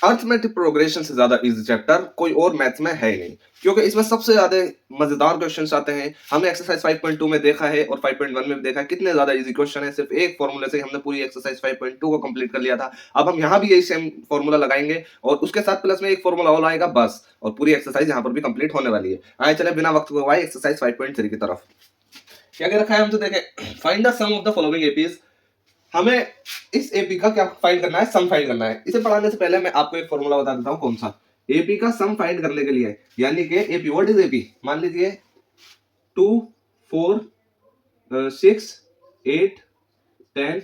Arithmetic progression से ज्यादा easy chapter कोई और मैथ्स में है ही नहीं, क्योंकि इसमें सबसे ज्यादा मजेदार क्वेश्चंस आते हैं। हमने एक्सरसाइज 5.2 में देखा है और 5.1 में भी देखा है, कितने ज्यादा इजी क्वेश्चन है। सिर्फ एक फॉर्मूले से हमने पूरी एक्सरसाइज 5.2 को कंप्लीट कर लिया था। अब हम यहाँ भी यही सेम फॉर्मूला लगाएंगे और उसके साथ प्लस में एक फॉर्मूला और आएगा बस, और पूरी एक्सरसाइज यहाँ पर भी कंप्लीट होने वाली है। आए चले बिना वक्त गवाए एक्सरसाइज 5.3 की तरफ। क्या क्या रखा है हमसे देखें, find the sum of the following APs. हमें इस एपी का क्या फाइंड करना है, सम फाइंड करना है। इसे पढ़ाने से पहले मैं आपको एक फॉर्मूला बता देता हूं कौन सा। एपी का सम फाइंड करने के लिए, यानी कि एपी व्हाट इज एपी, मान लीजिए 2 4 6 8 10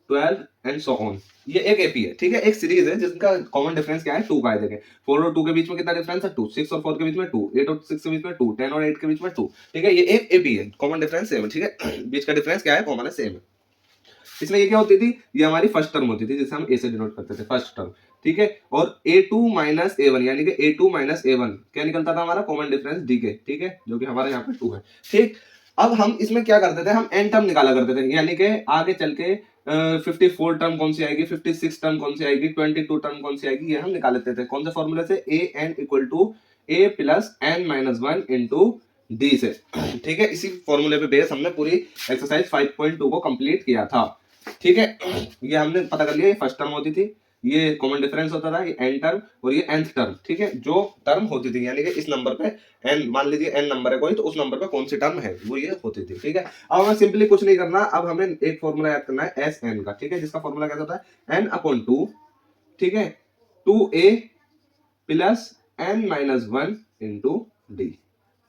12 एंड सो ऑन, ये एक एपी है, ठीक है। एक सीरीज है जिसका कॉमन डिफरेंस क्या है, 2 का है। देखें 4 और 2 के बीच में कितना डिफरेंस है, 2। 6 और 4 के बीच में 2, 8 और 6 के बीच में 2, 10 और 8 के बीच में 2, ठीक है। ये एक एपी है, कॉमन डिफरेंस सेम है, ठीक है। बीच का डिफरेंस क्या है, कॉमन है, सेम है। इसमें ये क्या होती थी, ये हमारी फर्स्ट टर्म होती थी, जिसे हम ए से डिनोट करते थे, फर्स्ट टर्म, ठीक है। और a2 माइनस a1, यानी कि a2 माइनस a1 क्या निकलता था हमारा, कॉमन डिफरेंस डी के, ठीक है, जो कि हमारे यहाँ पे 2 है, ठीक। अब हम इसमें क्या करते थे, हम n टर्म निकाला करते थे, यानी कि आगे चल के 54 टर्म कौन सी आएगी, 56 टर्म कौन सी आएगी, 22 टर्म कौन सी आएगी, ये हम निकाल लेते थे। कौन से फॉर्मूले से, A N equal to A plus N minus 1 into D से, ठीक है। इसी फॉर्मूले पे बेस हमने पूरी एक्सरसाइज 5.2 को कंप्लीट किया था, ठीक है। ये हमने पता कर लिया, ये फर्स्ट टर्म होती थी, ये कॉमन डिफरेंस होता था, ये एन टर्म और ये nth टर्म, ठीक है। जो टर्म होती थी, यानी कि इस नंबर पे n, मान लीजिए n नंबर है कोई, तो उस नंबर पे कौन सी टर्म है वो ये होती थी, ठीक है। अब हमें सिंपली कुछ नहीं करना, अब हमें एक फॉर्मूला याद करना है एस एन का, ठीक है, जिसका फॉर्मूला क्या होता है, n अपॉन 2, ठीक है, 2a plus n minus 1 into D,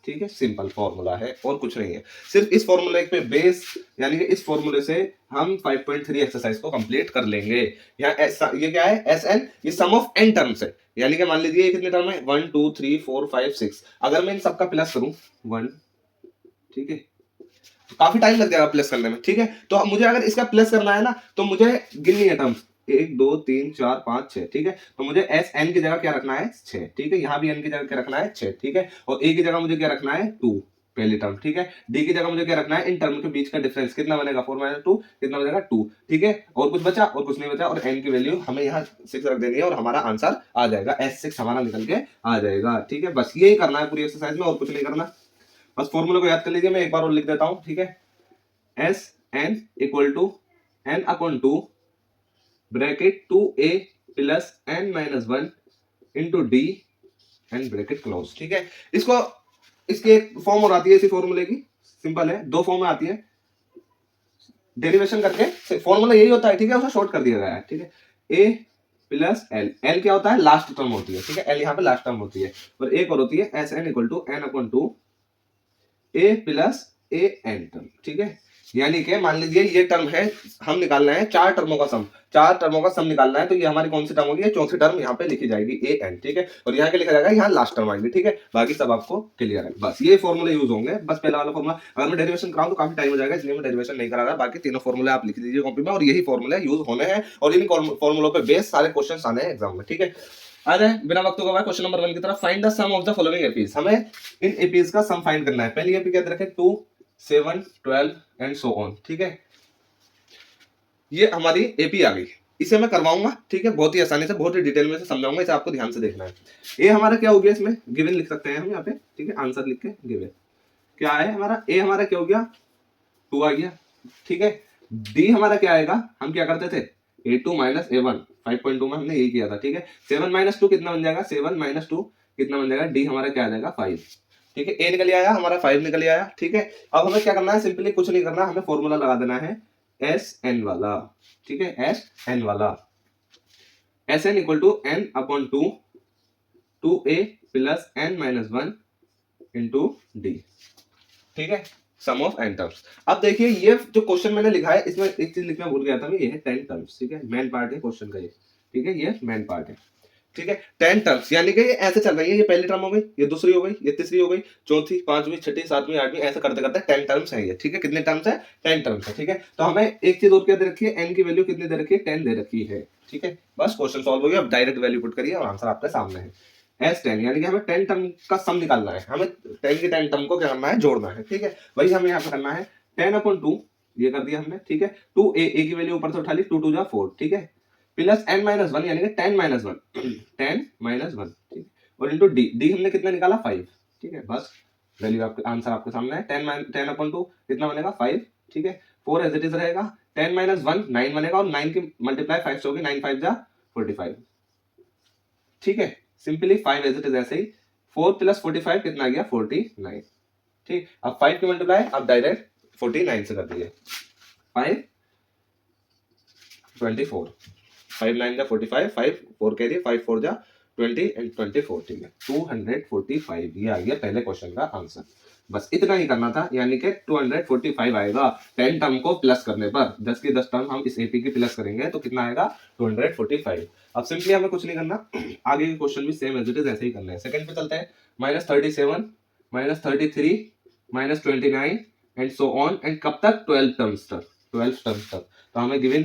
ठीक है। सिंपल फॉर्मूला है और कुछ नहीं है। सिर्फ इस फॉर्मूले पे बेस, यानी कि इस फॉर्मूले से हम 5.3 एक्सरसाइज को कंप्लीट कर लेंगे। यहाँ ये क्या है, एस एन, ये सम ऑफ एन टर्म्स है, यानी कि मान लीजिए कितने टर्म है, 1 2 3 4 5 6। अगर मैं इन सबका प्लस करूं 1, ठीक है, तो काफी टाइम लग जाएगा प्लस करने में, ठीक है। तो मुझे अगर इसका प्लस करना है ना, तो मुझे गिननी है टर्म्स, 1 2 3 4 5 6, ठीक है। तो मुझे एस एन की जगह क्या रखना है, 6, ठीक है। यहाँ भी एन की जगह क्या रखना है, 6, ठीक है। और ए की जगह मुझे क्या रखना है, 2 पहली टर्म, ठीक है। डी की जगह मुझे क्या रखना है, इन टर्म के बीच का डिफरेंस कितना बनेगा, 4 माइनस 2 कितना बनेगा, 2, ठीक है। और कुछ बचा और कुछ नहीं बचा, और एन की वैल्यू हमें यहाँ 6 रख देनी है और हमारा आंसर आ जाएगा, S6 हमारा निकल के आ जाएगा, ठीक है। बस यही करना है पूरी एक्सरसाइज में और कुछ नहीं करना। बस फॉर्मूले को याद कर लीजिए, मैं एक बार और लिख देता हूँ, ठीक है। S n equal to n upon 2 bracket 2a plus n minus 1 into d and bracket close, ठीक है। इसको इसकी एक फॉर्म और आती है इसी फॉर्मूले की, सिंपल है, दो फॉर्म में आती है डेरिवेशन करके, फॉर्मूला यही होता है, ठीक है, उसे शॉर्ट कर दिया गया है, ठीक है। a प्लस एल, एल क्या होता है, लास्ट टर्म होती है, ठीक है, एल यहाँ पे लास्ट टर्म होती है। और एक और होती है S n equal to n upon 2 a plus a n term, ठीक है। यानी कि मान लीजिए ये टर्म है, हम निकालना है 4 टर्मों का सम, 4 टर्मों का सम निकालना है, तो ये हमारी कौन सी टर्म होगी, ये चौथी टर्म यहाँ पे लिखी जाएगी ए एन, ठीक है। और यहाँ क्या लिखा जाएगा, यहाँ लास्ट टर्म आएगी, ठीक है। बाकी सब आपको क्लियर है, बस ये फॉर्मूले यूज होंगे, बस पहला वाला फॉर्मूला। अगर मैं डेरिवेशन कराऊं तो काफी टाइम हो जाएगा, इसलिए मैं डेरिवेशन नहीं करा रहा। बाकी तीनों फॉर्मूले आप लिख दीजिए कॉपी में, और यही फॉर्मूले यूज होने हैं, और इन फॉर्मूलों पे बेस सारे क्वेश्चन आने हैं एग्जाम में, ठीक है। आ जाए बिना वक्त गवाए क्वेश्चन नंबर 1 की तरफ। Find the sum of the following APs, हमें इन एपीज का सम फाइंड करना है। पहली एपी क्या रखे, 2 7 12 एंड सो ऑन, ठीक है। ये हमारी एपी आ गई, इसे मैं करवाऊंगा, ठीक है, बहुत ही आसानी से, बहुत ही डिटेल में से समझाऊंगा, इसे आपको ध्यान से देखना है। ए हमारा क्या हो गया, इसमें गिवन लिख सकते हैं हम यहाँ पे, ठीक है, आंसर लिख के गिवन क्या है हमारा, ए हमारा क्या हो गया, 2 आ गया, ठीक है। डी हमारा क्या आएगा, हम क्या करते थे, a2 माइनस a1, 5.2 में हमने यही किया था, ठीक है। 7 माइनस 2 कितना बन जाएगा, 7 माइनस 2 कितना बन जाएगा, डी हमारा क्या आ जाएगा, 5, ठीक है। ए निकल आया हमारा, 5 निकल आया, ठीक है। अब हमें क्या करना है, सिंपली कुछ नहीं करना, हमें फॉर्मूला लगा देना है एस एन वाला, ठीक है, एस एन वाला। S n equal to n upon 2 2a plus n minus 1 into D, ठीक है, सम ऑफ n टर्म्स। अब देखिए ये जो क्वेश्चन मैंने लिखा है, इसमें एक चीज लिखना भूल गया था मैं, ये है 10 टर्म्स, ठीक है, मेन पार्ट है क्वेश्चन का ये, ठीक है, ये मेन पार्ट है, ठीक है। 10 टर्म्स, यानी कि ये ऐसे चल रही है, ये पहली टर्म हो गई, ये दूसरी हो गई, ये तीसरी हो गई, चौथी, पांचवी, छठी, सातवीं, आठवीं, ऐसे करते करते 10 टर्म्स है ये, ठीक है। कितने टर्म्स है, 10 टर्म्स है, ठीक है। तो हमें एक चीज और क्या दे रखी है, n की वैल्यू कितनी दे रखी है, 10 दे रखी है, ठीक है। बस क्वेश्चन सॉल्व हो गया, अब डायरेक्ट वैल्यू पुट करिए और आंसर आपके सामने है। S10, यानी कि हमें 10 टर्म का सम निकालना है, हमें 10 की 10 टर्म को क्या करना है, जोड़ना है, ठीक है। वही हमें यहाँ पे करना है 10 अपॉन 2, ये कर दिया हमने, ठीक है। 2a, a की वैल्यू ऊपर से उठा ली, 2 2 जा 4, ठीक है। प्लस n माइनस वन यानी कि 10 माइनस वन 10 माइनस वन, ठीक, और इंटू डी, डी हमने कितना निकाला 5, ठीक है, बस वैल्यू आपके आंसर आपके सामने है। 10 अपॉन 2 कितना बनेगा 5, ठीक है, 4 एज इट इज रहेगा, 10 माइनस 1 9 बनेगा और 9 की मल्टीप्लाई 5 से होगी, 9 5 जा 45, ठीक है, सिंपली 5 एज इट इज ऐसे ही, 4 प्लस 45 कितना आ गया 49, ठीक, अब 5 की मल्टीप्लाई आप डायरेक्ट 49 से कर दीजिए, 5 24, 5 9 जा 45, 5 4 कैरी, 5 4 जा 20 एंड 24, ठीक है, 245, ये आ गया पहले क्वेश्चन का आंसर। बस इतना ही करना था, यानी कि 245 आएगा 10 टर्म को प्लस करने पर, 10 की 10 टर्म हम इस एपी की प्लस करेंगे तो कितना आएगा 245। अब सिंपली हमें कुछ नहीं करना, आगे के क्वेश्चन भी सेम एज इट इज ऐसे ही करना है। सेकंड पे चलते हैं, -37 -33 -29 एंड सो ऑन, एंड कब तक 12 टर्म्स तक, 12 टर्म्स तक। तो हमें गिवन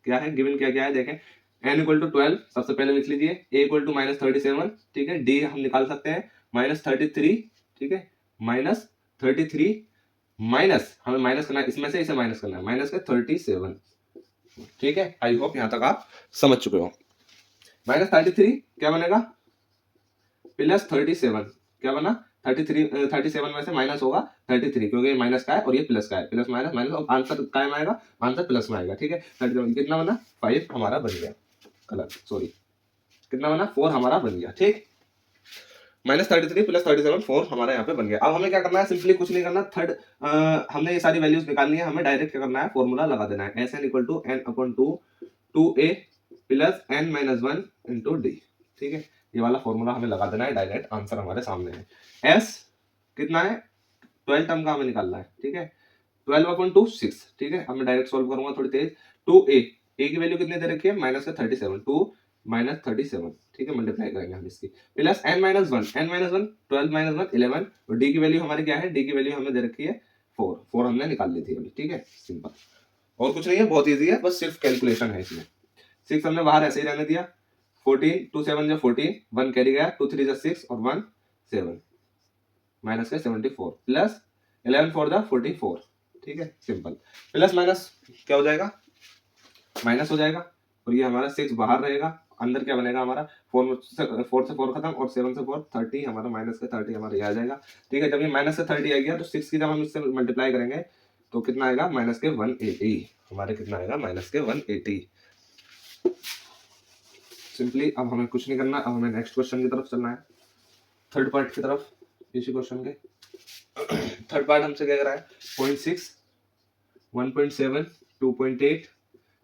क्या है, गिवन क्या है देखें, n इक्वल टू 12 सबसे पहले लिख लीजिए, a इक्वल टू -37, ठीक है, d हम निकाल सकते हैं -33, ठीक है, -33 माइनस, हमें माइनस करना है इसमें से, इसे माइनस करना है, माइनस का 37, ठीक है, आई होप यहां तक आप समझ चुके हो। -33 क्या बनेगा +37, क्या बना 37 में से माइनस होगा 33, क्योंकि ये माइनस का है और ये प्लस का है, प्लस माइनस माइनस, और आंसर काय में आएगा, आंसर प्लस में आएगा, ठीक है, 37 कितना बना 5 हमारा बन गया, गलत सॉरी, कितना बना 4 हमारा बन गया, ठीक, -33 + 37 4 हमारा यहाँ पे बन गया। अब हमें क्या करना है, सिंपली कुछ नहीं करना, थर्ड हमने ये सारी वैल्यूज निकालनी है, हमें डायरेक्ट क्या करना है, फॉर्मूला लगा देना है, Sn = n/2 2a + n-1 × d, ठीक है, ये वाला फॉर्मूला हमें लगा देना है, डायरेक्ट आंसर हमारे सामने है। s कितना है 12 टर्म का हमें निकालना है, ठीक है, 12/2 6, ठीक है, अब मैं डायरेक्ट सॉल्व करूंगा थोड़ी तेज। 2a, a की वैल्यू कितनी दे रखी है -37, 2 -37, ठीक है, मल्टीप्लाई करेंगे हम इसकी, प्लस n-1, 12 - 1 11, और d की वैल्यू हमारी क्या है, d की वैल्यू हमें दे रखी है 4 हमने निकाल ली थी अभी, ठीक है, सिंपल, और कुछ नहीं है, बहुत इजी है, बस सिर्फ कैलकुलेशन है इसमें। 6 हमने बाहर ऐसे ही रहने दिया, 14 2 7 जो 14, 1 कैरी गया, 2 3 जो 6 और 1 7, माइनस का 74 प्लस 11 4 द 44, ठीक है, सिंपल, प्लस माइनस क्या हो जाएगा, माइनस हो जाएगा, और ये हमारा 6 बाहर रहेगा, अंदर क्या बनेगा हमारा 4 से 4 खत्म और 7 से 4 30, हमारा माइनस का 30 हमारा ये आ जाएगा, ठीक है, जब ये माइनस से 30 आ गया तो 6 की जब हम इससे मल्टीप्लाई करेंगे तो कितना आएगा -180, हमारे कितना आएगा -180। सिंपली अब हमें कुछ नहीं करना, अब हमें नेक्स्ट क्वेश्चन की तरफ चलना है, थर्ड पार्ट की तरफ, इसी क्वेश्चन के थर्ड पार्ट हमसे क्या कर रहा है, 0.6 1.7 2.8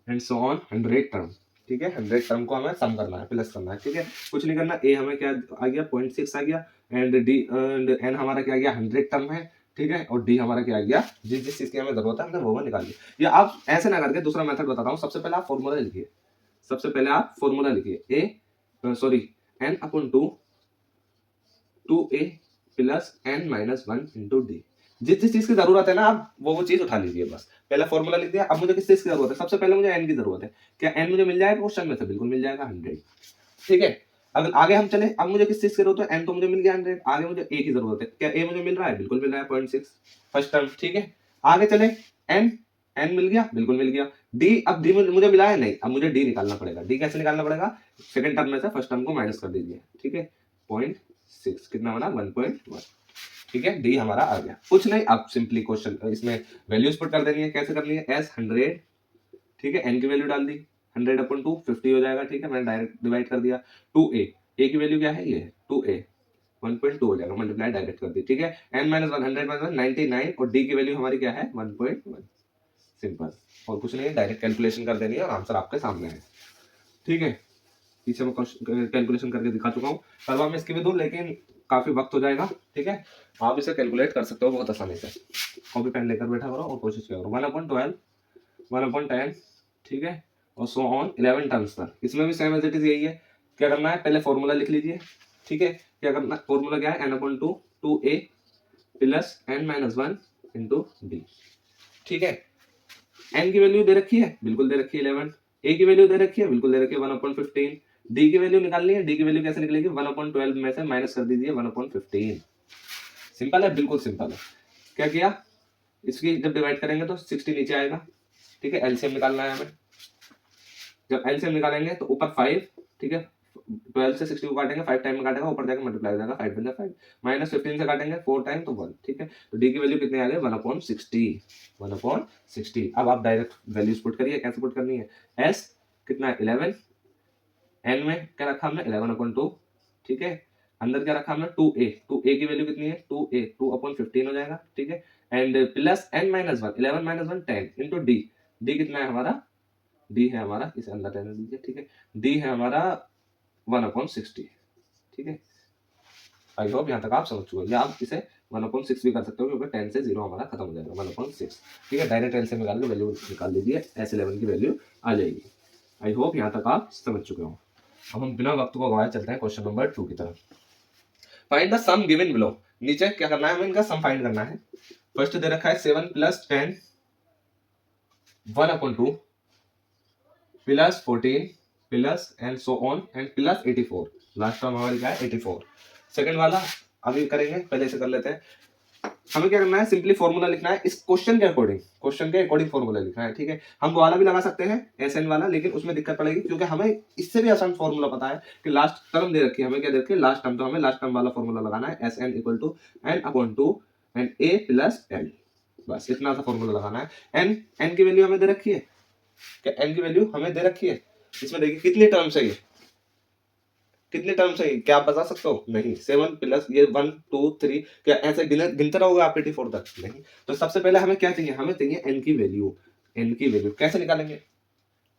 एंड सो ऑन 100 टर्म, ठीक है, 100 टर्म को हमें सम करना है, प्लस करना है, ठीक है, कुछ नहीं करना, ए हमें क्या आ गया 0.6 आ गया, एंड डी एंड एन हमारा क्या आ गया 100 टर्म है, ठीक है, और डी हमारा क्या आ गया, जिस चीज की हमें जरूरत है हमने वो निकाल ली। या आप ऐसे ना करके दूसरा मेथड बताता हूँ, सबसे पहले आप फॉर्मूला लिखिए, सबसे पहले आप फॉर्मूला लिखिए, ए sorry n/2 2a + n-1 × d, जिस चीज की जरूरत है ना आप वो चीज उठा लीजिए, बस पहला फॉर्मूला लिख दिया। अब मुझे किस चीज की जरूरत है, सबसे पहले मुझे n की जरूरत है, क्या n मुझे मिल जाएगा क्वेश्चन में से, बिल्कुल मिल जाएगा 100, ठीक है, अगर आगे हम चले, अब मुझे किस चीज की जरूरत है, n तो मुझे मिल गया 100, आगे मुझे a की जरूरत है, क्या a मुझे मिल रहा है, बिल्कुल मिल रहा है 0.6 फर्स्ट टर्म, ठीक है, आगे चले n मिल गया, बिल्कुल मिल गया, d, अब d मुझे मिला है नहीं, अब मुझे d निकालना पड़ेगा, d कैसे निकालना पड़ेगा, सेकंड टर्म में से फर्स्ट टर्म को माइनस कर दीजिए, ठीक है, 0.6 कितना बना 1.1, ठीक है, डी हमारा आ गया, कुछ नहीं, अब सिंपली क्वेश्चन इसमें वैल्यूज पुट कर देनी है, कैसे करनी है, s 100, ठीक है, n की वैल्यू डाल दी 100/2 50 हो जाएगा, ठीक है, मैंने डायरेक्ट डिवाइड कर दिया, 2a, a की वैल्यू क्या है, ये 2a 1.2 हो जाएगा, मल्टीप्लाई डायरेक्ट कर दी, ठीक है, n-1 100 99, और d की वैल्यू हमारी क्या है 1.1, सिंपल, और कुछ नहीं है, डायरेक्ट कैलकुलेशन कर देनी है और आंसर आपके सामने है, ठीक है, पीछे मैं कैलकुलेशन करके दिखा चुका हूँ, करवा मैं इसकी भी दूं लेकिन काफी वक्त हो जाएगा, ठीक है, आप इसे कैलकुलेट कर सकते हो बहुत आसानी से, कॉपी पेन लेकर बैठा करो और कोशिश करो, 1/12 1/10, ठीक है, और सो ऑन 11 टर्म्स तक, इसमें भी सेम एज इट इज यही है, क्या करना है, पहले फॉर्मूला लिख लीजिए, ठीक है, क्या करना है, फॉर्मूला क्या है, n/2 2a + n-1 × d, ठीक है, n की वैल्यू दे रखी है, बिल्कुल दे रखी है 11, a की वैल्यू दे रखी है, बिल्कुल दे रखी है 1/15, d की वैल्यू निकालनी है, d की वैल्यू कैसे निकलेगी, 1/12 में से माइनस कर दीजिए 1/15, सिंपल है, बिल्कुल सिंपल है, क्या किया, इसकी जब डिवाइड करेंगे तो 60 नीचे आएगा, ठीक है, एलसीएम निकालना है हमें, जब एलसीएम निकालेंगे तो ऊपर 5, ठीक है, 12 से 60 को काटेंगे, 5 टाइम में काटेगा, ऊपर जाकर मल्टीप्लाई हो जाएगा, 5 बन जाएगा 5, माइनस 15 से काटेंगे 4 टाइम तो 1, ठीक है। तो डी की वैल्यू कितनी आ गई 1/60, 1/60। अब आप डायरेक्ट वैल्यूज पुट करिए, कैसे पुट करनी है, एस कितना है 11, एन में क्या रखा हमने 11/2, ठीक है, अंदर क्या रखा हमने 2a, 2a की वैल्यू कितनी है 2a, 2/15 हो जाएगा, ठीक है, and plus n minus 1, 11 minus 1 10 into D, D कितना है हमारा, डी है हमारा, इसे अंदर रहने दीजिए, ठीक है, डी है हमारा 1/60, ठीक है। आई होप यहाँ तक आप समझ चुके हो, या आप इसे 1/6 भी कर सकते हो क्योंकि 10 से 0 हमारा खत्म हो जाएगा 1/6, ठीक है। डायरेक्ट एल से निकाल के वैल्यू निकाल लीजिए, S11 की वैल्यू आ जाएगी। आई होप यहाँ तक आप समझ चुके हो। अब हम बिना वक्त को गवाए चलते हैं क्वेश्चन नंबर 2 की तरफ। Find the sum given below, नीचे क्या करना है, हमें इनका सम फाइंड करना है। फर्स्ट दे रखा है 7 + 10 1/2 plus 14 plus and so on and plus 84, last term हमारी क्या है 84। सेकंड वाला अभी करेंगे, पहले से कर लेते हैं। हमें क्या करना है, सिंपली फॉर्मूला लिखना है इस क्वेश्चन के अकॉर्डिंग, क्वेश्चन के अकॉर्डिंग फॉर्मूला लिखना है, ठीक है। हम वाला भी लगा सकते हैं एसएन वाला, लेकिन उसमें दिक्कत पड़ेगी क्योंकि हमें इससे भी आसान फॉर्मूला पता है कि लास्ट टर्म दे रखी है, हमें क्या दे रखी है लास्ट टर्म, तो हमें लास्ट टर्म वाला फॉर्मूला लगाना है, S n equal to n/2 and a plus l, बस इतना सा फॉर्मूला लगाना है। एन की वैल्यू हमें दे रखी है, क्या एन की वैल्यू हमें दे रखी है, इसमें देखिए कितनी टर्म्स है, ये कितने टर्म्स है, क्या आप बता सकते हो, नहीं 7 प्लस ये 1 2 3, क्या ऐसे गिनते रहोगे आप 84 तक, नहीं। तो सबसे पहले हमें क्या चाहिए, हमें चाहिए एन की वैल्यू, एन की वैल्यू कैसे निकालेंगे,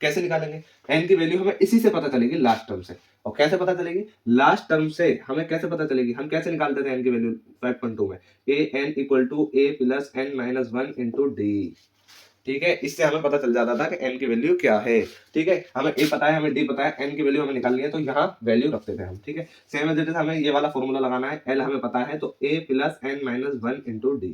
कैसे निकालेंगे, एन की वैल्यू हमें इसी से पता चलेगी लास्ट टर्म से। और कैसे पता चलेगी लास्ट टर्म से, हमें कैसे पता चलेगी, हम कैसे निकालते थे एन की वैल्यू 5.2 में, A N equal to A plus N minus 1 into D, ठीक है। इससे हमें पता चल जाता था कि n की वैल्यू क्या है, ठीक है। हमें a पता है, हमें d पता है, n की वैल्यू हमें निकालनी है तो यहाँ वैल्यू रखते थे हम, ठीक है। सेम एज इट इज हमें ये वाला फॉर्मूला लगाना है, l हमें पता है तो a plus n minus 1 into D,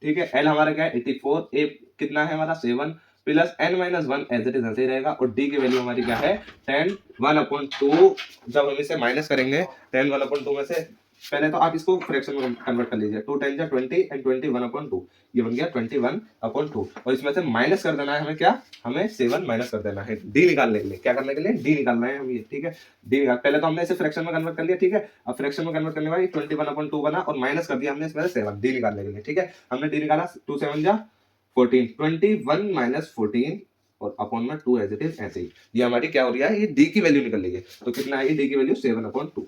ठीक है। l हमारा क्या है 84, a कितना है हमारा 7 plus n minus 1 as it is ऐसे ही रहेगा, और d की वैल्यू हमारी क्या है 10 1/2। जब हम इसे माइनस करेंगे 10 1/2 में से, पहले तो आप इसको फ्रैक्शन में कन्वर्ट कर लीजिए, 2 10 20 एंड 20 1/2, ये बन गया 21/2, और इसमें से माइनस कर देना है हमें, क्या हमें 7 माइनस कर देना है डी निकालने के लिए, क्या करने के लिए डी निकालना है हमें, ठीक है। डी निकाल, पहले तो हमने इसे फ्रैक्शन में कन्वर्ट कर लिया, ठीक है। अब फ्रैक्शन में कन्वर्ट करने के बाद 21/2 बना और माइनस कर दिया हमने इसमें से 7 डी निकालने के लिए, ठीक है। हमने डी निकाला, 2 7 जा 14, 21 माइनस 14 और अपॉन में 2 एज इट इज ऐसे ही, ये हमारी क्या हो रही है, ये डी की वैल्यू निकल रही है। तो कितना है डी की वैल्यू 7/2,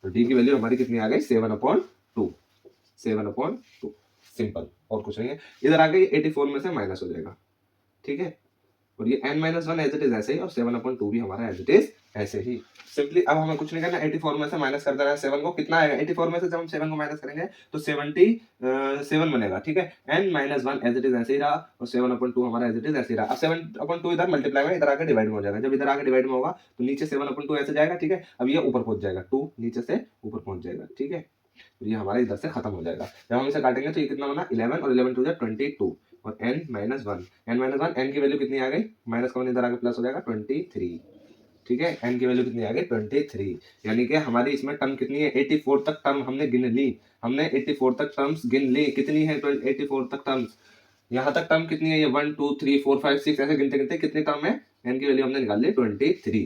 तो डी की वैल्यू हमारी कितनी आ गई 7/2, 7/2, सिंपल, और कुछ नहीं है। इधर आ गई 84 में से माइनस हो जाएगा, ठीक है, और ये n minus 1 as it is ऐसे ही, और 7/2 भी हमारा एज इट इज ऐसे ही। सिंपली अब हमें कुछ नहीं करना, 84 में से माइनस कर देना है 7 को, कितना आएगा 84 में से जब हम 7 को माइनस करेंगे तो 77 बनेगा, ठीक है। n minus 1 as it is ऐसे ही रहा, और 7/2 हमारा एज इट इज ऐसे ही रहा। अब 7/2 इधर मल्टीप्लाई में इधर आके डिवाइड में हो जाएगा, जब इधर आके डिवाइड में होगा तो नीचे 7/2 ऐसे जाएगा, ठीक है। अब ये ऊपर पहुंच जाएगा, 2 नीचे से ऊपर पहुंच जाएगा, ठीक है। तो ये हमारा इधर से खत्म हो जाएगा। जब हम इसे काटेंगे तो ये कितना बना 11 और 11 2 22, और n माइनस 1, n की वैल्यू कितनी आ गई, माइनस का 1 इधर आके प्लस हो जाएगा 23, ठीक है। n की वैल्यू कितनी आ गई 23, यानी कि हमारी इसमें टर्म कितनी है 84 तक टर्म हमने गिन ली, हमने 84 तक टर्म्स गिन ली, कितनी है 84 तक टर्म्स, यहाँ तक टर्म कितनी है, ये 1 2 3 4 5 6 ऐसे गिनते गिनते कितनी टर्म है, n की वैल्यू हमने निकाल ली 23।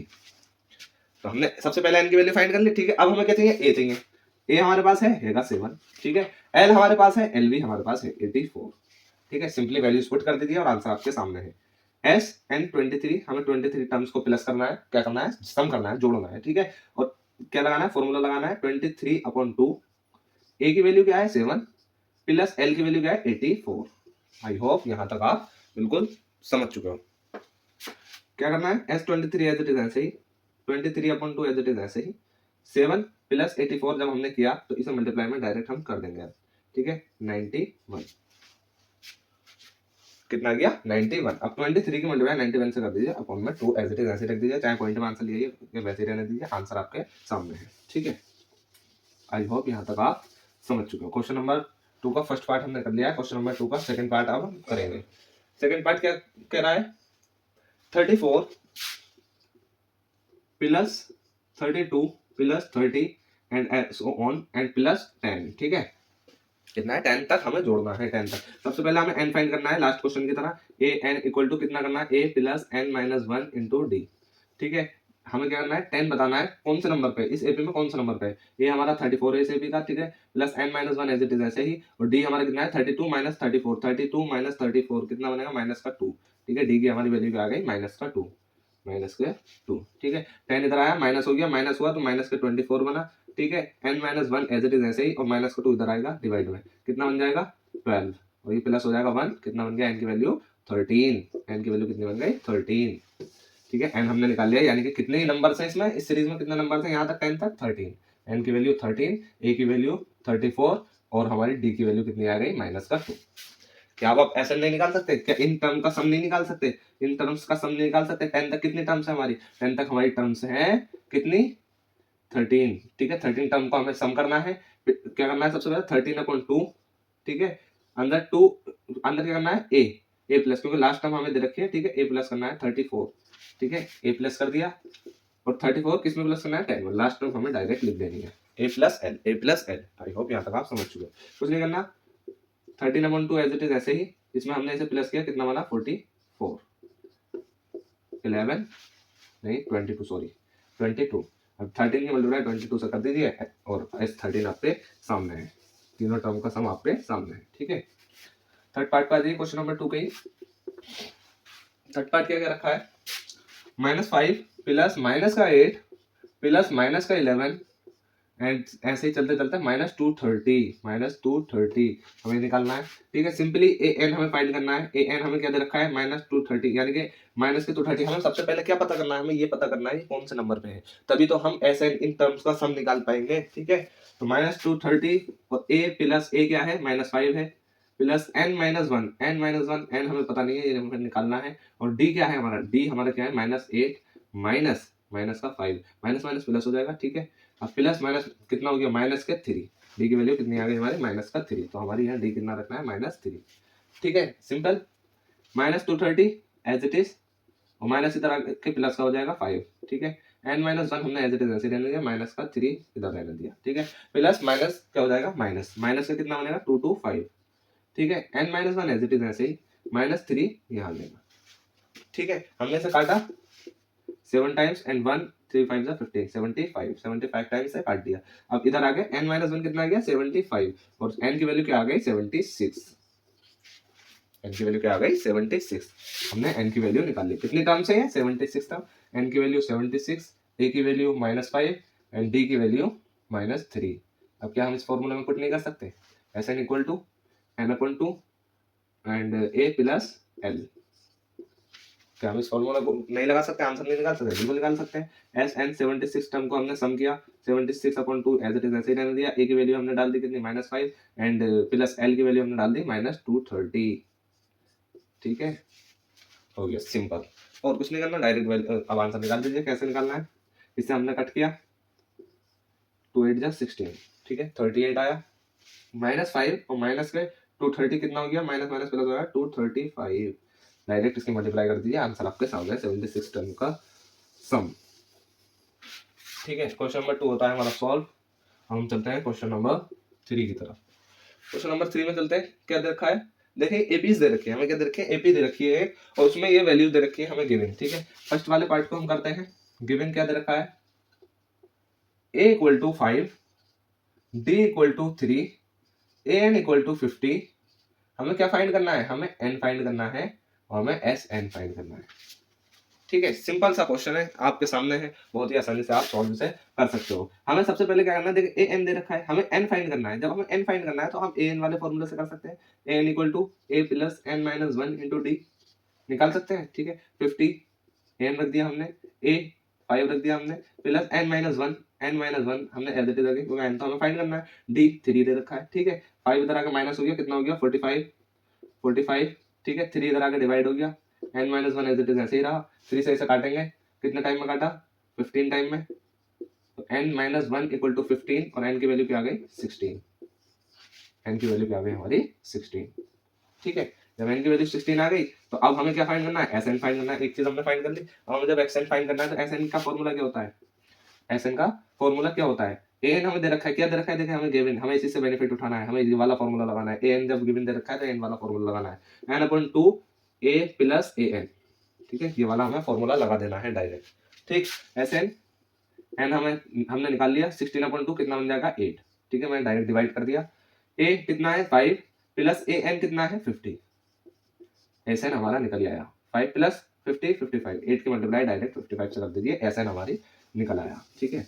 तो हमने सबसे पहले n की वैल्यू फाइंड कर ली, ठीक है। अब हमें क्या चाहिए, a चाहिए, a हमारे पास है 7, ठीक है। l हमारे पास है, l भी हमारे पास है 84, ठीक है। सिंपली वैल्यूज पुट कर दीजिए और आंसर आपके सामने है। s n 23, हमें 23 टर्म्स को प्लस करना है, क्या करना है सम करना है, जोड़ना है, ठीक है। और क्या लगाना है, फॉर्मूला लगाना है 23/2, a की वैल्यू क्या है 7 प्लस l की वैल्यू क्या है 84। आई होप यहाँ तक आप बिल्कुल समझ चुके हो। क्या करना है, s23 एज इट इज ऐसे ही, 23/2 एज इट इज ऐसे ही, 7 प्लस 84 जब हमने किया तो इसे मल्टीप्लाई में डायरेक्ट हम कर देंगे, ठीक है। 91 कितना गया 91। अब 23 की मल्टीप्लाई 91 से कर दीजिए, अपॉन में 2 एज इट इज ऐसे रख दीजिए, चाहे पॉइंट में आंसर लिए वैसे ही रहने दीजिए, आंसर आपके सामने है, ठीक है। आई होप यहाँ तक आप समझ चुके हो। क्वेश्चन नंबर 2 का फर्स्ट पार्ट हमने कर लिया है, क्वेश्चन नंबर 2 का सेकंड पार्ट अब हम करेंगे। सेकंड पार्ट क्या कह रहा है, 34 plus 32 plus 30 and so on and plus 10, ठीक है। कितना है 10 तक हमें जोड़ना है, 10 तक। सबसे पहले हमें n फाइंड करना है लास्ट क्वेश्चन की तरह, a n इक्वल टू कितना करना है a plus n minus 1 into D, ठीक है। हमें क्या करना है, 10 बताना है कौन से नंबर पे, इस एपी में कौन सा नंबर पे है। ये हमारा 34 है इस एपी का, ठीक है, plus n minus one as it is ऐसे ही। और डी हमारा कितना है 32 माइनस 34, 32 माइनस 34 कितना बनेगा माइनस का 2, ठीक है। डी की हमारी वैल्यू क्या आ गई माइनस का 2, माइनस के 2, ठीक है। 10 इधर आया, माइनस हो गया, माइनस हुआ तो माइनस के 24 बना, ठीक है। n minus one as it is ऐसे ही, और माइनस का 2 इधर आएगा डिवाइड में, कितना बन जाएगा 12, और ये प्लस हो जाएगा 1, कितना बन गया n की वैल्यू 13, n की वैल्यू कितनी बन गई 13, ठीक है। n हमने निकाल लिया, यानी कि कितने ही नंबर हैं इसमें, इस सीरीज में कितने नंबर हैं यहाँ तक 10 तक 13, n की वैल्यू 13, a की वैल्यू 34, और हमारी d की वैल्यू कितनी आ गई माइनस का 2। क्या आप ऐसे नहीं निकाल सकते, क्या इन टर्म का सम नहीं निकाल सकते, इन टर्म्स का सम नहीं निकाल सकते। 10 तक कितनी टर्म्स है हमारी, 10 तक हमारी टर्म्स हैं कितनी 13, ठीक है। 13 टर्म को हमें सम करना है, क्या करना है सबसे पहले 13/2, ठीक है। अंदर 2, अंदर क्या करना है ए प्लस, क्योंकि लास्ट टर्म हमें दे रखी है, ठीक है। ए प्लस करना है 34, ठीक है, ए प्लस कर दिया, और 34 किस में प्लस करना है 10 में, लास्ट टर्म हमें डायरेक्ट लिख देनी है A plus L, A plus L. I hope यहाँ तक आप समझ चुके हो, कुछ नहीं करना। 13/2 एज इट इज ऐसे ही, इसमें हमने इसे प्लस किया, कितना बना 44, 11 नहीं 22, सॉरी 22, अब 13 की मल्टीप्लाई 22 से कर दीजिए, और इस 13 आपके सामने है, तीनों टर्म का सम आपके सामने है, ठीक है। थर्ड पार्ट पर आ जाइए, क्वेश्चन नंबर 2 के। थर्ड पार्ट क्या क्या रखा है, -5 प्लस माइनस का 8 प्लस माइनस का 11, एंड ऐसे ही चलते चलते -230 हमें निकालना है, ठीक है। सिंपली ए एन हमें फाइंड करना है, ए एन हमें क्या दे रखा है -230, यानी कि माइनस के 230। हमें सबसे पहले क्या पता करना है, हमें ये पता करना है ये कौन से नंबर पे है, तभी तो हम ऐसे इन टर्म्स का सम निकाल पाएंगे, ठीक है। तो -230, और ए प्लस ए क्या है -5 है, plus n minus one, n हमें पता नहीं है, ये हमें निकालना है। और d क्या है हमारा, d हमारा क्या है -8 माइनस माइनस का 5, माइनस माइनस प्लस हो जाएगा, ठीक है। अब प्लस माइनस कितना हो गया माइनस के 3, डी की वैल्यू कितनी आ गई हमारी माइनस का 3, तो हमारी यहाँ डी कितना रखना है -3, ठीक है। सिंपल, -230 एज इट इज, और माइनस इधर आके प्लस का हो जाएगा 5, ठीक है। n-1 हमने एज इट इज ऐसे रहने दिया, माइनस का 3 इधर रहने दिया, ठीक है। प्लस माइनस क्या हो जाएगा माइनस, माइनस का कितना बनेगा 225, ठीक है। n-1 एज इट इज ऐसे ही, -3 यहाँ लेना, ठीक है। हमने इसे काटा 7 टाइम्स, एंड 1 3 5 15, 75 टाइम्स से काट दिया। अब इधर आ गए n-1 कितना आ गया 75, और n की वैल्यू क्या आ गई 76, n की वैल्यू क्या आ गई 76। हमने n की वैल्यू निकाल ली, कितनी टर्म से है 76 टर्म, n की वैल्यू 76, a की वैल्यू -5, एंड d की वैल्यू -3। अब क्या हम इस फॉर्मूला में पुट नहीं कर सकते, Sn equal to n/2 and a plus l, क्या हम इस फॉर्मूला को नहीं लगा सकते, आंसर नहीं निकाल सकते, बिल्कुल निकाल सकते हैं। Sn 76 टर्म को हमने सम किया, 76/2 एज इट इज ऐसे ही रहने दिया, a की वैल्यू हमने डाल दी कितनी -5, एंड प्लस l की वैल्यू हमने डाल दी -230, ठीक है, हो गया सिंपल। और कुछ नहीं करना, डायरेक्ट अब आंसर निकाल दीजिए। कैसे निकालना है, इससे हमने कट किया, 2 8 जा 16, ठीक है, 38 आया, -5 और माइनस के 230 कितना हो गया, माइनस माइनस प्लस हो गया 235, डायरेक्ट इसकी मल्टीप्लाई कर दीजिए, आंसर आपके सामने 76 टर्म का सम, ठीक है। क्वेश्चन नंबर 2 होता है हमारा सॉल्व। हम चलते हैं क्वेश्चन नंबर 3 की तरफ। क्वेश्चन नंबर 3 में चलते हैं, क्या दे रखा है, देखिए एपीज दे रखी है हमें, क्या दे रखी है एपी दे रखी है, और उसमें ये वैल्यू दे रखी है हमें गिवन, ठीक है। फर्स्ट वाले पार्ट को हम करते हैं। गिवन क्या दे रखा है, a = 5, d = 3, an = 50। हमें क्या फाइंड करना है, हमें n फाइंड करना है, और हमें Sn फाइंड करना है, ठीक है। सिंपल सा क्वेश्चन है आपके सामने है, बहुत ही आसानी से आप सॉल्व से कर सकते हो। हमें सबसे पहले क्या करना है, देखिए an दे रखा है, हमें n फाइंड करना है। जब हमें n फाइंड करना है तो हम an वाले फॉर्मूले से कर सकते हैं, an = a plus n-1 into d, निकाल सकते हैं, ठीक है। 50 n रख दिया हमने, a 5 रख दिया हमने, प्लस n-1 हमने एज इट इज रखी, क्योंकि n तो हमें फाइंड करना है, d 3 दे रखा है, ठीक है। 5 इधर आके माइनस हो गया, कितना हो गया 45, ठीक है। 3 इधर आके डिवाइड हो गया, n-1 एज इट इज ऐसे ही रहा, 3 से ऐसे काटेंगे, कितने टाइम में काटा 15 टाइम में, तो n-1 = 15, और n की वैल्यू क्या आ गई 16, n की वैल्यू क्या आ गई हमारी 16, ठीक है। जब n की वैल्यू 16 आ गई, तो अब हमें क्या फाइंड करना है, Sn फाइंड करना है। एक चीज हमने फाइंड कर ली, अब हमें जब Sn फाइंड करना है तो Sn का फॉर्मूला क्या होता है, Sn का फॉर्मूला क्या होता है, an हमें दे रखा है, क्या दे रखा है, देखिए हमें गिवन, हमें इसी से बेनिफिट उठाना है, हमें ये वाला फॉर्मूला लगाना है। an जब गिवन दे रखा है तो n वाला फॉर्मूला लगाना है, n/2 a प्लस an, ठीक है, ये वाला हमें फॉर्मूला लगा देना है डायरेक्ट, ठीक। एस एन एन हमने निकाल लिया 16/2 कितना बन जाएगा 8। ठीक है, मैंने डायरेक्ट डिवाइड कर दिया। ए कितना है 5 प्लस ए एन कितना है 50। एस एन हमारा निकल आया 5 प्लस 50 55। 8 की मल्टीप्लाई डायरेक्ट 55 से कर दीजिए, एस एन हमारी निकल आया। ठीक है,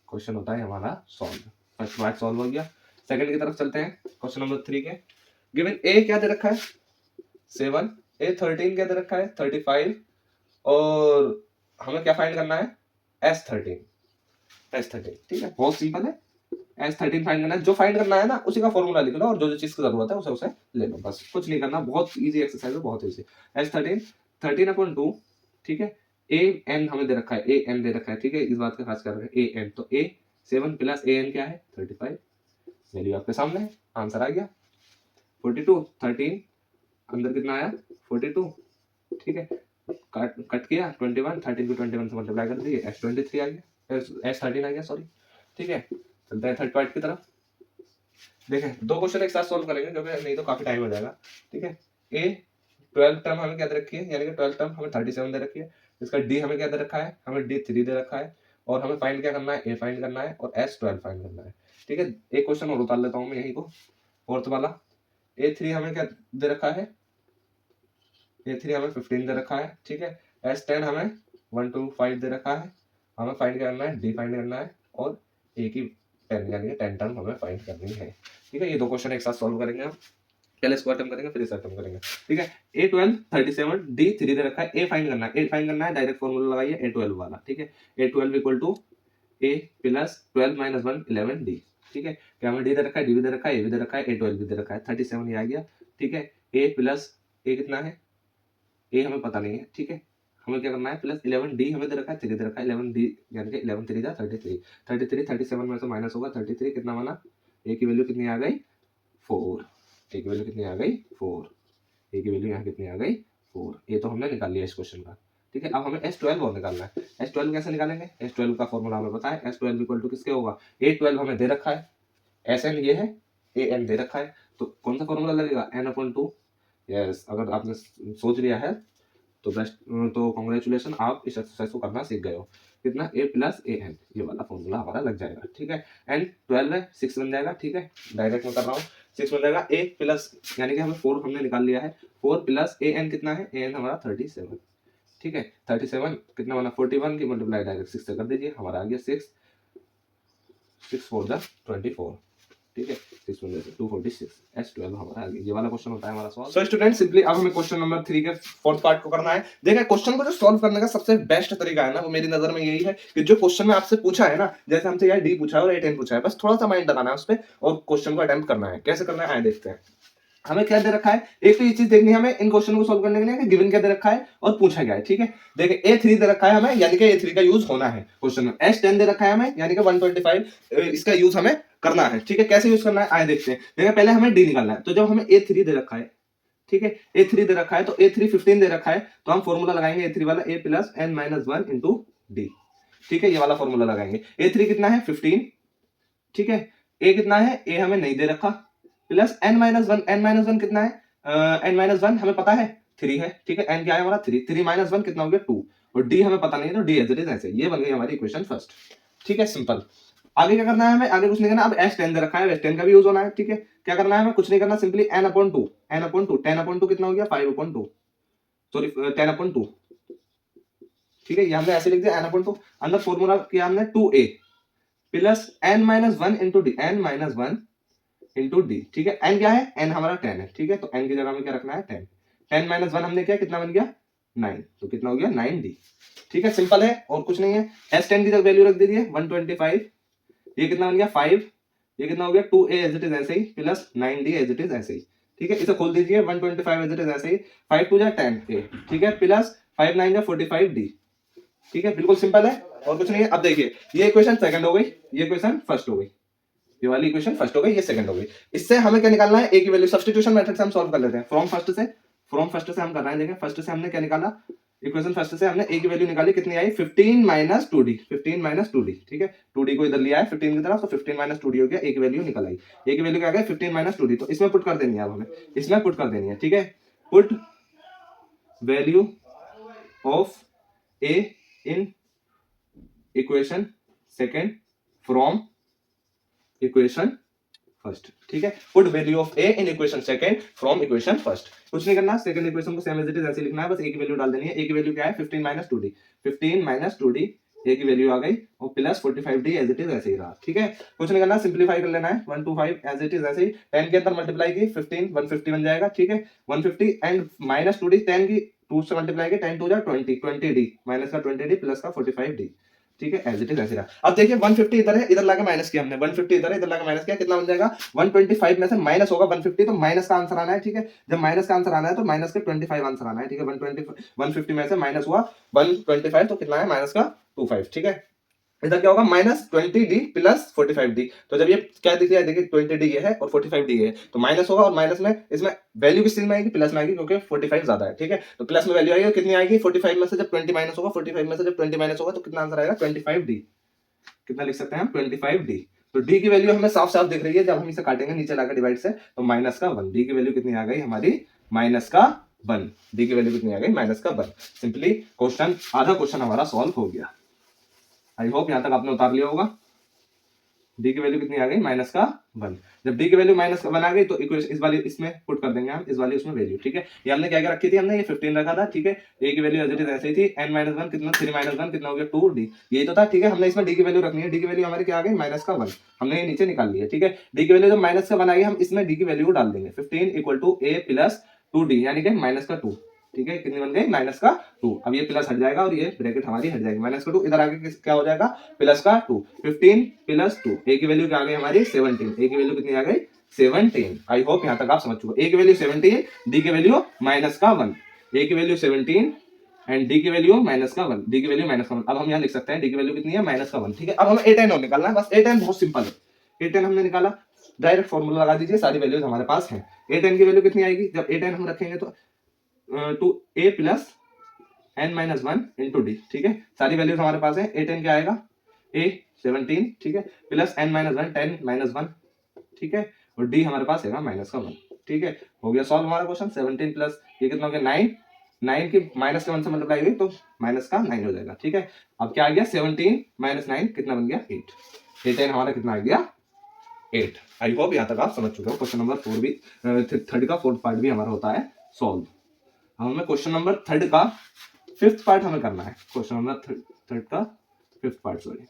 क्वेश्चन होता है हमारा सॉल्व। फर्स्ट पार्ट सॉल्व हो गया। सेकंड की तरफ चलते हैं। क्वेश्चन नंबर 3 के गिवन ए क्या दे रखा है 7, ए 13 क्या दे रखा है 35 और हमें क्या फाइंड करना है S13। ठीक है, बहुत सिंपल है। S13 फाइंड करना है। जो फाइंड करना है ना उसी का फॉर्मूला लिख लो और जो जो चीज की जरूरत है उसे उसे ले लो, बस कुछ नहीं करना। बहुत इजी एक्सरसाइज है, बहुत इजी। S13 13/2। ठीक है, ए एन हमें दे रखा है, ए एन दे रखा है। ठीक है, इस बात का खास कर रहे हैं ए एन, तो ए 7 प्लस ए एन क्या है 35। वैल्यू आपके सामने है, आंसर आ गया 42। 13 अंदर कितना आया 42। ठीक है, कट किया 21, 13 को 21 से मल्टीप्लाई कर दिए, S23 आ गया, S13 आ गया सॉरी। ठीक है, चलते हैं थर्ड पार्ट की तरफ। देखें, दो क्वेश्चन एक साथ सोल्व करेंगे क्योंकि नहीं तो काफी टाइम हो जाएगा। ठीक है, ए 12 टर्म हमें क्या दे रखी है, यानी कि 12 टर्म हमें 37 दे रखी है। इसका डी हमें क्या दे रखा है, हमें D3 दे रखा है और हमें फाइंड क्या करना है, ए फाइंड करना है और S12 फाइंड करना है। ठीक है, एक क्वेश्चन और उतार लेता हूँ मैं यहीं को, फोर्थ वाला। A3 हमें क्या दे रखा है, A3 हमें 15 दे रखा है। ठीक है, S10 हमें 1 2 5 दे रखा है। हमें फाइंड करना है, D फाइंड करना है और A की 10 यानी कि 10 टर्म हमें फाइंड करनी है। ठीक है, ये दो क्वेश्चन एक साथ सॉल्व करेंगे हम। पहले इसको अटेम्प्ट करेंगे फिर इसे अटेम्प्ट करेंगे। ठीक है, A12 37 D3 दे रखा है, A फाइंड करना है। A फाइंड करना है, डायरेक्ट फॉर्मूला लगाइए A12 वाला। ठीक है, A12 equal to A plus 12 minus 1 11 D। ठीक है, क्या हमें D दे रखा है, D भी दे रखा है, A भी दे रखा है, A12 भी दे रखा है, 37 ये आ गया। ठीक है, A प्लस A कितना है, ए हमें पता नहीं है। ठीक है, हमें क्या करना है प्लस 11 डी हमें दे रखा है, 3 दे रखा है, 11 डी यानी कि 11 3 जा 33। 33 37 में से माइनस होगा 33 कितना बना, ए की वैल्यू कितनी आ गई 4। ए की वैल्यू कितनी आ गई 4। ए की वैल्यू यहाँ कितनी आ गई 4। ये तो हमने निकाल लिया इस क्वेश्चन का। ठीक है, अब हमें S12 और निकालना है। S12 कैसे निकालेंगे, S12 का फॉर्मूला हमें पता है, S12 इक्वल टू किसके होगा, A12 हमें दे रखा है, SN ये है, AN दे रखा है, तो कौन सा फॉर्मूला लगेगा N/2। यस, अगर आपने सोच लिया है तो बेस्ट, तो कॉन्ग्रेचुलेशन, आप इस एक्सरसाइज को करना सीख गए हो। कितना A प्लस ए एन, ये वाला फॉर्मूला हमारा लग जाएगा। ठीक है, एन 12 है 6 बन जाएगा। ठीक है, डायरेक्ट में कर रहा हूँ 6 बन जाएगा। A प्लस यानी कि हमें 4 हमने निकाल लिया है, 4 प्लस ए एन कितना है, ए एन हमारा 37। ठीक है, 37 कितना बना 41 की मल्टीप्लाई डायरेक्ट 6 से कर दीजिए, हमारा आ गया 6 6 4 जा 24। ठीक है, 6 में से 246 S12 हमारा आ गया। ये वाला क्वेश्चन होता है हमारा सॉल्व। सो स्टूडेंट सिंपली अब हमें क्वेश्चन नंबर 3 के फोर्थ पार्ट को करना है। देखिए, क्वेश्चन को जो सॉल्व करने का सबसे बेस्ट तरीका है ना, वो मेरी नजर में यही है कि जो क्वेश्चन में आपसे पूछा है ना, जैसे हमसे यार डी पूछा है और A10 पूछा है, बस थोड़ा सा माइंड लगाना है उस पर और क्वेश्चन को अटेम्प्ट करना है। कैसे करना है आए देखते हैं। हमें क्या दे रखा है, एक तो ये चीज देखनी है हमें इन क्वेश्चन को सॉल्व करने के लिए कि गिवन क्या दे रखा है और पूछा क्या है। ठीक है, देखिए A3 दे रखा है हमें, यानी कि A3 का यूज होना है क्वेश्चन में। S10 दे रखा है हमें, यानी कि 125 इसका यूज हमें करना है। ठीक है, कैसे यूज करना है आए देखते हैं। देखिए, पहले हमें डी निकालना है, तो जब हमें A3 दे रखा है, ठीक है, A3 दे रखा है तो A3 15 दे रखा है, तो हम फॉर्मूला लगाएंगे A3 वाला, A plus n minus 1 into D. ठीक है, ये वाला फॉर्मूला लगाएंगे। A3 कितना है 15। ठीक है, A कितना है, A हमें नहीं दे रखा, plus n minus 1, n minus 1 कितना है, n माइनस 1 हमें पता है 3 है। ठीक है, n क्या है हमारा 3, 3 माइनस 1 कितना हो गया 2 और d हमें पता नहीं है तो d एज इट इज ऐसे। ये बन गई हमारी इक्वेशन फर्स्ट। ठीक है, सिंपल। आगे क्या करना है हमें, आगे कुछ नहीं करना। अब S10 दे रखा है, S10 का भी यूज होना है। ठीक है, क्या करना है हमें, कुछ नहीं करना, सिंपली n/2 n/2 10/2 कितना हो गया 5/2 सॉरी 10/2। ठीक है, ये हमने ऐसे लिख दिया n/2। अंदर फॉर्मूला किया हमने 2a plus n minus 1 into D, n minus 1 into D. ठीक है, n क्या है, n हमारा 10 है। ठीक है, तो n की जगह में क्या रखना है 10। 10 माइनस 1 हमने किया, कितना बन गया 9, तो कितना हो गया 9d। ठीक है, सिंपल है और कुछ नहीं है। S10 की वैल्यू रख दीजिए 125, ये कितना बन गया 5, ये कितना हो गया 2a एज इट इज ऐसे ही plus 9d as it is ऐसे ही। ठीक है, इसे खोल दीजिए 125 एज इट इज ऐसे ही, 5 2 जा 10a। ठीक है, प्लस 5 9 जा 45d। ठीक है, बिल्कुल सिंपल है और कुछ नहीं है। अब देखिए, ये इक्वेशन सेकंड हो गई, ये इक्वेशन फर्स्ट हो गई, ये वाली इक्वेशन फर्स्ट हो गई, ये सेकंड हो गई। इससे हमें क्या निकालना है, ए की वैल्यू। सब्स्टिट्यूशन मेथड से हम सॉल्व कर लेते हैं। फ्रॉम फर्स्ट से हम कर रहे हैं। देखिए, फर्स्ट से हमने क्या निकाला, इक्वेशन फर्स्ट से हमने ए की वैल्यू निकाली, कितनी आई 15 माइनस 2d, 15 माइनस 2d। ठीक है, 2d को इधर लिया है 15 की तरफ, तो 15 माइनस 2d हो गया। ए की वैल्यू निकल आई, ए की वैल्यू क्या आ गई 15 माइनस 2d, तो इसमें पुट कर देनी है। अब हमें इसमें पुट कर देनी है। ठीक है, put value of A in equation second from equation first, ठीक है। Put value of A in equation second from equation first. कुछ नहीं करना, सेकंड इक्वेशन को सेम एज इट इज ऐसे लिखना है, बस ए की वैल्यू डाल देनी है। ए की वैल्यू क्या है 15 माइनस 2d, 15 माइनस 2d ए की वैल्यू आ गई और plus 45d as it is ऐसे ही रहा, ठीक है। कुछ नहीं करना, सिंपलीफाई कर लेना है 125 एज इट इज ऐसे ही 10 के अंदर मल्टीप्लाई की 15 150 बन जाएगा, ठीक है। 150 एंड माइनस 2d 10 की 2 से मल्टीप्लाई की 10 2 जा 20 20d माइनस का 20d प्लस का 45d, ठीक है। एज इट इज ऐसे रहा। अब देखिए 150 इधर है, इधर लाके माइनस किया हमने, 150 इधर है, इधर लाके माइनस किया, कितना बन जाएगा 125 में से माइनस होगा 150, तो माइनस का आंसर आना है, ठीक है। जब माइनस का आंसर आना है तो माइनस के 25 आंसर आना है, ठीक है। 150 में से माइनस हुआ 125 तो कितना है माइनस का 25, ठीक है। इधर क्या होगा माइनस 20d प्लस 45d, तो जब ये क्या दिख रहा है देखिए 20d ये है और 45d ये है, तो माइनस होगा और माइनस में इसमें वैल्यू किस चीज में आएगी प्लस में आएगी, क्योंकि 45 ज्यादा है, ठीक है। तो प्लस में वैल्यू आएगी, कितनी आएगी 45 में से जब 20 माइनस होगा, 45 में से जब 20 माइनस होगा तो कितना आंसर आएगा 25d, कितना लिख सकते हैं हम 25d। तो d की वैल्यू हमें साफ साफ दिख रही है, जब हम इसे काटेंगे नीचे लाकर डिवाइड से तो माइनस का 1, d की वैल्यू कितनी आ गई हमारी माइनस का 1, d की वैल्यू कितनी आ गई माइनस का 1। सिंपली क्वेश्चन आधा क्वेश्चन हमारा सॉल्व हो गया। आई होप यहां तक आपने उतार लिया होगा। डी की वैल्यू कितनी आ गई माइनस का 1। जब डी की वैल्यू माइनस का 1 आ गई तो इक्वेशन इस वाली इसमें पुट कर देंगे हम, इस वाली उसमें वैल्यू, ठीक है। ये हमने क्या क्या रखी थी, हमने ये 15 रखा था, ठीक है। ए की वैल्यू एज इट इज ऐसे ही थी, n - 1 कितना 3 - 1 कितना हो गया 2d, यही तो था, ठीक है। हमने इसमें डी की वैल्यू रखनी है, डी की वैल्यू हमारी क्या आ गई माइनस का 1, हमने ये नीचे निकाल लिया, ठीक है। डी की वैल्यू जब माइनस का 1 आ गई हम इसमें डी की वैल्यू को डाल देंगे, 15 = a प्लस 2d यानी कि माइनस का 2, ठीक है। कितनी बन गई माइनस का 2। अब ये प्लस हट जाएगा और ये ब्रैकेट हमारी हट जाएगी, माइनस का 2 इधर आगे क्या हो जाएगा प्लस का 2, 15 प्लस 2, ए की वैल्यू क्या आ गई हमारी 17, ए की वैल्यू कितनी आ गई 17। आई होप यहां तक आप समझ चुके। ए की वैल्यू 17, डी की वैल्यू माइनस का 1, ए की वैल्यू 17 एंड डी की वैल्यू माइनस का 1, डी की वैल्यू माइनस का 1। अब हम यहां लिख सकते हैं डी की वैल्यू कितनी है माइनस का 1, ठीक है। अब हमें a10 और निकालना है, बस a10 बहुत सिंपल है। a10 हमने निकाला, डायरेक्ट फॉर्मूला लगा दीजिए, सारी वैल्यूज हमारे पास है। a10 की वैल्यू कितनी आएगी, जब a10 हम रखेंगे तो two a plus n - 1 into D, ठीक है। सारी वैल्यूज हमारे पास है। a10 क्या आएगा a 17, ठीक है, प्लस n - 1 10 - 1, ठीक है, और d हमारे पास है माइनस का 1, ठीक है। हो गया सॉल्व हमारा क्वेश्चन। 17 प्लस ये कितना हो गया 9, 9 की माइनस के 1 से मल्टीप्लाई हुई तो माइनस का 9 हो जाएगा, ठीक है। अब क्या आ गया 17 - 9 कितना बन गया 8, a10 हमारा कितना आ गया 8। आई होप यहाँ तक आप समझ चुके हो। क्वेश्चन नंबर 4 भी थर्ड का फोर्थ पार्ट भी हमारा होता है सॉल्व। हमें क्वेश्चन नंबर 3 का 5th पार्ट हमें करना है, क्वेश्चन नंबर 3 का 5th पार्ट, सॉरी,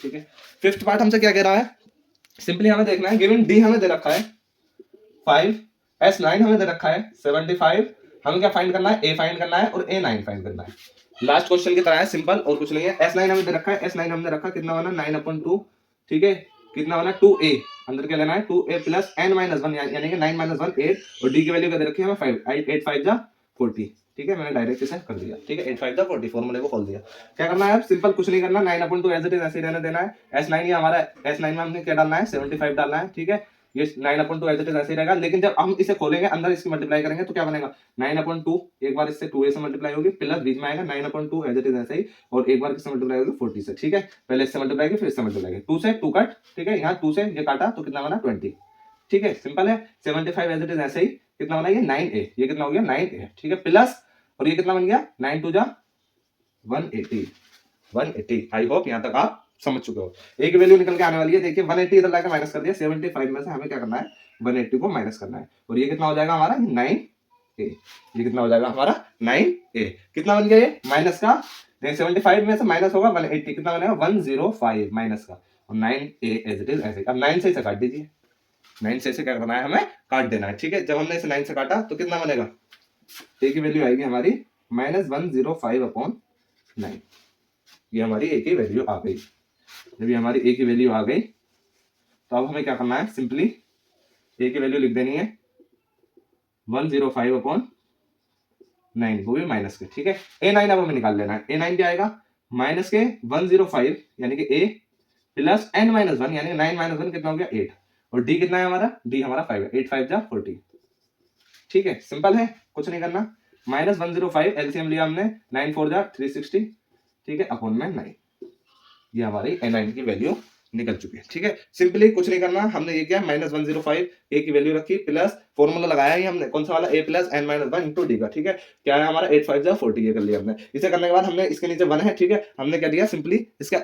ठीक है। 5th पार्ट हमसे क्या कह रहा है, सिंपली हमें देखना है गिवन डी हमें दे रखा है 5, S9 हमें दे रखा है 75, हमें क्या फाइंड करना है ए फाइंड करना है और A9 फाइंड करना है। लास्ट क्वेश्चन की तरह है, सिंपल और कुछ नहीं है। S9 हमें दे रखा है, S9 हमने रखा कितना बना 9/2, ठीक है, कितना बना 2a, अंदर क्या लेना है 2a प्लस n - 1 यानी कि 9 - 1 8, और d की वैल्यू क्या दे रखी है हमें 5, 8 5 जा 40, ठीक है। मैंने डायरेक्ट इसे कर दिया, ठीक है, 8 5 जा 40 फॉर्मूले को खोल दिया। क्या करना है अब सिंपल कुछ नहीं करना, 9/2 एज इट इज ऐसे ही रहने देना है। S9 ये हमारा S9 में हमने क्या डालना है 75 डालना है, ठीक है। ये 9/2 एज इट इज ऐसे ही रहेगा, लेकिन जब हम इसे खोलेंगे अंदर इसकी मल्टीप्लाई करेंगे तो क्या बनेगा 9/2, एक बार इससे 2a से मल्टीप्लाई होगी प्लस बीच में आएगा 9/2 एज इट इज ऐसे ही, और एक बार किससे मल्टीप्लाई होगी 40 से, ठीक है। पहले इससे मल्टीप्लाई की फिर इससे मल्टीप्लाई की, 2 से 2 कट, ठीक है, यहाँ 2 से ये काटा तो कितना बना 20, ठीक है, सिंपल है। 75 एज इट इज ऐसे ही कितना बना ये 9a, ये कितना हो गया 9a, ठीक है, प्लस और ये कितना बन गया 9 2 जा 180। आई होप यहाँ तक आप समझ चुके हो। एक वैल्यू निकल के आने वाली है, देखिए 180 इधर लाके माइनस कर दिया, 75 में से हमें क्या करना है 180 को माइनस करना है, और ये कितना हो जाएगा हमारा 9a, ये कितना हो जाएगा हमारा 9a, कितना बन गया ये माइनस का 75 में से माइनस होगा 180, कितना बनेगा 105 माइनस का, और 9a एज इट इज ऐसे। अब 9 से इसे काट दीजिए, 9 से इसे क्या करना है हमें काट देना है, ठीक है। जब हमने इसे 9 से काटा तो कितना बनेगा, a की वैल्यू आएगी हमारी -105/9, ये हमारी a की वैल्यू आ गई। जब ये हमारी a की वैल्यू आ गई तो अब हमें क्या करना है, सिंपली a की वैल्यू लिख देनी है 105/9, वो भी माइनस के, ठीक है। A9 अब हमें निकाल लेना है, A9 क्या आएगा माइनस के 105 यानी कि a प्लस n - 1 यानी 9 - 1 कितना हो गया 8, और d कितना है हमारा, d हमारा 5 है, 8 5 जा 40, ठीक है, सिंपल है, कुछ नहीं करना। -105 एलसीएम लिया हमने, 9 4 जा 360, ठीक है, अपॉन में 9, ये हमारी A9 की वैल्यू निकल चुके हैं। ठीक है, सिंपली कुछ नहीं करना, हमने ये किया -105 ए की वैल्यू रखी प्लस फॉर्मूला लगाया ही हमने कौन सा वाला a plus n minus 1 into D का। ठीक है, क्या है हमारा 8 5 40 ये कर लिया हमने। इसे करने के बाद हमने इसके नीचे 1 है। ठीक है, हमने क्या दिया सिंपली इसका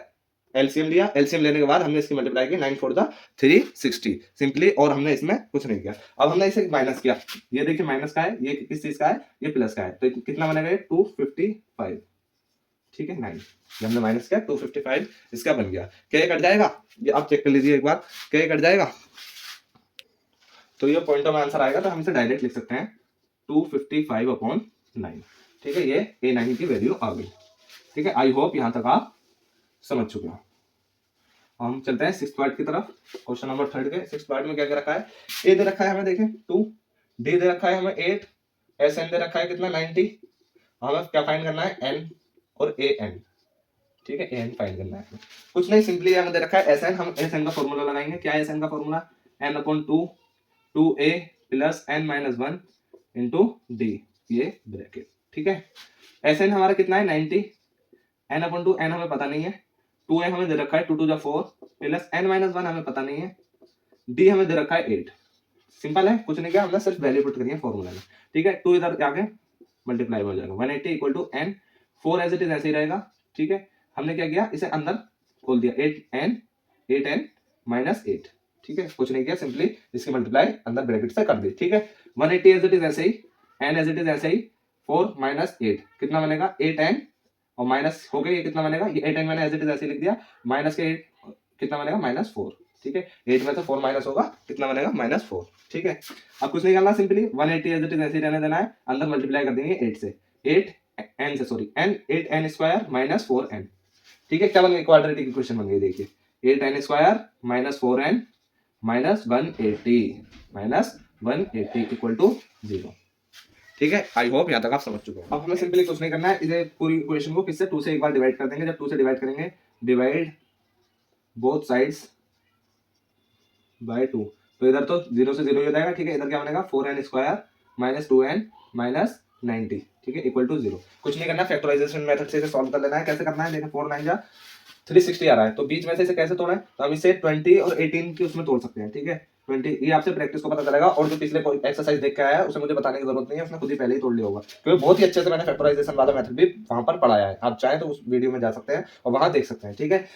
एलसीएम लिया, एलसीएम लेने के बाद हमने इसकी मल्टीप्लाई की 9 4 द 360 सिंपली, और हमने इसमें कुछ नहीं किया। अब हमने इसे माइनस किया, ये देखिए माइनस का है, ये किस चीज का है, ये प्लस का है, तो कितना बनेगा ये 255। ठीक है 9, जब हमने माइनस किया 255 इसका बन गया। क्या ये कट जाएगा, ये आप चेक कर लीजिए एक बार, क्या ये कट जाएगा, तो ये पॉइंट में आंसर आएगा, तो हम इसे डायरेक्ट लिख सकते हैं 255/9। ठीक है, ये A9 की वैल्यू आ गई। ठीक है, आई होप यहां तक आप समझ चुके हो। हम चलते हैं सिक्स्थ पार्ट की तरफ, क्वेश्चन नंबर 3 के सिक्स्थ पार्ट में क्या क्या रखा है। ए दे रखा है हमें, देखें 2, डी दे रखा है हमें 8, एस एन दे रखा है कितना 90, हमें क्या फाइंड करना है एन और ए एन। ठीक है, एन फाइंड करना है, कुछ नहीं सिंपली हमें दे रखा है एस एन, हम एस एन का फॉर्मूला लगाएंगे। क्या है एस एन का formula, n/2 2a plus n minus 1 into D, ये ब्रैकेट। ठीक है, एस एन हमारा कितना है 90, n/2 n हमें पता नहीं है, 2a हमें दे रखा है 2 2 4 प्लस n माइनस 1 हमें पता नहीं है, d हमें दे रखा है 8। सिंपल है, कुछ नहीं किया, हमने सिर्फ वैल्यू पुट करी है फॉर्मूला में। ठीक है, 2 इधर आके मल्टीप्लाई हो जाएगा 180 equal to n, 4 as it is ऐसे ही रहेगा। ठीक है, हमने क्या किया, इसे अंदर खोल दिया 8n माइनस 8। ठीक है, कुछ नहीं किया, सिंपली इसकी मल्टीप्लाई अंदर ब्रैकेट से कर दी। ठीक है, 180 एज इट इज ऐसे ही, n एज इट इज ऐसे ही, 4 माइनस 8 कितना बनेगा 8n, और माइनस हो गया, ये कितना बनेगा, ये 8n मैंने एज इट इज ऐसे लिख दिया, माइनस के 8 कितना बनेगा -4। ठीक है, 8 में से 4 माइनस होगा, कितना बनेगा -4। ठीक है, अब कुछ नहीं करना, सिंपली 180 एज इट इज ऐसे ही रहने देना है, अंदर मल्टीप्लाई कर देंगे 8 से, 8n से sorry n 8n square minus 4n। ठीक है, क्या बन गई, क्वाड्रेटिक इक्वेशन बन गई, देखिए 8n square minus 4n minus 180 equal to 0। ठीक है, आई होप यहाँ तक आप समझ चुके हो। अब हमें सिंपली कुछ नहीं करना है, इसे पूरी इक्वेशन को किससे 2 से एक बार डिवाइड कर देंगे। जब 2 से डिवाइड करेंगे, डिवाइड बोथ साइड्स बाय 2, तो इधर तो 0 से 0 ही हो जाएगा। ठीक है, इधर क्या बनेगा 4n square minus 2n minus 90। ठीक है, इक्वल टू 0। कुछ नहीं करना, फैक्टराइजेशन मेथड से इसे सॉल्व कर लेना है। कैसे करना है, देखिए 4 9 जा 360 आ रहा है, तो बीच में से इसे कैसे तोड़े, तो हम इसे 20 और 18 की उसमें तोड़ सकते हैं। ठीक है, 20 ये आपसे प्रैक्टिस को पता चलेगा, और जो पिछले एक्सरसाइज देख के आया है उसे मुझे बताने की जरूरत नहीं है, उसने खुद ही पहले ही तोड़ लिया होगा, क्योंकि बहुत ही अच्छे से मैंने फैक्टराइजेशन वाला मेथड भी वहां पर पढ़ाया है। आप चाहें तो उस वीडियो में जा सकते हैं और वहां देख सकते हैं। ठीक है,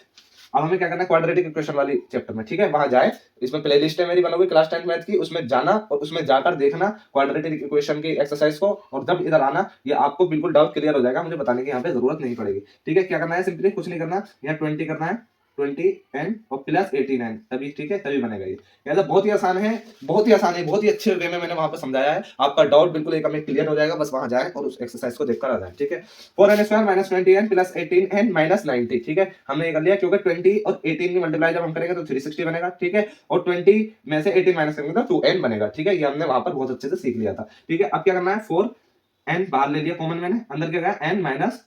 अब हमें क्या करना है, क्वाड्रेटिक इक्वेशन वाली चैप्टर में। ठीक है, वहां जाए, इसमें प्लेलिस्ट है मेरी बनी हुई क्लास 10 मैथ की, उसमें जाना और उसमें जाकर देखना क्वाड्रेटिक इक्वेशन की एक्सरसाइज को, और जब इधर आना, ये आपको बिल्कुल डाउट क्लियर हो जाएगा, मुझे बताने की यहाँ पे जरूरत नहीं पड़ेगी। ठीक है, क्या करना है, सिंपली कुछ नहीं करना, यहाँ 20 करना है, 20n और प्लस 18n, तभी ठीक है, तभी बनेगा ये। मतलब बहुत ही आसान है, बहुत ही आसान है, बहुत ही अच्छे वे में मैंने वहां पर समझाया है, आपका डाउट बिल्कुल एक में क्लियर हो जाएगा, बस वहां जाएं और उस एक्सरसाइज को देखकर आ जाएं। ठीक है, 4n square minus 20n plus 18n minus 90। ठीक है, हमने ये कर लिया, क्योंकि 20 और 18 की मल्टीप्लाई जब हम करेंगे तो 360 बनेगा। ठीक है, और 20 में से 18 माइनस करेंगे तो 2n बनेगा। ठीक है, ये हमने वहां पर बहुत अच्छे से सीख लिया था। ठीक है, अब क्या करना है, 4n बाहर ले लिया कॉमन, मैंने अंदर क्या गया n माइनस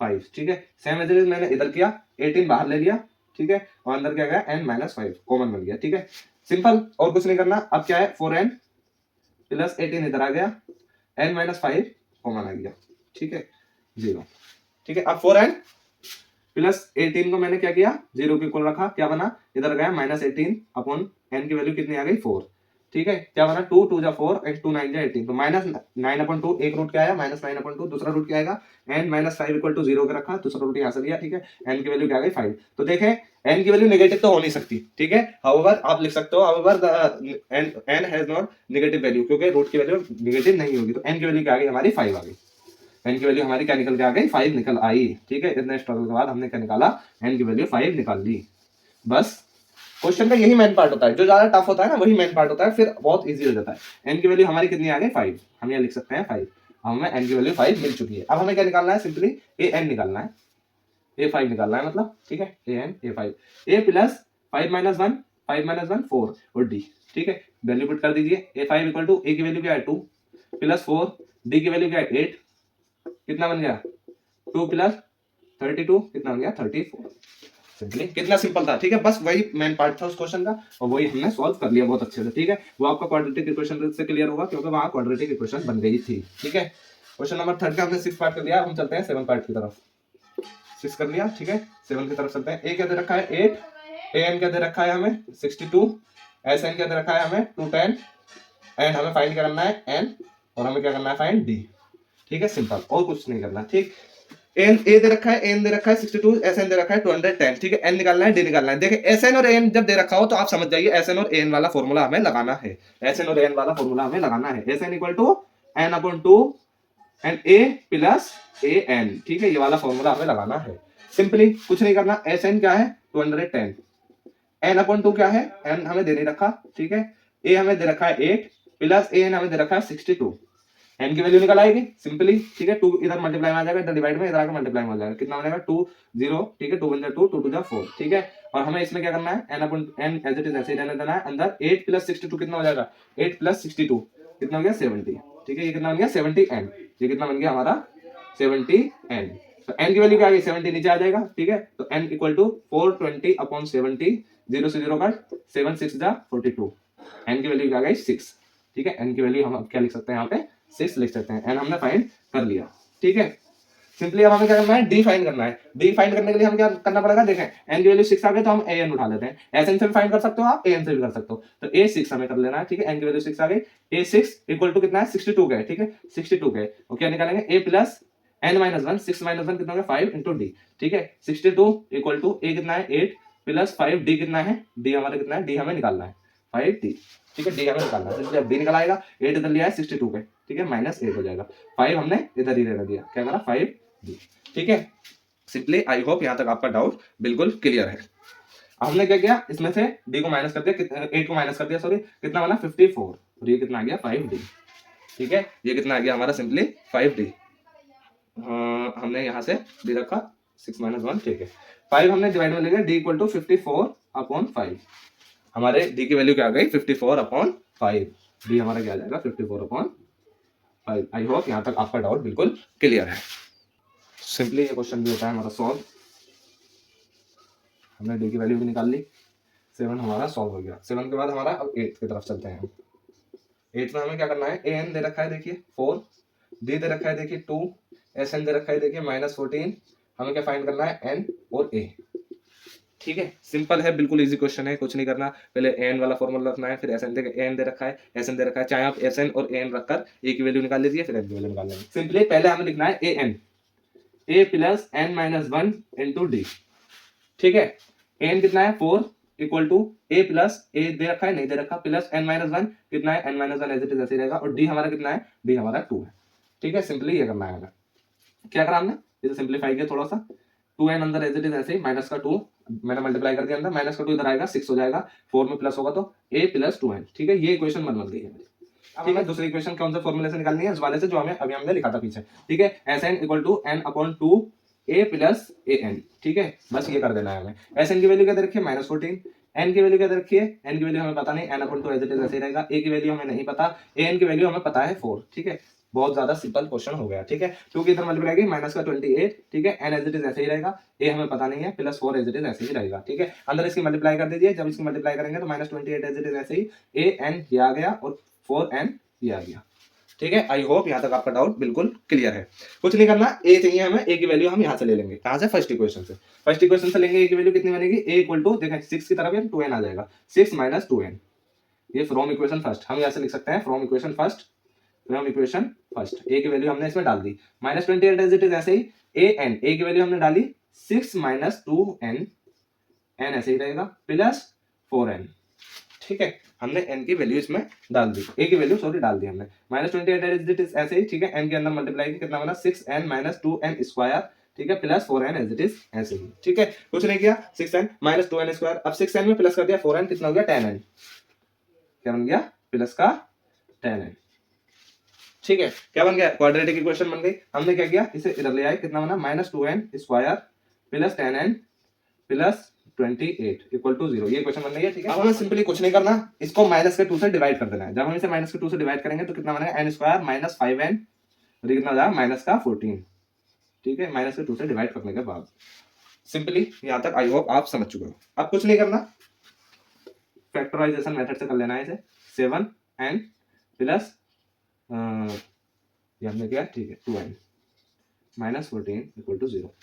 5। ठीक है, सेम एज इट इज मैंने इधर किया, 18 बाहर ले लिया। ठीक है, और अंदर क्या गया n माइनस 5 कॉमन बन गया। ठीक है, सिंपल, और कुछ नहीं करना। अब क्या है, 4n प्लस 18 इधर आ गया, n माइनस 5 कॉमन आ गया। ठीक है, 0। ठीक है, अब 4n प्लस 18 को मैंने क्या किया, 0 के इक्वल रखा, क्या बना, इधर गया -18 अपॉन n की वैल्यू कितनी आ गई 4। ठीक है, क्या बना, 2 2 जा 4 एंड 2 9 जा 18, तो -9/2 एक रूट क्या आया, -9/2, दूसरा रूट क्या आएगा, n माइनस 5 इक्वल टू 0 के रखा, दूसरा रूट यहाँ से लिया। ठीक है, n की वैल्यू क्या आ गई 5, तो देखें n की वैल्यू नेगेटिव तो हो नहीं सकती। ठीक है, हाउएवर आप लिख सकते हो, however n has not negative value, क्योंकि रूट की वैल्यू नेगेटिव नहीं होगी, तो n की वैल्यू क्या आ गई हमारी 5 आ गई, n की वैल्यू हमारी क्या निकल के आ गई 5 निकल आई। ठीक है, इतने स्ट्रगल के बाद हमने क्या निकाला, n की वैल्यू 5 निकाल ली। बस क्वेश्चन का यही मेन पार्ट होता है, जो ज्यादा टफ होता है ना वही मेन पार्ट होता है, फिर बहुत इजी हो जाता है। n की वैल्यू हमारी कितनी आ गई 5, हम यहाँ लिख सकते हैं 5, हमें n की वैल्यू 5 मिल चुकी है। अब हमें क्या निकालना है, सिंपली an निकालना है, a5 निकालना है मतलब। ठीक है, an a5 a plus 5 minus 1 5 minus 1 4 और d। ठीक है, वैल्यू पुट कर दीजिए, a5 इक्वल टू a की वैल्यू क्या है 2 प्लस 4, d की वैल्यू क्या है 8, कितना बन गया 2 प्लस 32, कितना बन गया 34। सिंपली कितना सिंपल था। ठीक है, बस वही मेन पार्ट था उस क्वेश्चन का, और वही हमने सॉल्व कर लिया बहुत अच्छे से। ठीक है, वो आपका क्वाड्रेटिक इक्वेशन से क्लियर होगा, क्योंकि वहां क्वाड्रेटिक इक्वेशन बन गई थी। ठीक है, क्वेश्चन नंबर 3 का हमने 6 पार्ट कर लिया, हम चलते हैं 7 पार्ट की तरफ। 6 कर लिया। ठीक है, 7 की तरफ चलते हैं। ए क्या दे रखा है 8, ए एन क्या दे रखा है हमें 62, एस एन क्या दे रखा है हमें 210, एंड हमें फाइंड करना है एन, और हमें क्या करना है फाइंड डी। ठीक है, सिंपल, और कुछ नहीं करना। ठीक, एन ए दे रखा है, एन दे रखा है 62, एस एन दे रखा है 210। ठीक है, एन निकालना है, डी निकालना है। देखिए एस एन और एन जब दे रखा हो तो आप समझ जाइए एस एन और एन वाला फॉर्मूला हमें लगाना है। एस एन और एन वाला फॉर्मूला हमें लगाना है। S n equal to n upon 2 and a plus a n. ठीक है, ये वाला फॉर्मूला हमें लगाना है। सिंपली कुछ नहीं करना। एस एन क्या है 210, एन अपॉन 2 क्या है, एन हमें दे नहीं रखा। ठीक है, ए हमें दे रखा है 8 प्लस ए एन हमें दे रखा है 62। एन की वैल्यू निकल आएगी सिंपली। ठीक है, 2 इधर मल्टीप्लाई में आ जाएगा, इधर डिवाइड में, इधर आकर मल्टीप्लाई में आ जाएगा। कितना हो जाएगा 2 0। ठीक है, 2 1 2, 2 2 4। ठीक है, और हमें इसमें क्या करना है, n upon n as it is ऐसे ही रहने देना है। अंदर 8 प्लस 62 कितना हो जाएगा, 8 प्लस 62 कितना हो गया 70। ठीक है, ये कितना बन गया 70 एन। ये कितना बन गया हमारा 70 एन। तो एन की वैल्यू क्या आ गई 70 नीचे आ जाएगा। ठीक है, तो एन इक्वल टू 420 अपॉन 70, 0 से 0 कट, 7 6 जा 42। एन की वैल्यू क्या आ गई 6। ठीक है, एन की वैल्यू हम क्या लिख सकते हैं यहाँ पे 6 लिख सकते हैं। एन हमने फाइंड कर लिया। ठीक है, सिंपली अब हमें क्या करना है, डी फाइंड करना है। डी फाइंड करने के लिए हम क्या करना पड़ेगा, देखें एन की वैल्यू 6 आ गई तो हम ए एन उठा लेते हैं। एस एन से भी फाइंड कर सकते हो आप, ए एन से भी कर सकते हो। तो ए 6 हमें कर लेना है। ठीक है, एन की वैल्यू 6 आ गई, ए 6 इक्वल टू कितना है 62 का है। ठीक है, 62 का है, और क्या निकालेंगे ए प्लस एन माइनस 1, 6 माइनस 1 कितना हो गया 5 इंटू डी। ठीक है, 62 इक्वल टू ए कितना है 8 प्लस 5, डी कितना है, डी हमारा कितना है, डी हमें निकालना है 5 डी। ठीक है, डी हमें निकालना है। सिंपली अब डी निकल आएगा, 8 इधर लिया है 62 पे। ठीक है, माइनस 8 हो जाएगा, 5 हमने इधर ही रहने दिया, क्या करा 5 डी। ठीक है, सिंपली आई होप यहां तक आपका डाउट बिल्कुल क्लियर है। अब हमने क्या किया, इसमें से डी को माइनस कर दिया, 8 को माइनस कर दिया, सॉरी, कितना बना 54, और ये कितना आ गया 5 डी। ठीक है, ये कितना आ गया हमारा सिंपली 5 डी। हमने यहाँ से डी रखा 6 माइनस 1। ठीक है, 5 हमने डिवाइड में ले लिया, डी इक्वल टू 54 अपॉन 5। हमारे डी की वैल्यू क्या आ गई 54 अपॉन 5। डी हमारा क्या आ जाएगा 54 अपॉन 5। आई होप यहाँ तक आपका डाउट बिल्कुल क्लियर है। सिंपली ये क्वेश्चन भी होता है हमारा सॉल्व। हमने डी की वैल्यू भी निकाल ली, 7 हमारा सॉल्व हो गया। 7 के बाद हमारा अब 8 की तरफ चलते हैं। 8 में हमें क्या करना है, ए एन दे रखा है देखिए 4, डी दे रखा है देखिए 2, एस एन दे रखा है देखिए -14। हमें क्या फाइंड करना है, एन और ए। ठीक है, सिंपल है, बिल्कुल इजी क्वेश्चन है, कुछ नहीं करना। पहले एन वाला फॉर्मूला रखना है, फिर एस एन एन दे रखा है, एस एन दे रखा है, चाहे आप एस एन और एन रखकर ए की वैल्यू निकाल लीजिए, फिर एन की वैल्यू निकाल लेंगे। सिंपली पहले हमें लिखना है A N, A plus N minus 1 into D. ठीक है, एन कितना है 4 equal to A plus A दे रखा है नहीं दे रखा, प्लस एन माइनस 1 कितना है, n minus 1 as it is ऐसे रहेगा, और डी हमारा कितना है, डी हमारा 2 है। ठीक है, सिंपली ये करना है हमें। क्या करा हमने, इसे सिंपलीफाई किया थोड़ा सा, 2n अंदर एज इट इज ऐसे ही, माइनस का 2 मैंने मल्टीप्लाई कर दिया अंदर, माइनस का 2 इधर आएगा 6 हो जाएगा, 4 में प्लस होगा तो a प्लस 2n। ठीक है, ये इक्वेशन बन गई है मेरी। अब हमें दूसरी इक्वेशन कौन से फॉर्मूले से निकालनी है, इस वाले से जो हमें अभी हमने लिखा था पीछे। ठीक है, n equal to n upon 2 a plus a n. ठीक है, बस ये कर देना है हमें। एस एन की वैल्यू क्या दे रखी है -14, एन की वैल्यू क्या दे रखी है, एन की वैल्यू हमें पता नहीं, n upon 2 as it is ऐसे ही रहेगा, ए की वैल्यू हमें नहीं पता, ए एन की वैल्यू हमें पता है 4। ठीक है, बहुत ज्यादा सिंपल क्वेश्चन हो गया। ठीक है, क्योंकि इधर मल्टीप्लाई की माइनस का 28। ठीक है, एन एज इट इज ऐसे ही रहेगा, ए हमें पता नहीं है, प्लस 4 एज इट इज ऐसे ही रहेगा। ठीक है, अंदर इसकी मल्टीप्लाई कर दीजिए, जब इसकी मल्टीप्लाई करेंगे तो -28 एज इट इज ऐसे ही, ए एन ये आ गया और 4n ये आ गया। ठीक है, आई होप यहाँ तक आपका डाउट बिल्कुल क्लियर है। कुछ नहीं करना, ए चाहिए हमें, ए की वैल्यू हम यहाँ से ले लेंगे, कहाँ से, फर्स्ट इक्वेशन से। फर्स्ट इक्वेशन से लेंगे, ए की वैल्यू कितनी बनेगी, ए इक्वल टू देखें 6 की तरफ 2n आ जाएगा, 6 माइनस 2n। ये फ्रॉम इक्वेशन फर्स्ट, हम यहाँ से लिख सकते हैं from equation first, from equation first. A की वैल्यू हमने इसमें डाल दी, -28 एज इट इज ऐसे ही, ए एन, ए की वैल्यू हमने डाली 6 माइनस 2n, एन ऐसे ही रहेगा, प्लस 4n। ठीक है, हमने n की वैल्यू इसमें डाल दी, a की वैल्यू सॉरी डाल दी हमने, -28 एज इट इज ऐसे ही। ठीक है, n के अंदर मल्टीप्लाई की कितना बना 6n माइनस 2n स्क्वायर। ठीक है, plus 4n as it is ऐसे ही। ठीक है, कुछ नहीं किया, 6n माइनस 2n स्क्वायर, अब 6n में प्लस कर दिया 4n, कितना हो गया 10n। क्या बन गया, प्लस का 10n। ठीक है, क्या बन गया, क्वाड्रेटिक इक्वेशन बन गई। हमने क्या किया, इसे इधर ले आए, कितना बना -2n square plus 10n plus 28 equal to 0। ये क्वेश्चन बन गई है। ठीक है, अब हमें सिंपली कुछ नहीं करना, इसको माइनस के 2 से डिवाइड कर देना है। जब हम इसे माइनस के 2 से डिवाइड करेंगे तो कितना बनेगा, n स्क्वायर माइनस 5n, ये कितना हो जाएगा माइनस का 14। ठीक है, माइनस के 2 से डिवाइड करने के बाद सिंपली यहाँ तक आई होप आप समझ चुके हो। अब कुछ नहीं करना, फैक्टराइजेशन मेथड से कर लेना है इसे, 7n प्लस ये हमने किया, ठीक है 2n माइनस 14 इक्वल टू 0।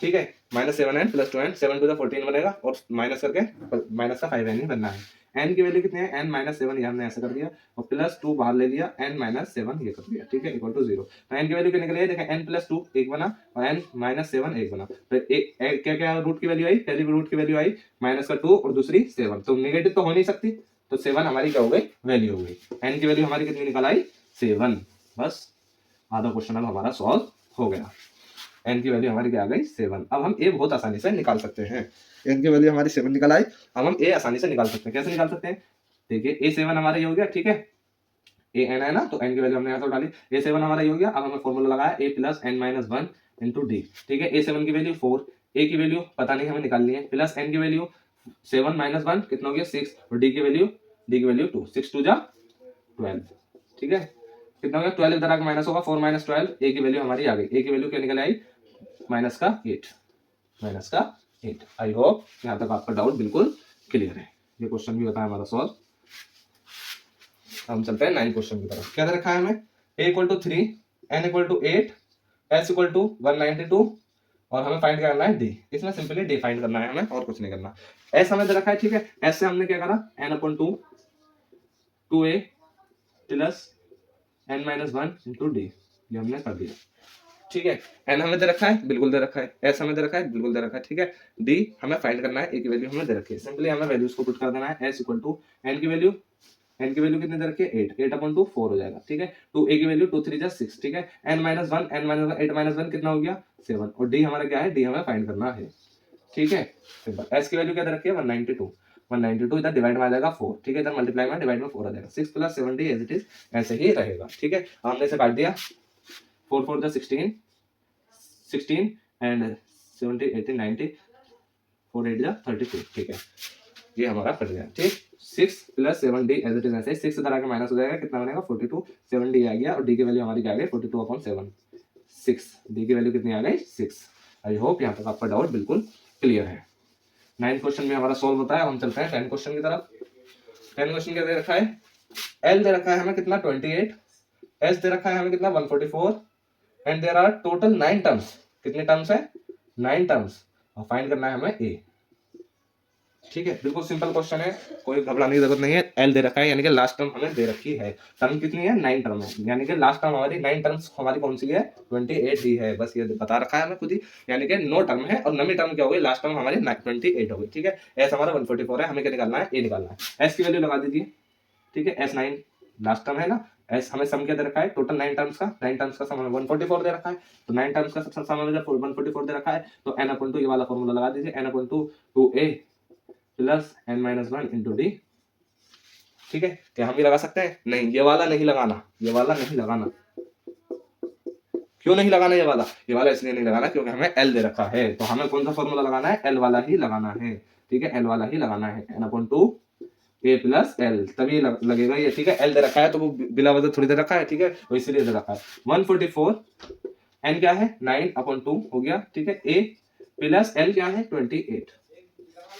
ठीक है, -7n + 2n, 7 टू द 14 बनेगा और माइनस करके माइनस का 5n ही बनना है। n की वैल्यू कितनी है, n - 7 ये हमने ऐसे कर दिया और +2 बाहर ले लिया, n - 7 ये कर दिया, ठीक है, इक्वल टू 0। तो n की वैल्यू क्या निकली है, देखिए n + 2 1 बना और n - 7 1 बना। तो क्या क्या रूट की वैल्यू आई, पहली रूट की वैल्यू आई -2 और दूसरी 7, तो नेगेटिव तो हो नहीं सकती, तो 7 हमारी क्या हो गई, वैल्यू हो गई। n की वैल्यू हमारी कितनी निकल आई, 7। बस आधा क्वेश्चन अब हमारा सॉल्व हो गया। n की वैल्यू हमारी क्या आ गई, 7। अब हम a बहुत आसानी से निकाल सकते हैं। n की वैल्यू हमारी 7 निकल आई, अब हम a आसानी से निकाल सकते हैं। कैसे निकाल सकते हैं, देखिए a7 हमारा ये हो गया, ठीक है, a n है ना, तो n की वैल्यू हमने यहाँ से डाली, a7 हमारा ये हो गया। अब हमें फॉर्मूला लगाया a + n - 1 * d, ठीक है। a7 की वैल्यू 4, a की वैल्यू पता नहीं हमें निकालनी है, प्लस n की वैल्यू 7 - 1 कितना हो गया, 6, और d की वैल्यू 2, 6 2 जा 12, ठीक है, कितना हो गया 12, इधर आके माइनस होगा, 4 - 12, a की वैल्यू हमारी आ गई, a की वैल्यू क्या निकल आई, -8। आई होप यहाँ तक आपका डाउट बिल्कुल क्लियर है। ये क्वेश्चन भी होता है हमारा सॉल्व। हम चलते हैं 9 क्वेश्चन की तरफ। क्या दे रखा है हमें, a = 3, n = 8, s = 192 और हमें फाइंड करना है d। इसमें सिंपली d फाइंड करना है हमें, और कुछ नहीं करना। s हमें दे रखा है, ठीक है, s से हमने क्या करा, n/2 2a + n - 1 * d, ये हमने कर दिया, ठीक है। n हमें दे रखा है, बिल्कुल दे रखा है, s हमें दे रखा है, बिल्कुल दे रखा है, ठीक है। d हमें फाइंड करना है, a की वैल्यू हमें दे रखी है, सिंपली हमें वैल्यूज को पुट कर देना है। s = n की वैल्यू कितनी दे रखी है, 8, 8/2 4 हो जाएगा, ठीक है। 2a की वैल्यू 2 3 जा 6, ठीक है। n - 1 8 - 1 कितना हो गया, 7, और d हमारा क्या है, d हमें फाइंड करना है, ठीक है। सिंपल। s की वैल्यू क्या दे रखी है, 192, 192 इधर डिवाइड में आ जाएगा 4, ठीक है, इधर मल्टीप्लाई में डिवाइड में 4 आ जाएगा, 6 + 7d एज इट इज ऐसे ही रहेगा, ठीक है। हमने इसे काट दिया, 4 4 जा 16, 16 एंड 70 80 90, 4 8 जा 32, ठीक है, ये हमारा कट गया, ठीक। 6 + 7d एज इट इज ऐसे, 6 इधर आके माइनस हो जाएगा, कितना बनेगा 42, 7d आ गया और d की वैल्यू हमारी क्या आ गई 42/7, 6, d की वैल्यू कितनी आ गई 6। आई होप यहाँ तक आपका डाउट बिल्कुल क्लियर है। 9 क्वेश्चन में हमारा सॉल्व होता है। हम चलते हैं 10 क्वेश्चन की तरफ। 10 क्वेश्चन क्या दे रखा है, l दे रखा है हमें कितना 28, s दे रखा है हमें कितना 144 and there are total 9 terms. कितने टर्म्स है, 9 टर्म्स, और फाइंड करना है हमें a, ठीक है। बिल्कुल सिंपल क्वेश्चन है, कोई घबराने की जरूरत नहीं है। एल दे रखा है यानी कि लास्ट टर्म हमें दे रखी है, टर्म कितनी है 9 टर्म है, यानी कि लास्ट टर्म हमारी 9 टर्म्स हमारी कौन सी है 28 दी है, बस ये बता रखा है हमें खुद ही, यानी कि 9 टर्म है और नवी टर्म क्या हो गई, लास्ट टर्म हमारी 28 हो गई, ठीक है। एस हमारा 144 है, हमें क्या निकालना है, ए निकालना है। एस की वैल्यू लगा दीजिए, ठीक है, एस 9 लास्ट टर्म है ना, एस हमें सम क्या दे रखा है, टोटल 9 टर्म्स का, 9 टर्म्स का सम हमें 144 दे रखा है, तो 9 टर्म्स का सम हमें जब 144 दे रखा है तो n/2 ये वाला फॉर्मूला लगा दीजिए, n/2 2a + n - 1 * d, ठीक है। क्या हम भी लगा सकते हैं, नहीं, ये वाला नहीं लगाना, ये वाला नहीं लगाना। क्यों नहीं लगाना ये वाला, ये वाला इसलिए नहीं लगाना क्योंकि हमें l दे रखा है, तो हमें कौन सा फॉर्मूला लगाना है, l वाला ही लगाना है, ठीक है, l वाला ही लगाना है, n/2 a + l तभी लगेगा ये, ठीक है। l दे रखा है तो वो बिला वजह थोड़ी दे रखा है, ठीक है, तो इसलिए दे रखा है। 144 n क्या है 9/2 हो गया, ठीक है, a + l क्या है 28,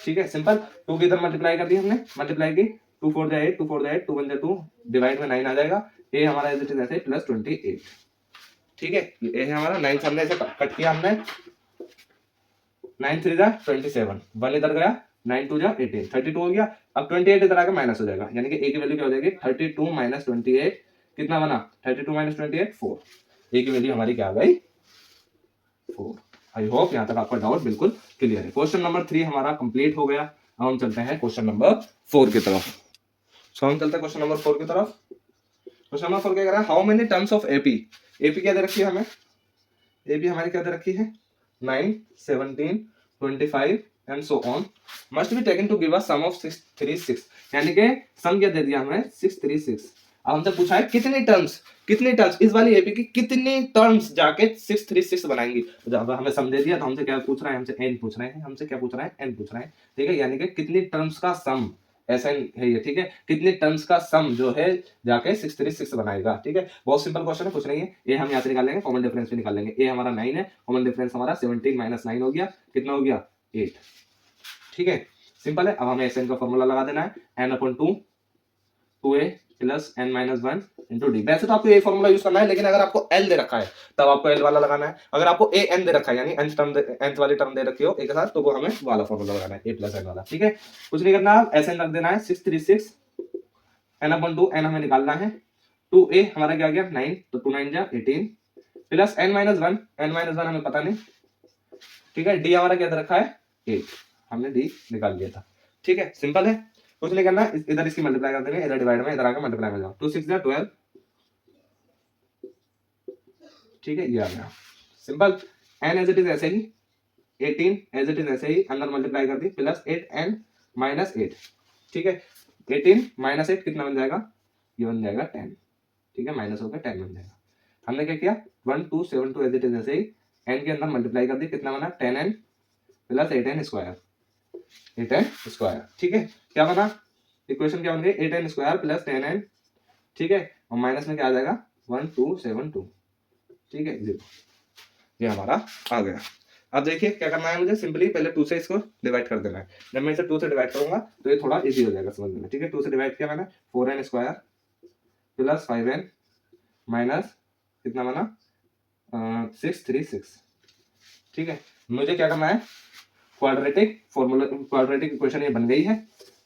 ठीक है, सिंपल। 2 की इधर मल्टीप्लाई कर दी हमने, मल्टीप्लाई की 2 4 जा 8, 2 4 जा 8, 2 1 जा 2, डिवाइड में 9 आ जाएगा, a हमारा एज इट इज ऐसे +28, ठीक है। ये है हमारा 9 हमने ऐसे कट किया हमने, 9 3 जा 27, 1 इधर गया, 9 2 जा 18, 32 हो गया। अब 28 इधर आकर माइनस हो जाएगा, यानी कि a की वैल्यू क्या हो जाएगी 32 - 28, कितना बना 32 - 28 4, a की वैल्यू हमारी क्या आ गई 4। आई होप यहाँ तक आपका डाउट बिल्कुल क्लियर है। क्वेश्चन नंबर 3 हमारा कंप्लीट हो गया। अब हम चलते हैं क्वेश्चन नंबर 4 की तरफ। सो हम चलते हैं क्वेश्चन नंबर 4 की तरफ। क्वेश्चन नंबर 4 क्या कह रहा है, how many terms of AP, AP क्या दे रखी है हमें, एपी हमारी क्या दे रखी है 9 17 25 and so on must be taken to give us sum of 636, यानी कि सम क्या दे दिया हमें 636। अब हमसे पूछा है कितनी टर्म्स, इस वाली एपी की कितनी टर्म्स जाके 636 बनाएंगी। जब हमें सम दे दिया तो हमसे क्या पूछ रहा है, हमसे एन पूछ रहे हैं, हमसे क्या पूछ रहा है एन पूछ रहा है, ठीक है, यानी कि कितनी टर्म्स का सम ऐसा है ये, ठीक है, कितनी टर्म्स का सम जो है जाके 636 बनाएगा, ठीक है। बहुत सिंपल क्वेश्चन है, कुछ नहीं है। ए हम यहाँ से निकाल लेंगे, कॉमन डिफरेंस भी निकाल लेंगे। ए हमारा 9 है, कॉमन डिफरेंस हमारा 17 - 9 हो गया, कितना हो गया 8, ठीक है, सिंपल है। अब हमें एस एन का फॉर्मूला लगा देना है, n/2 2a plus n minus one into D. वैसे तो आपको ये फॉर्मूला यूज करना है, लेकिन अगर आपको एल दे रखा है तब आपको एल वाला लगाना है। अगर आपको ए एन दे रखा है यानी nth वाली टर्म दे रखी हो एक साथ, तो वो हमें वाला फॉर्मूला लगाना है, ए प्लस एन वाला। ठीक है, कुछ नहीं करना, एस एन रख देना है 636 एन अपन टू, एन हमें निकालना है, टू ए हमारा क्या आ गया 9, तो 2 9 जा 18 plus n minus one, n minus one हमें पता नहीं। ठीक है, डी हमारा क्या दे रखा है 8, हमने डी निकाल लिया था। ठीक है, सिंपल है, कुछ नहीं करना, इधर इसकी मल्टीप्लाई कर देंगे, इधर डिवाइड में, इधर आकर मल्टीप्लाई में जाओ, 2 6 जा 12। ठीक है, ये आ गया simple. n as it is ऐसे ही, 18 एज इट इज ऐसे ही अंदर मल्टीप्लाई कर दी, प्लस 8n माइनस 8। ठीक है, 18 माइनस 8 कितना बन जाएगा, ये बन जाएगा 10। ठीक है, माइनस होकर 10 बन जाएगा। हमने क्या किया 1 2 7 2 एज इट इज ऐसे ही n के अंदर मल्टीप्लाई कर दी, कितना बना 10n plus 8n square, 8n square. ठीक है, क्या बना, इक्वेशन क्या बन गई 8n स्क्वायर प्लस 10n। ठीक है, और माइनस में क्या आ जाएगा 1 2 7 2। ठीक है, 0, ये हमारा आ गया। अब देखिए क्या करना है मुझे, सिंपली पहले 2 से इसको डिवाइड कर देना है। जब मैं इसे 2 से डिवाइड करूंगा तो ये थोड़ा इजी हो जाएगा समझने में। ठीक है, 2 से डिवाइड किया मैंने, 4n square plus 5n minus कितना बना 636। ठीक है, मुझे क्या करना है, क्वाड्रेटिक फॉर्मूला, क्वाड्रेटिक इक्वेशन ये बन गई है।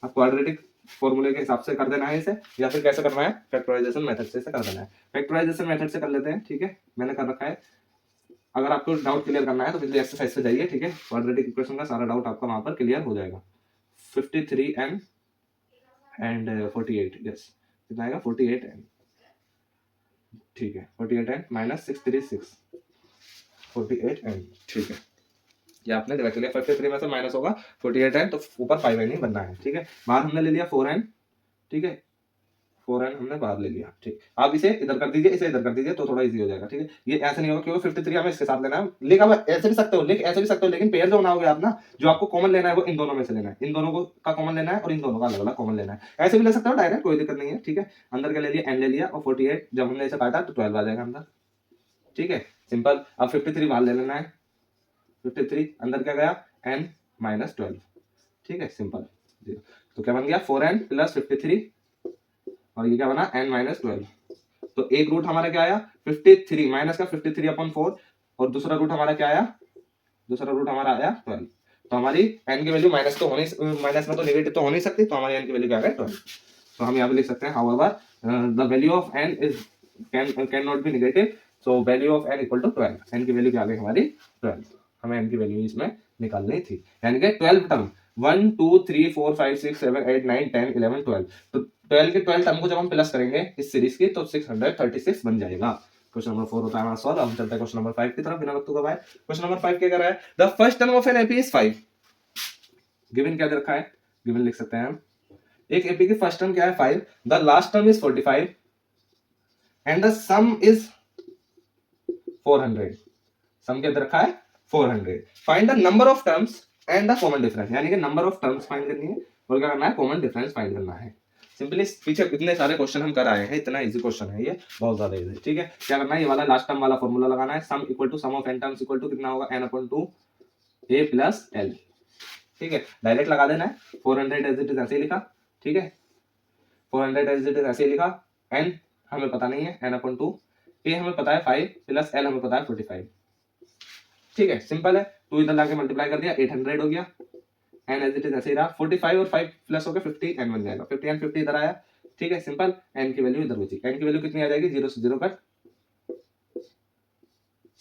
अब क्वाड्रेटिक फॉर्मूले के हिसाब से कर देना है इसे, या फिर कैसे करना है, फैक्टराइजेशन मेथड से कर देना है। फैक्टराइजेशन मेथड से कर लेते हैं। ठीक है, मैंने कर रखा है। अगर आपको डाउट क्लियर करना है तो पिछले एक्सरसाइज पे जाइए। ठीक है, क्वाड्रेटिक इक्वेशन का सारा डाउट आपका वहां पर क्लियर हो जाएगा। 53n एंड 48, यस कितना आएगा 48n। ठीक है, 48n माइनस 636, 48n। ठीक है, ये आपने डिवाइड कर लिया, 53 में से माइनस होगा 48n, तो ऊपर 5n ही बनना है। ठीक है, बाहर हमने ले लिया 4n। ठीक है, 4n हमने बाहर ले लिया। ठीक, आप इसे इधर कर दीजिए, इसे इधर कर दीजिए, तो थोड़ा इजी हो जाएगा। ठीक है, ये ऐसे नहीं होगा क्योंकि 53 हमें इसके साथ लेना है। लिख आप ऐसे भी सकते हो, लिख ऐसे भी सकते हो, लेकिन पेयर जो बनाओगे आप ना, जो आपको कॉमन लेना है वो इन दोनों में से लेना है, इन दोनों को का कॉमन लेना है और इन दोनों का अलग अलग कॉमन लेना है। ऐसे भी ले सकते हो डायरेक्ट, कोई दिक्कत नहीं है। ठीक है, अंदर क्या ले लिया n ले लिया, और 48 जब हमने इसे काटा तो 12 आ जाएगा अंदर। ठीक है, सिंपल। अब 53 बाहर ले लेना है, 53 अंदर क्या गया n माइनस 12। ठीक है, सिंपल, तो क्या बन गया 4n प्लस 53, और ये क्या बना n माइनस 12। तो एक रूट हमारा क्या आया 53 माइनस का 53 अपॉन 4, और दूसरा रूट हमारा क्या आया, दूसरा रूट हमारा आया 12। तो हमारी n की वैल्यू माइनस तो होनी, माइनस में तो नेगेटिव तो हो नहीं सकती, तो हमारी n की वैल्यू क्या है 12। तो हम यहाँ पे लिख सकते हैं however the value of n is can not be negative, so value of n equal to 12। n की वैल्यू क्या आ गई हमारी 12। हमें n की वैल्यू इसमें निकालनी थी, यानी कि 12 टर्म 1 2 3 4 5 6 7 8 9 10 11 12। तो 12 के 12 टर्म को जब हम प्लस करेंगे इस सीरीज की, तो 636 बन जाएगा। क्वेश्चन नंबर 4 होता है हमारा सॉल्व। अब चलते हैं क्वेश्चन नंबर 5 की तरफ बिना वक्त गवाए। क्वेश्चन नंबर 5 क्या कर रहा है, the first term of an AP is 5। Given क्या दे रखा है, गिवन लिख सकते हैं हम, एक एपी की फर्स्ट टर्म क्या है 5, the last term is 45 and the some is 400। सम क्या दे रखा है 400। Find the number of terms and the common difference, यानी कि नंबर ऑफ टर्म्स फाइंड करनी है और क्या करना है कॉमन डिफरेंस फाइंड करना है। सिंपली पीछे इतने सारे क्वेश्चन हम कर आए हैं, इतना इजी क्वेश्चन है ये, बहुत ज्यादा इजी। ठीक है, क्या करना है, ये वाला लास्ट टर्म वाला फॉर्मूला लगाना है, sum equal to sum of n terms equal to कितना होगा n upon 2 a plus l। ठीक है, डायरेक्ट लगा देना है, 400 एज इट इज ऐसे ही लिखा। ठीक है, 400 एज इट इज ऐसे ही लिखा, n हमें पता नहीं है n अपॉन 2, a हमें पता है 5 प्लस l हमें पता है 45। ठीक है, सिंपल है, 2 इधर लाके मल्टीप्लाई कर दिया 800 हो गया, n एज इट इज ऐसे ही रहा, 45 और 5 प्लस हो गया 50, n बन जाएगा, 50 एंड 50 इधर आया। ठीक है, सिंपल, n की वैल्यू इधर बची, n की वैल्यू कितनी आ जाएगी, 0 से 0 कट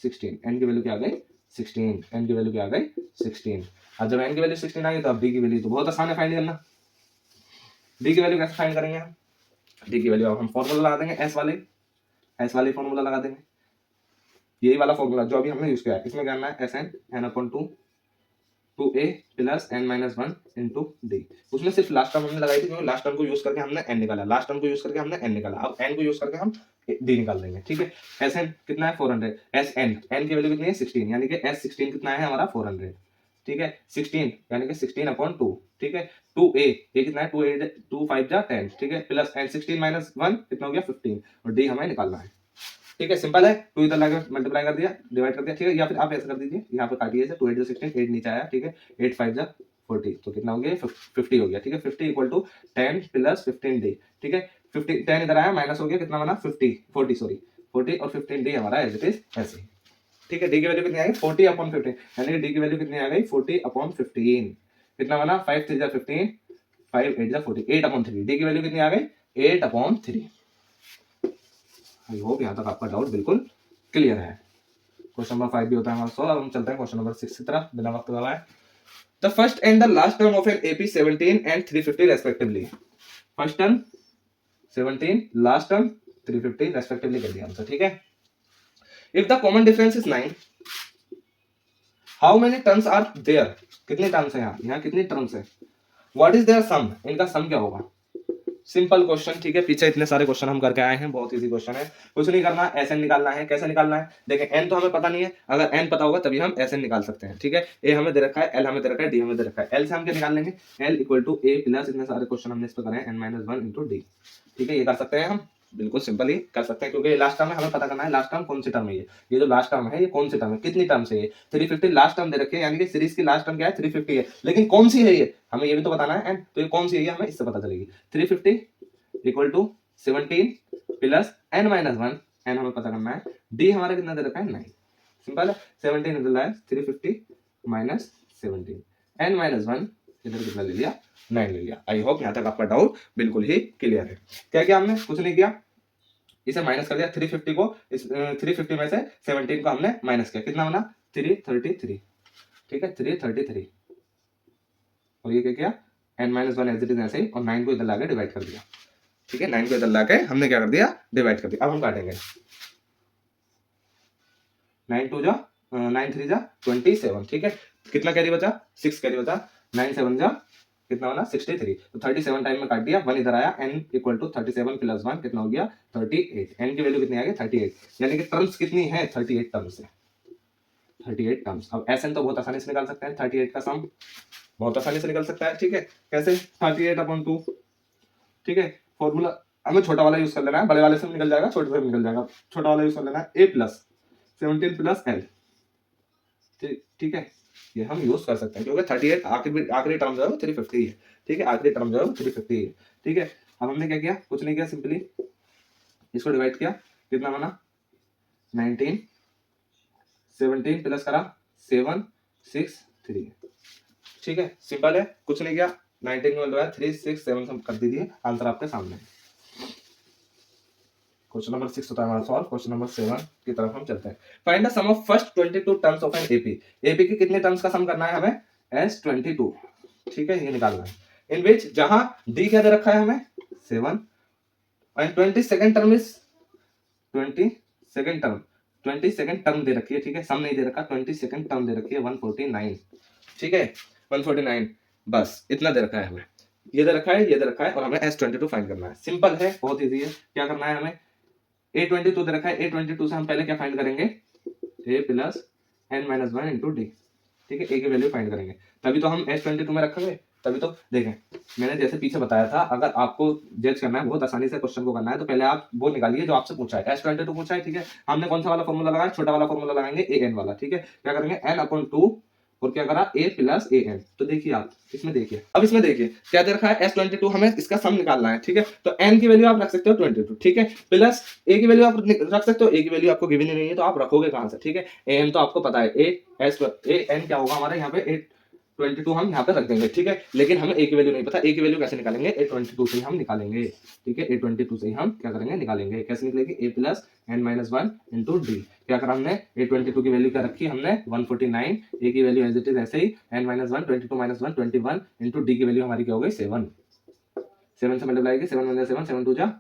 16, n की वैल्यू क्या आ गई 16, n की वैल्यू क्या आ गई 16। अब जब n की वैल्यू 16 आ गई तो अब d की वैल्यू तो बहुत आसान है फाइंड करना। d की वैल्यू कैसे फाइंड करेंगे हम, d की वैल्यू अब हम फॉर्मूला लगा देंगे, s वाले फॉर्मूला लगा देंगे, यही वाला फॉर्मूला जो अभी हमने यूज किया है, इसमें करना है sn n upon 2 2a plus n minus 1 into D. उसमें सिर्फ लास्ट टर्म हमने लगाई थी क्योंकि लास्ट टर्म को यूज करके हमने n निकाला, लास्ट टर्म को यूज करके हमने n निकाला, अब n को यूज करके हम d निकाल देंगे। ठीक है, sn कितना है 400, sn n की वैल्यू कितनी है 16, यानी कि s16 कितना है हमारा 400। ठीक है, 16 यानी कि 16 अपॉन 2। ठीक है, 2a ये कितना है 2 5 जा 10। ठीक है, प्लस n 16 माइनस 1 कितना हो गया 15, और d हमें निकालना है। ठीक है, सिंपल है, 2 इधर लगा मल्टीप्लाई कर दिया, डिवाइड कर दिया। ठीक है, या फिर आप ऐसा कर दीजिए, यहाँ पे काटिए इसे, 2 8 16, 8 नीचे आया। ठीक है, 8 5 40, तो कितना हो गया 50 हो गया। ठीक है, 50 इक्वल टू 10 प्लस 15 डी। ठीक है, 50 10 इधर आया, माइनस हो गया, कितना बना 40 सॉरी 40 और 15 डी हमारा एज इट इज ऐसे ही। ठीक है, डी की वैल्यू कितनी आ गई 40/15, यानी कि डी की वैल्यू कितनी आ गई 40/15, कितना बना 5 3 जा 15, 5 8 जा 40, 8/3, डी की वैल्यू कितनी आ गई 8/3। आई होप यहाँ तक आपका डाउट बिल्कुल क्लियर है। क्वेश्चन नंबर 5 भी होता है हमारा सॉल्व। अब हम चलते हैं क्वेश्चन नंबर 6 की तरफ बिना वक्त गवाए। The first and the last term of an AP 17 and 350 respectively. First term 17, last term 350 respectively कर दिया हमसे। ठीक है, if the common difference is 9, how many terms are there, कितने टर्म्स है यहाँ कितनी टर्म्स है, व्हाट इज देयर सम, इनका सम क्या होगा। सिंपल क्वेश्चन, ठीक है, पीछे इतने सारे क्वेश्चन हम करके आए हैं, बहुत इजी क्वेश्चन है, कुछ नहीं करना, एसएन निकालना है। कैसे निकालना है, देखें एन तो हमें पता नहीं है, अगर एन पता होगा तभी हम एसएन निकाल सकते हैं। ठीक है, ए हमें दे रखा है, एल हमें दे रखा है, डी हमें दे रखा है। एल से हम क्या निकाल लेंगे, l equal to A plus इतने सारे क्वेश्चन हमने इस पर करे एन माइनस 1 इंटू डी। ठीक है, ये कर सकते हैं हम, बिल्कुल सिंपल ही कर सकते हैं, क्योंकि लास्ट टर्म है, हमें पता करना है लास्ट टर्म कौन सी टर्म है। ये जो लास्ट टर्म है ये कौन सी टर्म है, कितनी टर्म है ये 350 लास्ट टर्म दे रखी है, यानी कि सीरीज की लास्ट टर्म क्या है 350 है, लेकिन कौन सी है ये हमें ये भी तो बताना है। एंड तो ये कौन सी है ये हमें इससे पता चलेगी। 350 equal to 17 plus n minus 1, n हमें पता करना है, d हमारा कितना दे रखा है 9। सिंपल है, 17 इधर लाया 350 माइनस 17, n माइनस 1 इधर कितना ले लिया 9 ले लिया। आई होप यहाँ तक आपका डाउट बिल्कुल ही क्लियर है। क्या किया हमने, कुछ नहीं किया, इसे माइनस कर दिया 350 को, इस 350 में से 17 को हमने माइनस किया, कितना बना 333। ठीक है, 333, और ये क्या किया n minus 1 as it is ऐसे ही, और 9 को इधर लाके डिवाइड कर दिया। ठीक है, 9 को इधर लाके हमने क्या कर दिया डिवाइड कर दिया। अब हम काटेंगे, 9 2 जा 9 3 जा 27। ठीक है, कितना कैरी बचा 6 कैरी बचा, 9 7 जा कितना बना 63, तो 37 टाइम में काट दिया, 1 इधर आया, n इक्वल टू 37 प्लस 1 कितना हो गया 38, n की वैल्यू कितनी आ गई 38, यानी कि टर्म्स कितनी है 38 टर्म्स है, 38 टर्म्स। अब एसएन तो बहुत आसानी से निकाल सकते हैं, 38 का सम बहुत आसानी से निकल सकता है। ठीक है, कैसे 38/2। ठीक है, फॉर्मूला हमें छोटा वाला यूज कर लेना है, बड़े वाले से निकल जाएगा, छोटे से निकल जाएगा, छोटा वाला यूज कर लेना है, a प्लस 17 प्लस l। ठीक है, ये हम यूज कर सकते हैं, क्योंकि 38 आखिरी टर्म जो है वो 350 है। ठीक है, आखिरी टर्म जो है वो 350 है। ठीक है, अब हमने क्या किया, कुछ नहीं किया, सिंपली इसको डिवाइड किया, कितना बना 19, 17 प्लस करा 7 6 3। ठीक है, सिंपल है, कुछ नहीं किया, 19 में लगाया 3 6 7 सब कर दीजिए, आंसर आपके सामने। क्वेश्चन नंबर 6 होता है हमारा सॉल्व। क्वेश्चन नंबर 7 की तरफ हम चलते हैं। Find the sum of first 22 terms of an AP. AP की कितने टर्म्स का सम करना है हमें, एस 22। ठीक है, ये निकालना है, इन विच जहां डी क्या दे रखा है हमें 7 and 22nd term is 22nd term, 22nd term दे रखी है। ठीक है, सम नहीं दे रखा, 22nd टर्म दे रखी है 149। ठीक है, 149, बस इतना दे रखा है हमें, ये दे रखा है, ये दे रखा है, और हमें S22 फाइंड करना है। सिंपल है, बहुत इजी है। क्या करना है हमें, A22 दे रखा है, A22 से हम पहले क्या फाइंड करेंगे, A plus n minus 1 into D. ठीक है, A की वैल्यू फाइंड करेंगे, तभी तो हम S22 में रखेंगे, तभी तो। देखें, मैंने जैसे पीछे बताया था, अगर आपको जज करना है, बहुत आसानी से क्वेश्चन को करना है, तो पहले आप वो निकालिए जो आपसे पूछा है। S22 पूछा है, ठीक है, हमने कौन सा वाला फॉर्मूला लगाया, छोटा वाला फॉर्मूला लगाएंगे AN वाला। ठीक है, क्या करेंगे n/2 और क्या करा a प्लस an। तो देखिए आप इसमें देखिए, अब इसमें देखिए क्या दे रखा है S22, हमें इसका सम निकालना है। ठीक है, तो n की वैल्यू आप रख सकते हो 22। ठीक है, प्लस a की वैल्यू आप रख सकते हो, a की वैल्यू आपको गिवन ही नहीं है, तो आप रखोगे कहां से। ठीक है, an तो आपको पता है, an क्या होगा हमारा यहाँ पे 22 हम यहाँ पे रख देंगे। ठीक है, लेकिन हमें a की वैल्यू नहीं पता, a की वैल्यू कैसे निकालेंगे, A22 से ही हम निकालेंगे। ठीक है, A22 से ही हम क्या करेंगे, निकालेंगे। कैसे निकलेगी, a plus n minus 1 into D. क्या करा हमने, A22 की वैल्यू क्या रखी हमने 149, a की वैल्यू एज इट इज ऐसे ही n minus 1 22 minus 1 21 into D की वैल्यू हमारी क्या हो गई 7 से मल्टीप्लाई की 7 1 7 7 2 जा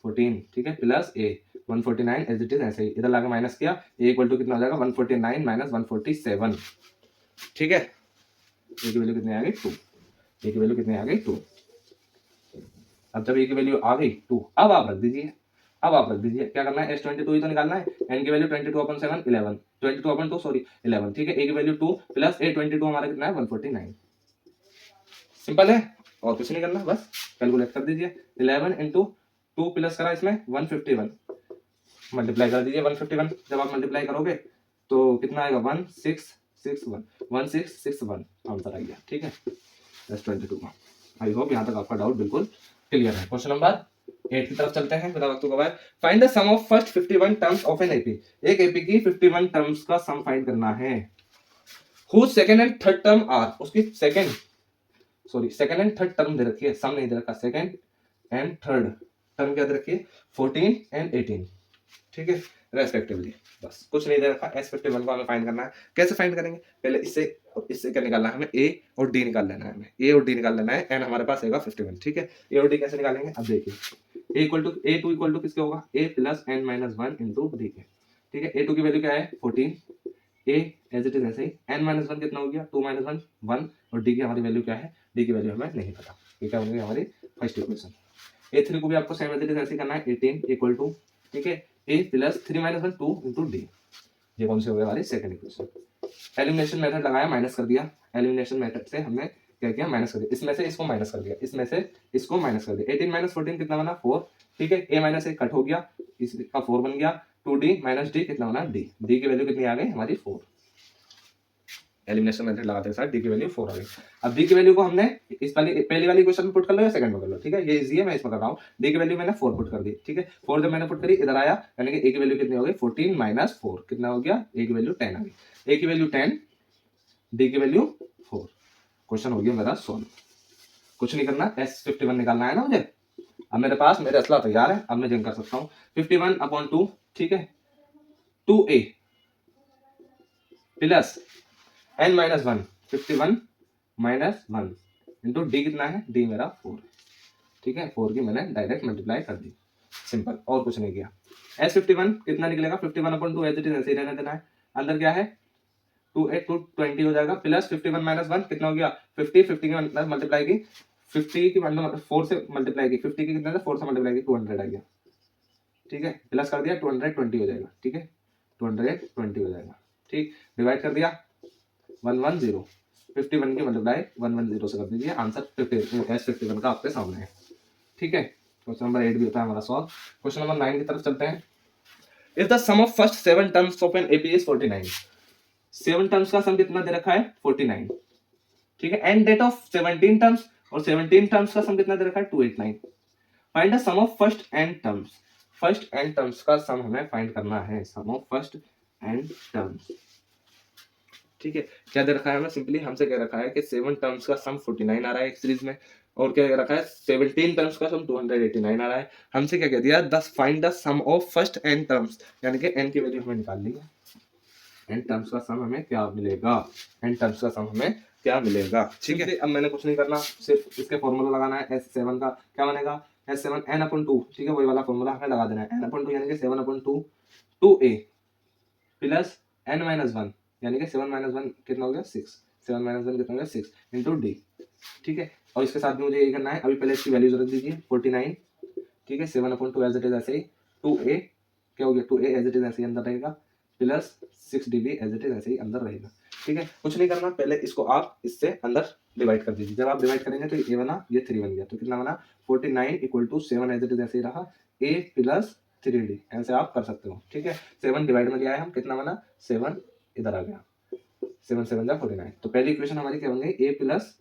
14। ठीक है, plus a 149 as it is ऐसे ही, इधर लाके माइनस किया, a इक्वल टू कितना हो जाएगा 149 माइनस 147। ठीक है, a की वैल्यू कितनी आ गई 2, a की वैल्यू कितनी आ गई 2। अब जब a की वैल्यू आ गई 2, अब आप रख दीजिए, अब आप रख दीजिए, क्या करना है, S22 ही तो निकालना है, n की वैल्यू 22/7 11 22/2 सॉरी 11। ठीक है, a की वैल्यू 2 प्लस A22 हमारा कितना है 149। सिंपल है, और कुछ नहीं करना, बस कैलकुलेट कर दीजिए। 11 इंटू 2 प्लस करा इसमें 151, मल्टीप्लाई कर दीजिए 151। जब आप मल्टीप्लाई करोगे तो कितना आएगा 1661 1661 आंसर आ गया। ठीक है, S22 का। आई होप यहाँ तक आपका डाउट बिल्कुल क्लियर है। क्वेश्चन नंबर 8 की तरफ चलते हैं बिना वक्त गवाए। Find the sum of first 51 terms of an AP. एक एपी की 51 टर्म्स का सम फाइंड करना है। Whose second and third term are, उसकी सेकंड एंड थर्ड टर्म दे रखी है, सम नहीं दे रखा, सेकंड एंड थर्ड टर्म क्या दे रखी है, 14 एंड 18, ठीक है, रेस्पेक्टिवली। बस कुछ नहीं दे रखा। एस 51 को हमें फाइंड करना है। कैसे फाइंड करेंगे, पहले इससे क्या निकालना है हमें, ए और डी निकाल लेना है, हमें ए और डी निकाल लेना है, एंड हमारे पास आएगा 51, ठीक है। ए और डी कैसे निकालेंगे, अब देखिए, ए टू इक्वल टू किसके होगा, A plus N minus 1 into D के, ठीक है। ए टू की वैल्यू क्या है 14, ए एज इट इज ऐसे ही, एन माइनस 1 कितना हो गया 2 माइनस 1 1, और डी की हमारी वैल्यू क्या है, डी की वैल्यू हमें नहीं पता। ये क्या होंगी हमारी फर्स्ट इक्वेशन। ए3 को भी आपको सेम एज इट इज ऐसे करना है, 18 इक्वल टू, ठीक है, A plus 3 minus 1 2 into D. ये कौन सी हो गई हमारी सेकंड इक्वेशन। एलिमिनेशन मेथड लगाया, माइनस कर दिया। एलिमिनेशन मेथड से हमने क्या किया, माइनस कर दिया, इसमें से इसको माइनस कर दिया, इसमें से इसको माइनस कर दिया। 18 माइनस 14 कितना बना 4, ठीक है। ए माइनस ए कट हो गया, इसका 4 बन गया, 2d माइनस डी कितना बना डी, डी की वैल्यू कितनी आ गई हमारी 4। एलिमिनेशन मेथड लगाते साथ डी की वैल्यू 4 आ गई। अब डी की वैल्यू को हमने इस पहली वाली क्वेश्चन में पुट कर लो या सेकंड में कर लो, ठीक है, ये इजी है, मैं इसमें कर रहा हूँ। डी की वैल्यू मैंने 4 पुट कर दी, ठीक है। 4 जब मैंने पुट करी इधर आया, यानी कि ए की वैल्यू कितनी हो गई 14 माइनस 4 कितना हो गया, ए की वैल्यू 10 आ गई। ए की वैल्यू 10, डी की वैल्यू 4। क्वेश्चन हो गया मेरा सॉल्व। कुछ नहीं करना, S51 निकालना है ना मुझे। अब मेरे पास मेरे असला तैयार है, अब मैं जिंक कर सकता हूँ। 51/2, ठीक है, 2a plus n minus 1, 51 minus 1 into D कितना है, डी मेरा 4, ठीक है। 4 की मैंने डायरेक्ट मल्टीप्लाई कर दी, सिंपल, और कुछ नहीं किया। S51 कितना निकलेगा, 51/2 एज इट इज ऐसे ही रहने देना है। अंदर क्या है 2 8 2 20 हो जाएगा, प्लस 51 माइनस 1 कितना हो गया 50, 50 की मल्टीप्लाई की 50 की 4 से मल्टीप्लाई की, 50 की कितना था 4 से मल्टीप्लाई की 200 आ गया, ठीक है। प्लस कर दिया 220 हो जाएगा, ठीक है, 220 हो जाएगा, ठीक। डिवाइड कर दिया 110, 51 की मल्टीप्लाई 110 से कर दीजिए, आंसर S51 का आपके सामने है, ठीक है। क्वेश्चन नंबर 8 भी होता है हमारा सॉल्व। क्वेश्चन नंबर 9 की तरफ चलते हैं। If the sum of first 7 terms of an AP is 49, 7 terms का सम कितना दे रखा है 49, ठीक है। एंड डेट ऑफ 17 टर्म्स, और 17 टर्म्स का सम कितना दे रखा है 289। Find the sum of first n terms. First n terms का सम हमें फाइंड करना है, sum of first n terms, ठीक है। क्या दे रखा है हमें, सिंपली हमसे कह रखा है कि 7 टर्म्स का सम 49 आ रहा है एक सीरीज में, और क्या कह रखा है 17 टर्म्स का सम 289 आ रहा है। हमसे क्या कह दिया, दस find the sum of first n terms, यानी कि n की वैल्यू हमें निकाल ली है, एन टर्म्स का सम हमें क्या मिलेगा, एन टर्म्स का सम हमें क्या मिलेगा, ठीक है। अब मैंने कुछ नहीं करना, सिर्फ इसके फॉर्मूला लगाना है। S7 का क्या बनेगा, S7 n/2, ठीक है, वही वाला फॉर्मूला हमें लगा देना है। n/2 यानी कि 7/2 2a प्लस n-1 यानी कि 7 - 1 कितना हो गया 6, 7 - 1 कितना हो गया 6 इंटू डी, ठीक है। और इसके साथ में मुझे ये करना है, अभी पहले इसकी वैल्यूज रख दीजिए 49, ठीक है, 7/2 एज इट इज ऐसे ही, 2a क्या हो गया 2a एज इट इज ऐसे ही अंदर रहेगा, plus 6db as it is ऐसे ही अंदर रहेगा, ठीक है। कुछ नहीं करना, पहले इसको आप इससे अंदर डिवाइड कर दीजिए। जब आप डिवाइड करेंगे तो ये बना, ये 3 बन गया, तो कितना बना 49 = 7 एज इट इज ऐसे ही रहा, a प्लस 3d, ऐसे आप कर सकते हो, ठीक है। 7 डिवाइड में लिया है हम, कितना बना 7 इधर आ गया, 7 7 जा 49। तो पहली इक्वेशन हमारी क्या बन गई, a plus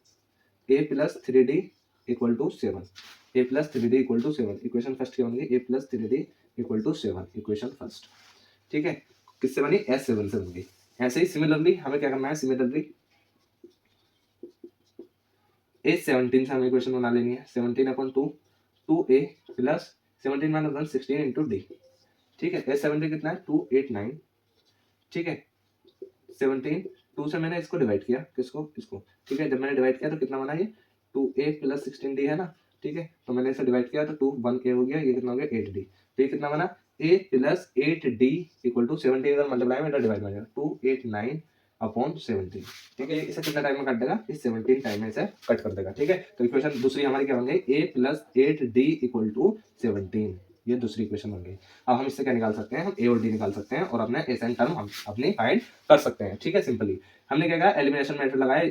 3d = 7, a plus 3d = 7। Equation first क्या बन गई, a plus 3d = 7, equation first, ठीक है। किससे बनी, S7 से बन गई। ऐसे ही सिमिलरली हमें क्या करना है, सिमिलरली A17 से हमें इक्वेशन बना लेनी है। 17/2 2a प्लस 17 - 1 16 इंटू डी, ठीक है। S17 कितना है 289, ठीक है। 17 2 से मैंने इसको डिवाइड किया, किसको इसको, ठीक है। जब मैंने डिवाइड किया तो कितना बना ये 2a प्लस 16d है ना, ठीक है। तो मैंने इसे डिवाइड किया तो 2 1a हो गया, ये कितना हो गया 8d, तो ये कितना बना a प्लस 8d = 17 इधर मल्टीप्लाई में इधर डिवाइड हो जाएगा 289/17, ठीक है। इसे कितना टाइम में काट देगा, इस 17 टाइम में इसे कट कर देगा, ठीक है। तो इक्वेशन दूसरी हमारी क्या बन गई, a प्लस 8d = 17, ये दूसरी इक्वेशन बन गई। अब हम इससे क्या निकाल सकते हैं, हम a और d निकाल सकते हैं, और अपने एस एन टर्म हम अपनी फाइंड कर सकते हैं, ठीक है, सिंपली। हमने क्या कहा, एलिमिनेशन मेथड लगाया,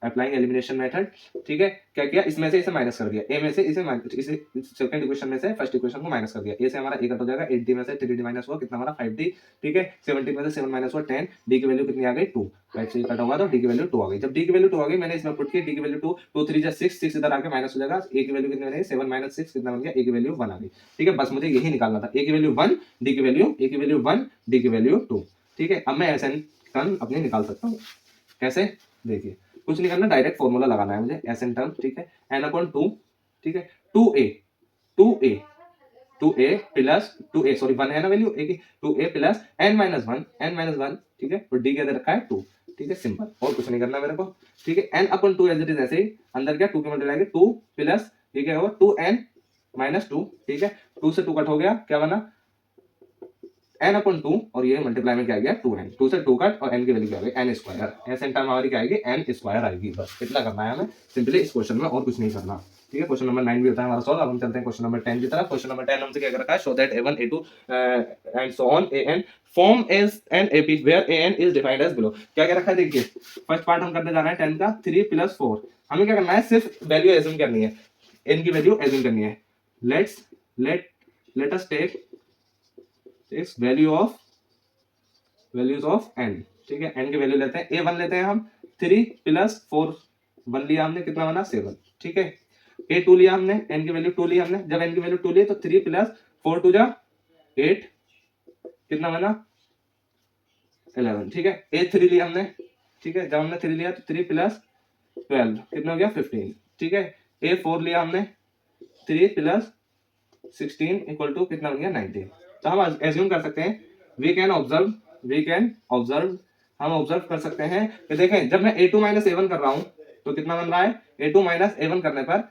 अप्लाइंग एलिमिनेशन मेथड, ठीक है। क्या किया, इसमें से इसे माइनस कर दिया, ए में से इसे सेकंड इक्वेशन में से फर्स्ट इक्वेशन को माइनस कर दिया, ए से हमारा ए कट हो जाएगा, 8d में से 3d माइनस हुआ, कितना हमारा 5d, ठीक है। 17 में से 7 माइनस हुआ 10, डी की वैल्यू कितनी आ गई 2, 5 से कट होगा तो डी की वैल्यू 2 आ गई। जब डी की वैल्यू 2 आ गई, मैंने इसमें पुट की डी की वैल्यू 2, 2 3 जा 6, 6 इधर आके माइनस हो जाएगा, ए की वैल्यू कितनी बनेगी 7 माइनस 6 कितना बन गया, ए की वैल्यू 1 आ गई, ठीक है। बस मुझे यही निकालना था, ए की वैल्यू 1, डी की वैल्यू, ए की वैल्यू 1, डी की वैल्यू 2, ठीक है। अब मैं ऐसे टर्म अपने निकाल सकता हूँ, कैसे, देखिए कुछ नहीं करना, डायरेक्ट फॉर्मूला लगाना है मुझे, एस एन टर्म, ठीक है, एन अपॉन 2, ठीक है, 2a 2a 2a plus 2a, sorry 1 है ना वैल्यू a की, 2a प्लस n माइनस 1, ठीक है, और d के अंदर रखा है 2, ठीक है, सिंपल, और कुछ नहीं करना मेरे को, ठीक है। n upon 2 as it is, ऐसे ही अंदर क्या 2 के मल्टीप्लाई आएंगे, 2 प्लस ये क्या होगा 2n माइनस 2, ठीक है, 2 से 2 कट हो गया, क्या बना n अपॉन 2, और ये मल्टीप्लाई में क्या आ गया 2n, 2 से 2 कट और n की वैल्यू क्या आ गई n square, s n term हमारी क्या आएगी n स्क्वायर आएगी। बस इतना करना है हमें सिंपली इस क्वेश्चन में, और कुछ नहीं करना, ठीक है। क्वेश्चन नंबर 9 भी होता है हमारा सॉल्व। अब हम चलते हैं क्वेश्चन नंबर 10 की तरफ। क्वेश्चन नंबर 10 हमसे क्या कर रखा है, show that a1 a2 and so on an form as an AP where an is defined as below। क्या क्या रखा है देखिए, फर्स्ट पार्ट हम करने जा रहे हैं 10 का, 3 प्लस 4, हमें क्या करना है, सिर्फ वैल्यू एज्यूम करनी है, n की वैल्यू एज्यूम करनी है। Let us take values of n, ठीक है, n की वैल्यू लेते हैं, a1 लेते हैं हम, 3 प्लस 4, 1 लिया हमने, कितना बना 7, ठीक है। a2 लिया हमने, n की वैल्यू 2 ली हमने, जब n की वैल्यू 2 ली तो 3 प्लस 4 2 जा 8, कितना बना 11, ठीक है। a3 लिया हमने, ठीक है, जब हमने 3 लिया तो 3 प्लस 12 कितना हो गया 15, ठीक है। a4 लिया हमने, 3 प्लस 16 इक्वल टू कितना बन गया 19। तो हम एज्यूम कर सकते हैं, वी कैन ऑब्जर्व, हम ऑब्जर्व कर सकते हैं कि देखें, जब मैं a2 माइनस a1 कर रहा हूं तो कितना बन रहा है, a2 माइनस a1 करने पर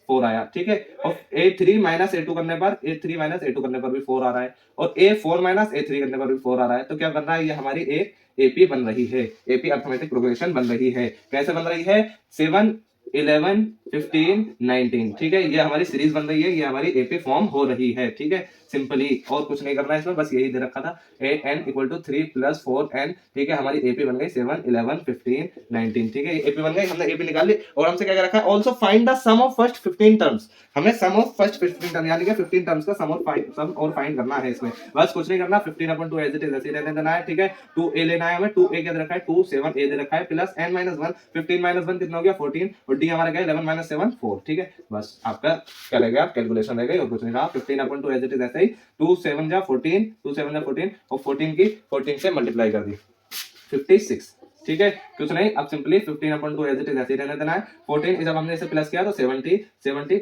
4 आया, ठीक है, और a3 माइनस a2 करने पर, a3 माइनस a2 करने पर भी 4 आ रहा है, और a4 माइनस a3 करने पर भी 4 आ रहा है। तो क्या बन रहा है, ये हमारी एक एपी बन रही है, एपी अर्थमेटिक प्रोग्रेशन बन रही है। कैसे बन रही है, 7 11 15 19, ठीक है, ये हमारी सीरीज बन रही है, ये हमारी एपी फॉर्म हो रही है, ठीक है, सिंपली, और कुछ नहीं करना है इसमें, बस यही दे रखा था, n equal to 3 plus 4n, ठीक है, हमारी एपी बन गई 7 11 15 19, ठीक है, ये एपी बन गई, हमने एपी निकाल ली। और हमसे क्या रखा है, also find the sum of first 15 terms, हमें सम ऑफ फर्स्ट 15 टर्म यानी कि 15 टर्म्स का सम और फाइंड करना है इसमें, बस कुछ नहीं करना, 15 अपॉन 2 एज इट इज ऐसे रहने देना है, ठीक है। 2a लेना है हमें, 2a क्या दे रखा है 2 7a दे रखा है, प्लस n माइनस 1, 15 माइनस 1 कितना हो गया 14, और d हमारा क्या है 11 माइनस 7 4, ठीक है। बस आपका क्या रहेगा, कैलकुलेशन रहेगा, और कुछ नहीं रहा। 15 अपॉन 2 एज इट इज ऐसे ही, 2 7 जा 14, 2 7 जा 14, और 14 की 14 से मल्टीप्लाई कर दी 56, ठीक है, कुछ नहीं। अब simply 15 upon 2 as it is ऐसे ही रहने देना है। 14 जब हमने इसे प्लस किया तो 70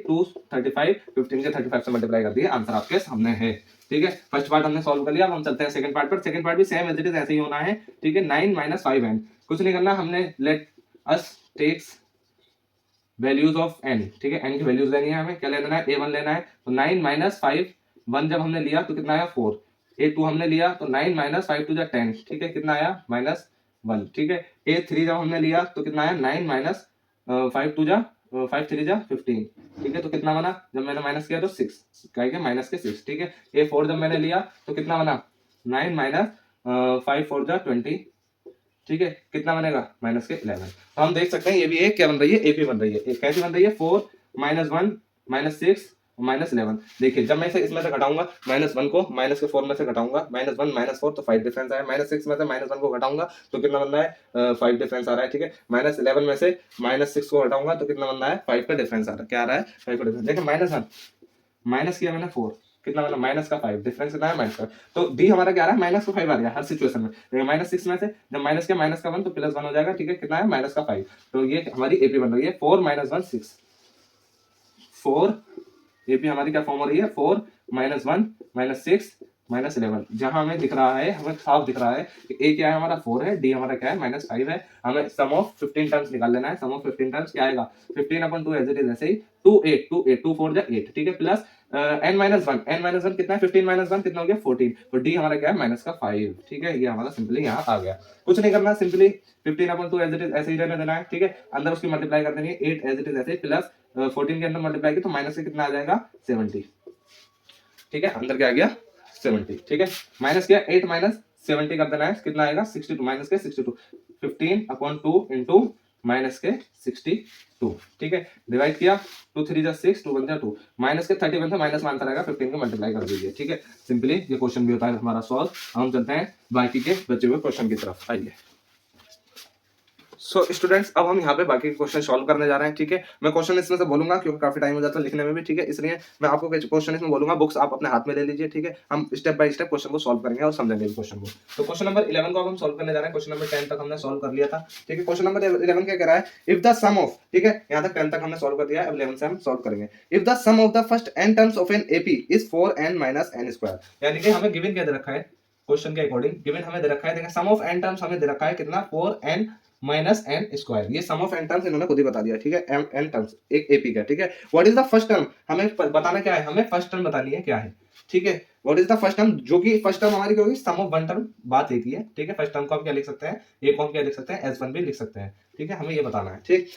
2 35, 15 के 35 से मल्टीप्लाई कर दिए, आंसर आपके सामने है, ठीक है। फर्स्ट पार्ट हमने सॉल्व कर लिया, अब हम चलते हैं सेकंड पार्ट पर। सेकंड पार्ट भी सेम एज इट इज ऐसे ही होना है, ठीक है। 9 माइनस 5n, कुछ नहीं करना, हमने let us takes values of n, ठीक है, n की वैल्यूज लेनी है हमें, क्या लेना है a1 लेना है, तो 9 माइनस 5, 1 जब हमने लिया तो कितना आया 4, a2 हमने लिया तो 9 माइनस 5 टू जा 10, ठीक है, कितना आया माइनस 1, ठीक है। a3 जब हमने लिया तो कितना आया 9 माइनस 5 टू जा 5 3 जा 15, ठीक है, तो कितना बना, जब मैंने माइनस किया तो 6, क्या है माइनस के 6, ठीक है। a4 जब मैंने लिया तो कितना बना 9 माइनस 5 4 जा 20, ठीक है, कितना बनेगा माइनस के 11। तो हम देख सकते हैं ये भी एक क्या बन रही है, एपी बन रही है। कैसी बन रही है, 4 माइनस 1 माइनस 6 माइनस 11। देखिए जब मैं इसे इसमें से घटाऊंगा, माइनस 1 को माइनस के 4 में से घटाऊंगा, माइनस 1 माइनस 4 तो 5 डिफरेंस आया, माइनस 6 में से माइनस 1 को घटाऊंगा तो कितना बन रहा है 5 डिफरेंस आ रहा है, ठीक है। माइनस 11 में से माइनस 6 को घटाऊंगा तो कितना बन रहा है 5 का डिफरेंस आ रहा है, क्या आ रहा है 5 का डिफरेंस। देखिए माइनस 1 माइनस किया मैंने 4, कितना मतलब माइनस का 5, डिफरेंस कितना है माइनस का, तो डी हमारा क्या आ रहा है माइनस का 5 आ गया हर सिचुएशन में। देखिए माइनस 6 में से जब माइनस किया माइनस का 1 तो प्लस 1 हो जाएगा, ठीक है, कितना है माइनस का 5, तो ये हमारी एपी बन रही है 4 माइनस 1 6, 4 एपी हमारी क्या फॉर्म हो रही है 4 माइनस 1 माइनस 6 माइनस 11। जहां हमें दिख रहा है, हमें साफ दिख रहा है कि ए क्या है हमारा 4 है, डी हमारा क्या है माइनस 5 है। हमें सम ऑफ 15 टर्म्स निकाल लेना है। सम ऑफ 15 टर्म्स क्या आएगा 15 अपॉन 2 एज इट इज ऐसे ही 2 8 2 8 2 4 जा 8, ठीक है, plus n minus 1, n minus 1 कितना है 15 माइनस 1 कितना हो गया 14, तो डी हमारा क्या है माइनस का 5, ठीक है, ये हमारा सिंपली यहाँ आ गया। कुछ नहीं करना, simply 15 upon 2 as it is ऐसे ही रहने देना है, ठीक है। अंदर उसकी मल्टीप्लाई कर देनी है 8 एज इट इज ऐसे प्लस 14 के अंदर मल्टीप्लाई की तो माइनस से कितना आ जाएगा 70, ठीक है, अंदर क्या आ गया 70, ठीक है। माइनस किया 8 माइनस 70 कर देना है, कितना आएगा 62 माइनस के 62, 15/2 इंटू माइनस के 62, ठीक है। डिवाइड किया, 2 3 जा 6, 2 1 जा 2, माइनस के 31 से माइनस में आंसर आएगा 15 को मल्टीप्लाई कर दीजिए, ठीक है। सिंपली ये क्वेश्चन भी होता है हमारा सॉल्व। हम चलते हैं बाकी के बचे हुए क्वेश्चन की तरफ, आइए। सो स्टूडेंट्स, अब हम यहाँ पे बाकी के क्वेश्चन सॉल्व करने जा रहे हैं, ठीक है। मैं क्वेश्चन इसमें से बोलूंगा क्योंकि काफी टाइम हो जाता है लिखने में भी, ठीक है, इसलिए मैं आपको क्वेश्चन इसमें बोलूंगा, बुक्स आप अपने हाथ में ले लीजिए, ठीक है। हम स्टेप बाय स्टेप क्वेश्चन को सॉल्व करेंगे और समझेंगे क्वेश्चन को। तो क्वेश्चन नंबर 11 को अब हम सॉल्व करने जा रहे हैं। क्वेश्चन नंबर 10 तक हमने सॉल्व कर लिया था, ठीक है। क्वेश्चन नंबर 11 क्या कह रहा है, इफ द सम ऑफ, ठीक है, यहाँ तक 10 तक हमने सॉल्व कर दिया, अब 11 से हम सॉल्व करेंगे। If the sum of the first n terms of an AP is 4n minus n square, यानी कि हमें गिवन क्या दे रखा है, क्वेश्चन के अकॉर्डिंग गिवन हमें दे रखा है, देखिए सम ऑफ n टर्म्स हमें दे रखा है कितना, 4n माइनस एन स्क्वायर। ये सम ऑफ एन टर्म्स इन्होंने खुद ही बता दिया, ठीक है, एन टर्म्स एक एपी का, ठीक है। What is the first term, हमें बताना क्या है, हमें फर्स्ट टर्म बतानी है क्या है, ठीक है। What is the first term, जो कि फर्स्ट टर्म हमारी क्या होगी, सम ऑफ वन टर्म, बात एक ही है, ठीक है। फर्स्ट टर्म को हम क्या लिख सकते हैं, ए को हम क्या लिख सकते हैं, S1 भी लिख सकते हैं, ठीक है, हमें ये बताना है, ठीक।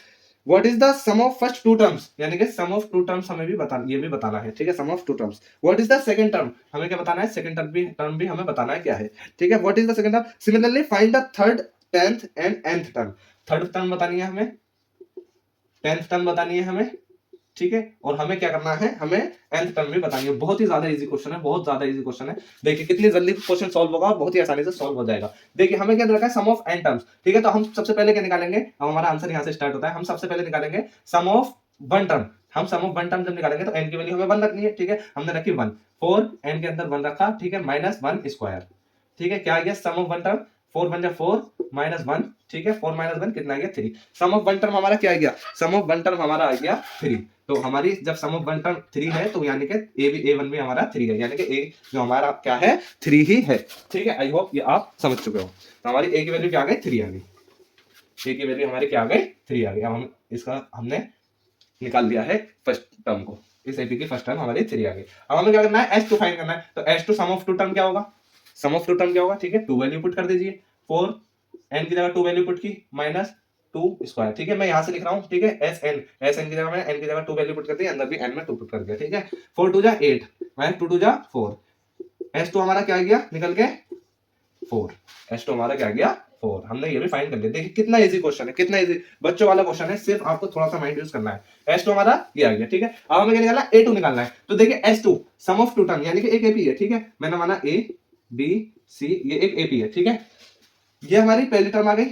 What is the sum of first two terms, यानी कि सम ऑफ टू टर्म्स हमें भी बताना, ये भी बताना है, ठीक है, sum of two terms. What is the second term, हमें क्या बताना है, सेकंड टर्म भी हमें बताना है क्या है, ठीक है। What is the second term, similarly find the third, 10th and nth term. Third term बतानी है हमें, 10th टर्म बतानी है हमें, ठीक है, और हमें क्या करना है, हमें nth टर्म भी बतानी है। बहुत ही ज्यादा इजी क्वेश्चन है, बहुत ज्यादा इजी क्वेश्चन है। देखिए कितनी जल्दी क्वेश्चन सॉल्व होगा और बहुत ही आसानी से सॉल्व हो जाएगा। देखिए हमें क्या रखा है, सम ऑफ n टर्म्स, ठीक है। तो हम सबसे पहले क्या निकालेंगे, अब हमारा आंसर यहाँ से स्टार्ट होता है, हम सबसे पहले निकालेंगे सम ऑफ वन टर्म। हम सम ऑफ वन टर्म जब निकालेंगे तो n की वैल्यू हमें 1 रखनी है, ठीक है, हमने रखी 1, 4 n के अंदर 1 रखा, ठीक है, माइनस 1 स्क्वायर, ठीक है। क्या आ गया सम ऑफ वन टर्म, 4 1 जा 4 माइनस 1, ठीक है, 4 माइनस 1 कितना आ गया 3। सम ऑफ वन टर्म हमारा क्या आ गया, सम ऑफ वन टर्म हमारा आ गया 3। तो हमारी जब सम ऑफ वन टर्म 3 है तो यानी कि A1 भी हमारा 3 है, यानी कि A जो हमारा क्या है 3 ही है, ठीक है। आई होप ये आप समझ चुके हो। तो हमारी A की वैल्यू क्या आ गई, 3 आ गई, A की वैल्यू हमारी क्या आ गई, 3 आ गई। अब हम इसका हमने निकाल दिया है फर्स्ट टर्म को, इस एपी की फर्स्ट टर्म हमारी 3 आ गई। अब हमें क्या करना है, S2 फाइंड करना है। तो S2 some of to term क्या होगा, सम ऑफ टू टर्म क्या होगा, ठीक है, 2 वैल्यू पुट कर दीजिए, 4 n की जगह 2 वैल्यू पुट की, माइनस 2 स्क्वायर, ठीक है। मैं यहां से लिख रहा हूं, ठीक है, SN की जगह मैं n की जगह 2 वैल्यू पुट कर दी, अंदर भी n में 2 पुट कर दिया, ठीक है। 4 2 जा 8 माइनस 2 2 जा 4, S2 हमारा क्या आ गया निकल के 4, S2 हमारा क्या आ गया 4। हमने ये भी फाइंड कर लिया। देखिए कितना इजी क्वेश्चन है, कितना इजी बच्चों वाला क्वेश्चन है, सिर्फ आपको थोड़ा सा माइंड यूज करना है। S2 हमारा ये आ गया, ठीक है। अब हमें क्या निकालना है, A2 निकालना है। तो देखिए S2 some of to term, यानी कि एक एपी है, ठीक है, मैंने माना A B C, ये एक एपी है, ठीक है। ये हमारी पहली टर्म आ गई,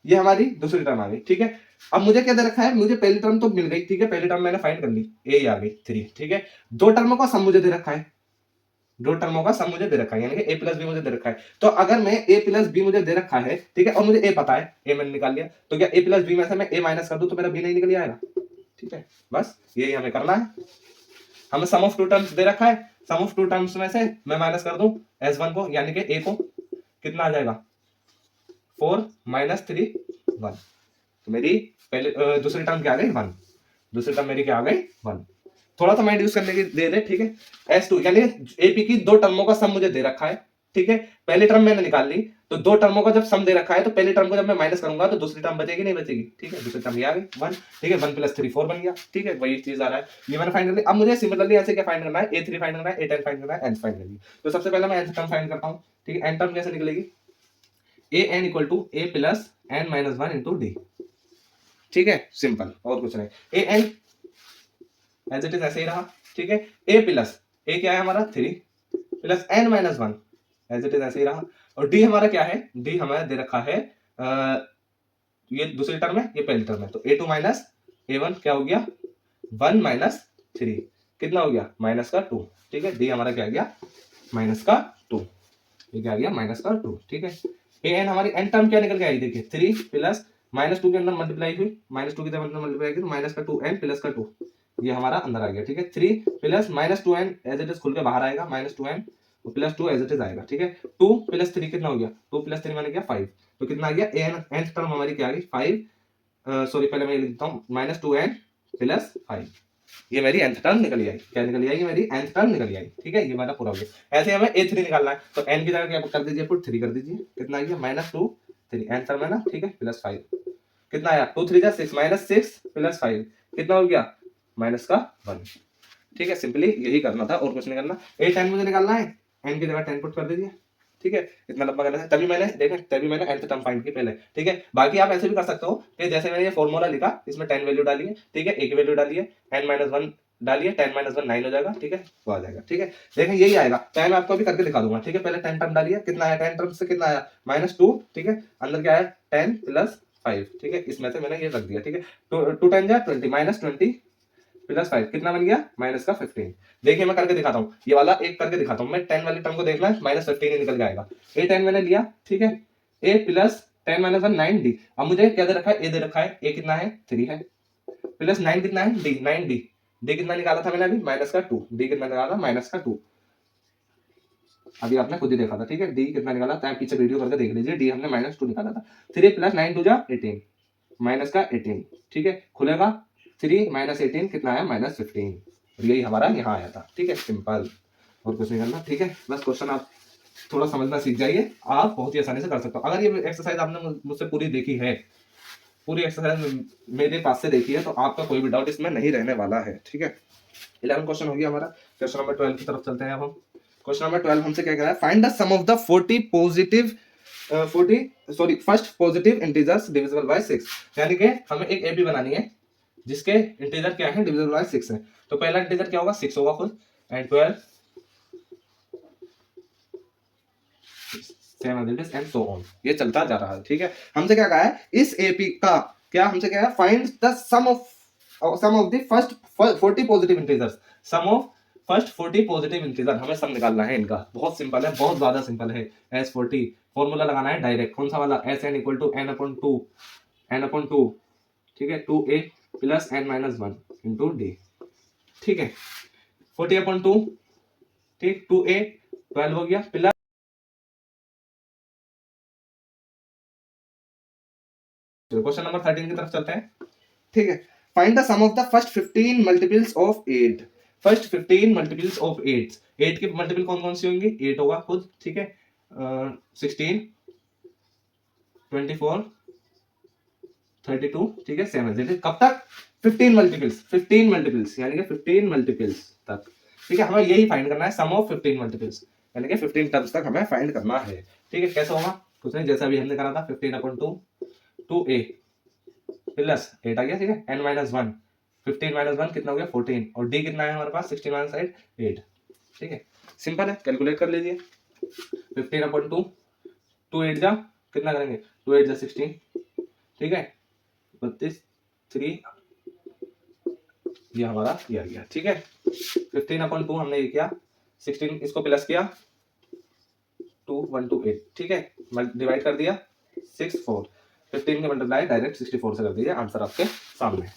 ये हमारी दूसरी टर्म आ गई, ठीक है। अब मुझे क्या दे रखा है, मुझे पहली टर्म तो मिल गई, ठीक है, पहली टर्म मैंने फाइंड कर ली, A आ गई 3, ठीक है। दो टर्मों का सम मुझे दे रखा है, दो टर्मों का सम मुझे दे रखा है, यानी कि A प्लस बी मुझे दे रखा है। तो अगर मैं A प्लस बी मुझे दे रखा है, ठीक है, और मुझे A पता है, A मैंने निकाल लिया, तो क्या A प्लस बी में से मैं A माइनस कर दूं तो मेरा B नहीं निकल आएगा, ठीक है। बस यही हमें करना है। हमें सम ऑफ टू टर्म्स दे रखा है, सम ऑफ टू टर्म्स में से मैं माइनस कर दूं S1 को, यानी कि A को, कितना आ जाएगा 4 माइनस 3 1। तो मेरी पहले दूसरी टर्म क्या आ गई 1, दूसरी टर्म मेरी क्या आ गई 1। थोड़ा सा माइंड यूज करने की दे दे, ठीक है। S2 यानी एपी की दो टर्मों का सम मुझे दे रखा है, ठीक है। पहली टर्म मैंने निकाल ली, तो दो टर्मों का जब सम दे रखा है तो पहली टर्म को जब मैं माइनस करूंगा तो दूसरी टर्म बचेगी नहीं बचेगी, ठीक है। दूसरी टर्म ये आ गई 1, ठीक है, 1 + 3 4 बन गया, ठीक है, वही चीज आ रहा है, ये मैंने फाइंड कर लिया। अब मुझे सिमिलरली ऐसे क्या फाइंड करना है, A3 फाइंड करना है, A10 फाइंड करना है, n फाइंड करनी है। तो सबसे पहले मैं n टर्म फाइंड करता हूं, ठीक है। n टर्म कैसे निकलेगी, an = A + n - 1 * d, ठीक है, सिंपल, और कुछ नहीं। an एज इट इज ऐसे ही रहा, ठीक है। A प्लस A क्या है हमारा 3 plus n - 1 as it is ऐसे ही रहा। और D हमारा क्या है, D हमारा दे रखा है ये दूसरी टर्म है, ये पहली टर्म है, तो A2 माइनस A1 क्या हो गया 1 - 3, कितना हो गया -2, ठीक है। D हमारा क्या आ गया -2, ये क्या आ गया -2, ठीक है। an हमारी n टर्म क्या निकल के आई, देखिए 3 प्लस -2 के अंदर मल्टीप्लाई हुई, -2 के अंदर मल्टीप्लाई की तो -2n + 2, ये हमारा अंदर आ गया, ठीक है। 3 plus -2n as it is खुल के बाहर आएगा, -2n plus 2 as it is आएगा, ठीक है। 2 + 3 कितना हो गया, 2 + 3 माने क्या 5, तो कितना आ गया nth टर्म हमारी क्या आ गई 5, सॉरी पहले मैं ये लिख देता हूँ -2n + 5, ये मेरी nth टर्म निकल आई। क्या निकल आई, ये मेरी nth टर्म निकल आई, ठीक है, ये मेरा पूरा हो गया। ऐसे हमें A3 निकालना है, तो n की जगह क्या कर दीजिए पुट 3 कर दीजिए, कितना आ गया -2 3 nth टर्म है ना, ठीक है, +5, कितना आया 2 3 जा 6 -6 + 5 कितना हो गया -1, ठीक है। सिंपली यही करना था और कुछ नहीं करना। A10 मुझे निकालना है, n की जगह 10 पुट कर दीजिए, ठीक है, इतना लंबा करना है, तभी मैंने nth टर्म फाइंड की पहले, ठीक है। बाकी आप ऐसे भी कर सकते हो कि जैसे मैंने ये फॉर्मूला लिखा, इसमें 10 वैल्यू डाली है, ठीक है, a की वैल्यू डाली है, n-1 डालिए, 10-1 9 हो जाएगा, ठीक है, वो आ जाएगा, ठीक है। देखें यही आएगा, चाहे मैं आपको अभी करके दिखा दूंगा, ठीक है। पहले 10 टर्म डालिए, कितना आया 10 टर्म से, कितना आया -2, ठीक है, अंदर क्या आया 10 + 5, ठीक है, इसमें से मैंने ये रख दिया, ठीक है। 2 10 जा 20 -20 + 5 कितना बन गया -15। देखिए मैं करके दिखाता हूँ, ये वाला एक करके दिखाता हूँ मैं, 10 वाली टर्म को देखना है, -15 ही निकल जाएगा। a 10 मैंने लिया, ठीक है, a + 10-1 9d। अब मुझे क्या दे रखा है, a दे रखा है, a कितना है 3 है, प्लस 9 कितना है d 9d, d कितना निकाला था मैंने अभी -2, d कितना निकाला -2, अभी आपने खुद ही देखा था, ठीक है। d कितना निकाला था, पीछे वीडियो करके देख लीजिए, d हमने -2 निकाला था। 3 + 9 2 जा 18 -18, ठीक है, खुलेगा 3 - 18 कितना आया -15, और यही हमारा यहाँ आया था, ठीक है, सिंपल, और कुछ नहीं करना, ठीक है। बस क्वेश्चन आप थोड़ा समझना सीख जाइए, आप बहुत ही आसानी से कर सकते हो। अगर ये एक्सरसाइज आपने मुझसे पूरी देखी है, पूरी एक्सरसाइज मेरे पास से देखी है, तो आपका कोई भी डाउट इसमें नहीं रहने वाला है, ठीक है। 11 क्वेश्चन हो गया हमारा। क्वेश्चन नंबर 12 की तरफ चलते हैं अब हम। क्वेश्चन नंबर 12 हमसे क्या कह रहा है, find the sum of the 40 first positive integers divisible by 6, यानी कि हमें एक एबी बनानी है जिसके इंटीजर क्या है, डिविजिबल बाय 6 है। तो पहला इंटीजर क्या होगा, 6 होगा खुद, एंड 12 एंड सो ऑन, ये चलता जा रहा है, ठीक है। हमसे क्या कहा है, इस एपी का क्या, हमसे क्या है, find the sum of the first 40 positive integers, sum of first 40 positive integer, हमें सम निकालना है इनका। बहुत सिंपल है, बहुत ज्यादा सिंपल है। S40 फॉर्मूला लगाना है डायरेक्ट, कौन सा वाला, Sn = n/2, ठीक है, 2a + n-1 × d, ठीक है, 40/2, ठीक, 2a 12 हो गया, प्लस क्वेश्चन नंबर 13 की तरफ चलते हैं, ठीक है। Find the sum of the first 15 multiples of 8, first 15 multiples of 8, 8 के मल्टीपल कौन कौन सी होंगी, 8 होगा खुद, ठीक है, 16 24 32, ठीक है, 7, कब तक 15 मल्टीपल्स यानी कि 15 मल्टीपल्स तक, ठीक है। हमें यही फाइंड करना है, सम ऑफ 15 मल्टीपल्स यानी कि 15 टर्म्स तक हमें फाइंड करना है, ठीक है। कैसे होगा, कुछ नहीं, जैसा अभी हमने करा था, 15/2 2a प्लस 8 आ गया, ठीक है, n-1 15 - 1 कितना हो गया 14, और d कितना है हमारे पास 16 - 8, ठीक है, सिंपल है, कैलकुलेट कर लीजिए। 15/2 2 8 जा कितना करेंगे, 2 8 जा 16, ठीक है, 32 3, ये हमारा ये आ गया, ठीक है। 15/2 हमने ये किया, 16 इसको प्लस किया, 2 1 2 8, ठीक है, डिवाइड कर दिया 6 4, 15 के मल्टीप्लाई डायरेक्ट 64 से कर दीजिए, आंसर आपके सामने,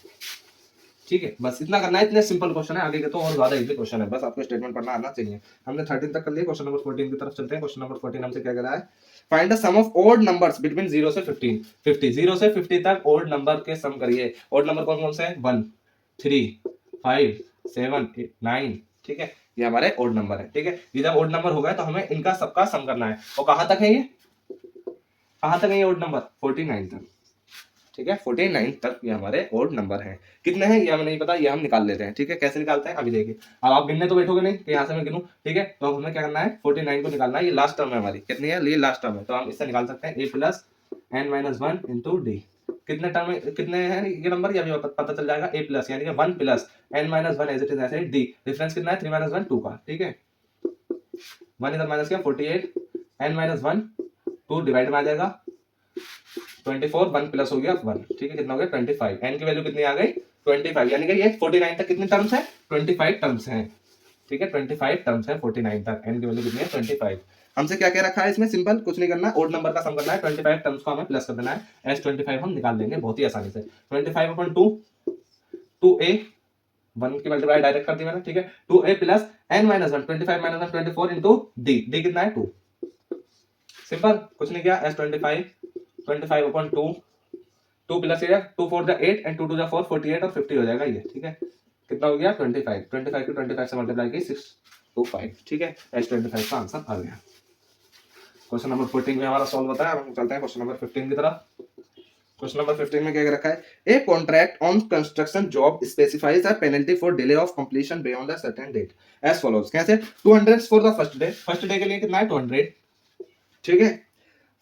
ठीक है। बस इतना करना है, इतने सिंपल क्वेश्चन है, आगे के तो और ज्यादा इजी क्वेश्चन है, बस आपको स्टेटमेंट पढ़ना आना चाहिए। हमने 13 तक कर लिया, क्वेश्चन नंबर 14 की तरफ चलते हैं। क्वेश्चन नंबर 14 हमसे क्या कह रहा है, find the sum of odd numbers between 0 से 15, 0 से 50 तक ऑड नंबर के सम करिए। ऑड नंबर कौन कौन से हैं, 1 3 5 7 8 9, ठीक है, ये हमारे ऑड नंबर है, ठीक है। ये जब ऑड नंबर हो गए तो हमें इनका सबका सम करना है, और कहां तक है ये, कहां तक है ये ऑड नंबर, 49 तक, ठीक है, 49 तक ये हमारे ऑड नंबर हैं। कितने हैं ये हमें नहीं पता, ये हम निकाल लेते हैं, ठीक है। कैसे निकालते हैं अभी देखिए, अब आप गिनने तो बैठोगे नहीं कि यहाँ से मैं गिनूं, ठीक है, तो हमें क्या करना है, 49 को निकालना है, ये लास्ट टर्म है हमारी, कितनी है, ये लास्ट टर्म है, तो हम इससे निकाल सकते हैं a + n-1 × d, कितने टर्म है, कितने हैं ये नंबर, ये अभी पता चल जाएगा, a प्लस यानी कि 1 + n-1 एज इट इज ऐसे, d डिफरेंस कितना है 3 - 1 2 का, ठीक है, 1 इधर माइनस किया 48, n-1 2 डिवाइड में आ जाएगा 24, 1 प्लस हो गया 1, ठीक है, कितना हो गया 25, n की वैल्यू कितनी आ गई 25, यानी कि ये 49 तक कितने टर्म्स है, 25 टर्म्स हैं, ठीक है, 25 टर्म्स है 49 तक, n की वैल्यू कितनी है 25। हमसे क्या क्या रखा है इसमें, सिंपल, कुछ नहीं करना, ऑड नंबर का सम करना है, 25 टर्म्स को हमें प्लस कर देना है, S25 हम निकाल देंगे बहुत ही आसानी से। 25/2 2a 1 की मल्टीप्लाई डायरेक्ट कर दी मैंने, ठीक है, 2a + n-1 25 - 1 24 × d कितना है 2, सिंपल, कुछ नहीं किया, S25 25/2 2 प्लस 2 4 8 एंड 2 2 4 48 और 50 हो जाएगा ये, ठीक है, कितना हो गया 25 को 25 से मल्टीप्लाई की 625, ठीक है, S25 का आंसर आ गया। क्वेश्चन नंबर 14 में हमारा सॉल्व होता है। हम चलते हैं क्वेश्चन नंबर 15 की तरफ। क्वेश्चन नंबर 15 में क्या रखा है, a contract on construction job specifies a penalty for delay of completion beyond a certain date as follows, कैसे, 200 फॉर द फर्स्ट डे के लिए कितना है 200, ठीक है।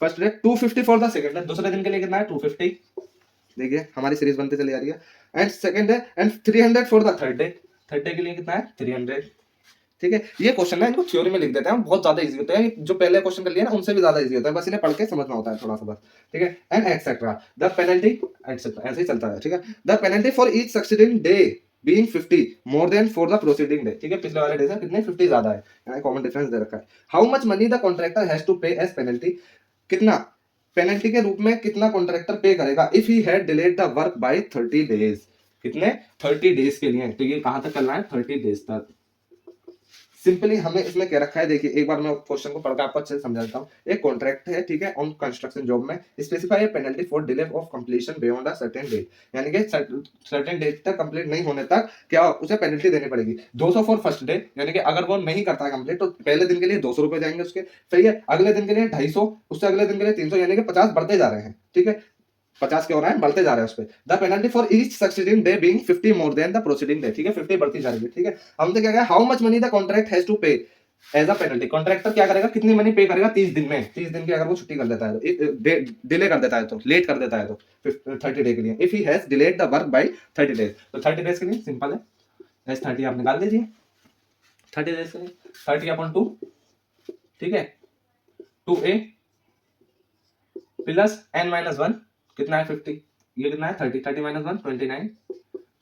First day 250 for the second day, दूसरे दिन के लिए कितना है 250, देखिए हमारी सीरीज बनते चली जा रही है। And second day and 300 for the third day, third day के लिए कितना है 300। ठीक है, ये क्वेश्चन है, इनको थ्योरी में लिख देते हैं, बहुत ज्यादा इजी होता है, जो पहले क्वेश्चन कर लिया ना उनसे भी ज्यादा इजी होता है, बस इन्हें पढ़ के समझना होता है थोड़ा सा बस। ठीक है, and etcetera the penalty etcetera, ऐसे ही चलता है। ठीक है, the penalty for each succeeding day being 50 more than for the proceeding day. ठीक है, पिछले वाले डे से कितने 50 ज्यादा है, यहाँ कॉमन डिफरेंस दे रखा है। How much money the contractor has to pay as penalty, कितना पेनल्टी के रूप में कितना कॉन्ट्रैक्टर पे करेगा if he had delayed the work by 30 days, कितने 30 डेज के लिए। तो ये कहां तक करना है 30 डेज तक। सिंपली हमें इसमें क्या रखा है, देखिए एक बार मैं क्वेश्चन को पढ़कर आपको अच्छे से समझा देता हूँ। एक कॉन्ट्रैक्ट है, ठीक है, ऑन कंस्ट्रक्शन जॉब में specify penalty for delay of completion beyond a certain date, यानी कि सर्टेन डेट तक कंप्लीट नहीं होने तक क्या उसे पेनल्टी देनी पड़ेगी। 200 फॉर फर्स्ट डे, यानी कि अगर वो नहीं करता है कंप्लीट तो पहले दिन के लिए 200 रुपए जाएंगे उसके, सही है। अगले दिन के लिए 250, उससे अगले दिन के लिए 300, यानी कि 50 बढ़ते जा रहे हैं। ठीक है, 50 के हो रहा है, बढ़ते जा रहे हैं उस पे। The penalty for each succeeding day being 50 more than the proceeding day, ठीक है, 50 बढ़ती जा रही है। ठीक है, हमने क्या कहा, how much money the contract has to pay as a penalty, contractor क्या करेगा, कितनी मनी पे करेगा 30 दिन में, 30 दिन की अगर वो छुट्टी कर देता है तो, डिले कर देता है तो, लेट कर देता है तो 30 डे के लिए, if he has delayed the work by 30 days. तो 30 डेज के लिए सिंपल है, एस 30 आप निकाल लीजिए, 30 डेज के लिए 30 अपॉन 2, ठीक है, 2a प्लस n माइनस 1 कितना है 50, ये कितना है 30, 30 माइनस 1 29,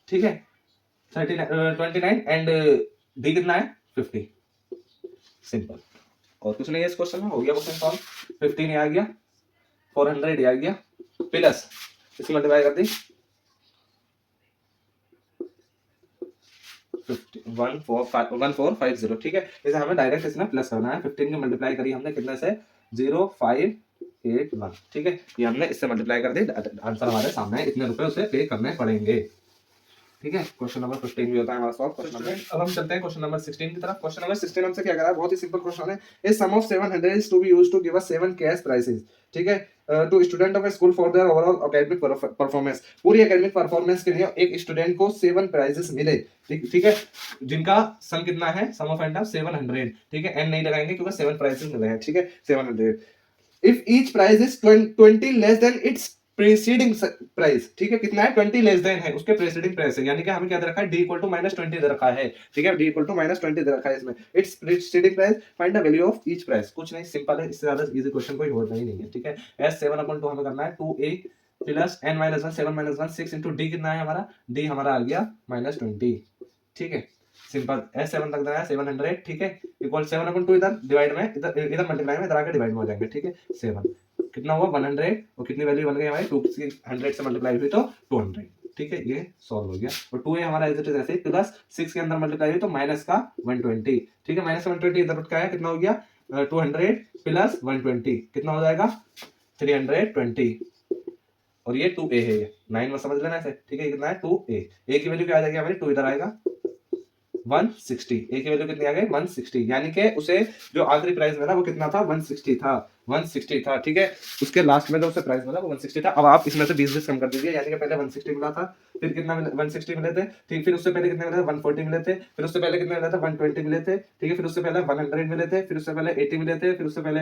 ठीक है, 29 एंड डी कितना है 50, सिंपल। और कुछ नहीं है इस क्वेश्चन में, हो गया क्वेश्चन सॉल्व। 15 ये आ गया, 400 ये आ गया, प्लस इसकी मल्टीप्लाई कर दी 1450, ठीक है, इसे हमें डायरेक्ट इसमें प्लस करना है। 15 की मल्टीप्लाई करी हमने कितने से 0581, ठीक है, ये हमने इससे मल्टीप्लाई कर दी, आंसर हमारे सामने है, इतने रुपए उसे पे करने पड़ेंगे। ठीक है, क्वेश्चन नंबर 15 भी होता है हमारा सॉल्व। अब हम चलते हैं क्वेश्चन नंबर 16 की तरफ। क्वेश्चन नंबर 16 हमसे क्या करा है, बहुत ही सिंपल क्वेश्चन है। A sum of 700 is to be used to give us 7 cash prizes, ठीक है, to student of a school for their overall academic performance. पूरी एकेडमिक परफॉर्मेंस के लिए एक स्टूडेंट को 7 प्राइजेस मिले, ठीक है, जिनका सम कितना है, सम ऑफ एंड 700, ठीक है, एन नहीं लगाएंगे क्योंकि 7 प्राइजेस मिले हैं, ठीक है, 700। If each price is 20 less than it's preceding price, ठीक है, कितना है 20 लेस देन है उसके प्रीसीडिंग प्राइस है, यानी कि हमें क्या दे रखा है, d इक्वल टू -20 दे रखा है, ठीक है, d इक्वल टू -20 दे रखा है इसमें। It's preceding price, find the value of each price. कुछ नहीं, सिंपल है, इससे ज्यादा इजी क्वेश्चन कोई होता ही नहीं है। ठीक है, s 7/2 हमें करना है 2a plus n - 1 7 - 1 6 into d, कितना है हमारा, d हमारा आ गया -20, ठीक है, सिंपल। S7 तक देना है 700, ठीक है, इक्वल 7/2 इधर डिवाइड में, इधर मल्टीप्लाई में, इधर आके डिवाइड में हो जाएंगे, ठीक है, 7 कितना हुआ 100, और कितनी वैल्यू बन गई हमारी 200 से मल्टीप्लाई हुई तो 200, ठीक है, ये सॉल्व हो गया। और 2a हमारा इज इट इज ऐसे, प्लस 6 के अंदर मल्टीप्लाई हुई तो माइनस का 120, ठीक है, -120 इधर उठ के आया, कितना हो गया 200 प्लस 120 कितना हो जाएगा 320, और ये 2a है, ये 9 में समझ लेना ऐसे, ठीक है, कितना है 2a, a की वैल्यू क्या आ जाएगी हमारी, 2 इधर आएगा 160, a की वैल्यू कितनी आ गई 160, यानी कि उसे जो आखिरी प्राइस मिला वो कितना था 160 था, 160 था, ठीक है, उसके लास्ट में जो उसे प्राइस मिला वो 160 था। अब आप इसमें से 20 कम कर दीजिए, यानी कि पहले 160 मिला था, फिर कितना 160 मिले थे, ठीक, फिर उससे पहले कितने मिले थे 140 मिले थे, फिर उससे पहले कितने मिले थे 120 मिले थे, ठीक है, फिर उससे पहले 100 मिले थे, फिर उससे पहले 80 मिले थे, फिर उससे पहले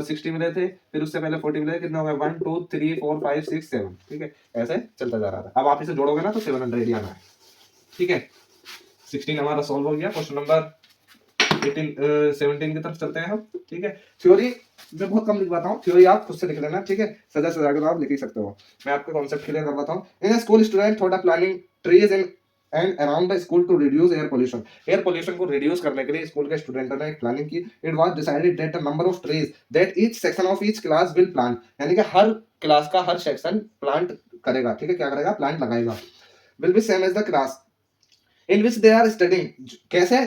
60 मिले थे, फिर उससे पहले 40 मिले थे, कितना हो गया 1 2 3 4 5 6 7, ठीक है, ऐसे चलता जा रहा था। अब आप इसे जोड़ोगे ना तो 700 ही आना है, ठीक है। 16 हमारा सॉल्व हो गया। क्वेश्चन नंबर 17 की तरफ चलते हैं हम, ठीक है। थ्योरी मैं बहुत कम लिखवाता हूँ, थ्योरी आप खुद से लिख लेना, ठीक है, सजा के तो आप लिख ही सकते हो। मैं आपको कॉन्सेप्ट क्लियर करवाता हूँ। In a school student thought of planting trees in and around the school to reduce air pollution. Air pollution को रिड्यूस करने के लिए स्कूल के स्टूडेंटों ने एक प्लानिंग की। It was decided that the number of trees that each section of each class will plant, यानी कि हर क्लास का हर सेक्शन प्लांट करेगा, ठीक है, क्या करेगा प्लांट लगाएगा, will be same as the class in which they are studying, कैसे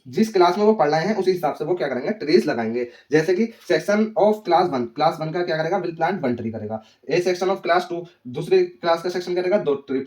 जिस क्लास में वो पढ़ रहे हैं उसी हिसाब से वो क्या करेंगे ट्रीज लगाएंगे। जैसे कि सेक्शन ऑफ क्लास 1 का क्या करेगा विल प्लांट 1 ट्री करेगा, ए सेक्शन ऑफ क्लास 2 दूसरी क्लास का सेक्शन करेगा 2 ट्री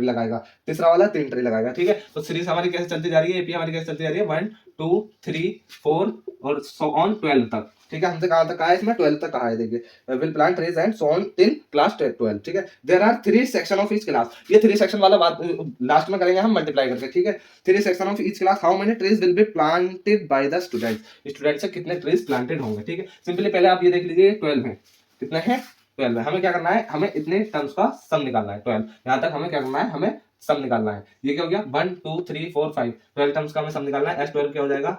लगाएगा, तीसरा वाला 3 ट्री लगाएगा, ठीक है। तो सीरीज हमारी कैसे चलती जा रही है, एपी हमारी कैसे चलती जा रही है 1 2 3 4 और सो ऑन 12 तक, ठीक है। हमसे कहां तक कहा है, इसमें 12 तक कहा है। देखिए will plant trees and so on till class 12, ठीक है। There are 3 section of each class, ये 3 सेक्शन वाला बात लास्ट में करेंगे हम मल्टीप्लाई करके, ठीक है। 3 section of each class, how many trees will be planted by the students, student से कितने ट्रीज प्लांटेड होंगे, ठीक है। सिंपली पहले आप ये देख लीजिए 12 है, कितने हैं 12 है। हमें क्या करना है, हमें इतने टर्म्स का सम निकालना है 12, यहां तक हमें क्या करना है, हमें सम निकालना है। ये क्या हो गया 1 2 3 4 5 12 टर्म्स का हमें सम निकालना है। S12 क्या हो जाएगा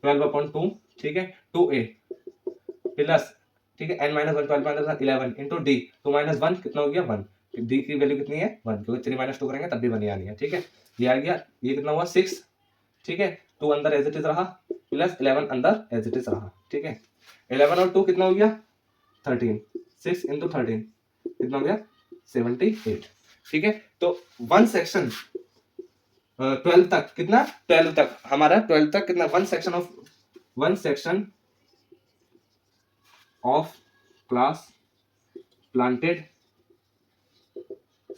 12/2, ठीक है, 2a प्लस, ठीक है, n - 1 12 - 11 इंटू d, 2 - 1 कितना हो गया 1, d की वैल्यू कितनी है 1, क्योंकि 3 - 2 करेंगे तब भी 1 ही आनी है, ठीक है। ये आ गया, ये कितना हुआ 6, ठीक है, 2 अंदर एज इट इज रहा प्लस 11 अंदर एज इट इज रहा, ठीक है। 11 और 2 कितना हो गया 13, 6 इंटू 13 कितना हो गया 78, ठीक है। तो वन सेक्शन 12 तक कितना 12 तक हमारा 12 तक कितना one section of class planted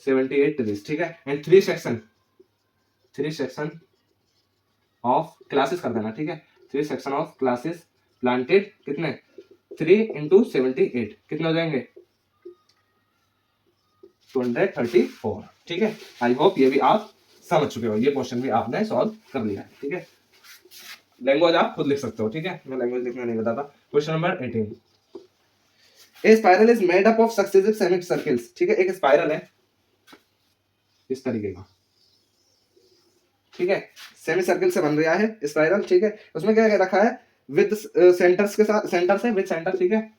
78 trees, ठीक है। एंड 3 सेक्शन ऑफ क्लासेस कर देना, ठीक है। 3 सेक्शन ऑफ क्लासेस प्लांटेड कितने 3 इंटू 78 कितने हो जाएंगे 234, ठीक है। आई होप ये भी आप समझ चुके हो, ये क्वेश्चन भी आपने सॉल्व कर लिया है, ठीक है। लैंग्वेज आप खुद लिख सकते हो, ठीक है, मैं लैंग्वेज लिखना नहीं बताता। Question number 18, A spiral is made up of successive semi circles, ठीक है। एक स्पाइरल है इस तरीके का, ठीक है, सेमी सर्कल से बन रहा है स्पाइरल, ठीक है। उसमें क्या क्या रखा है विद सेंटर्स के साथ, सेंटर से विद सेंटर, ठीक है,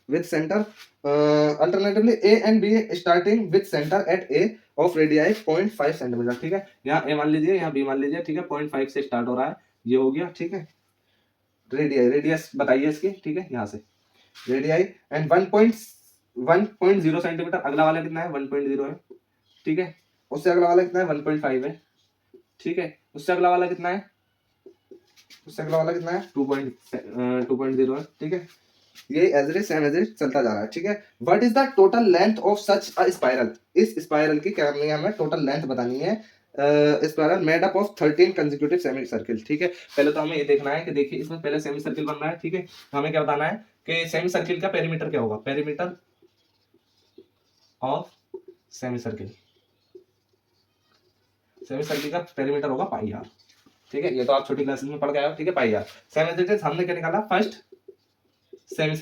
with centre alternatively A and be starting with centre at A of radii 0.5 centimetre, ठीक है। यहाँ ए मान लीजिए, यहाँ बी मान लीजिए, ठीक है, 0.5 से स्टार्ट हो रहा है, ये हो गया, ठीक है। रेडियस बताइए इसकी, ठीक है, यहाँ से रेडियाई एंड 1.0 सेंटीमीटर, अगला वाला कितना है 1.0 है, ठीक है। उससे अगला वाला कितना है 1.5 है, ठीक है। उससे अगला वाला कितना है 2.0 है, ठीक है। ये एवरेज सेम एवरेज चलता जा रहा है, ठीक है। What is the total length of such a spiral, इस स्पाइरल की क्या करनी है हमें टोटल लेंथ बतानी है। Spiral made up of 13 consecutive semi circle, ठीक है। पहले तो हमें ये देखना है कि देखिए इसमें पहले सेमी सर्कल बन रहा है, ठीक है। तो हमें क्या बताना है कि सेमी सर्कल का पेरीमीटर क्या होगा, पेरीमीटर ऑफ सेमी सर्कल का पेरीमीटर होगा पाई आर, ठीक है। ये तो आप छोटी क्लासेस में पढ़ के आए हो, ठीक है, pi R. Same as it is हमने क्या निकाला फर्स्ट सेमी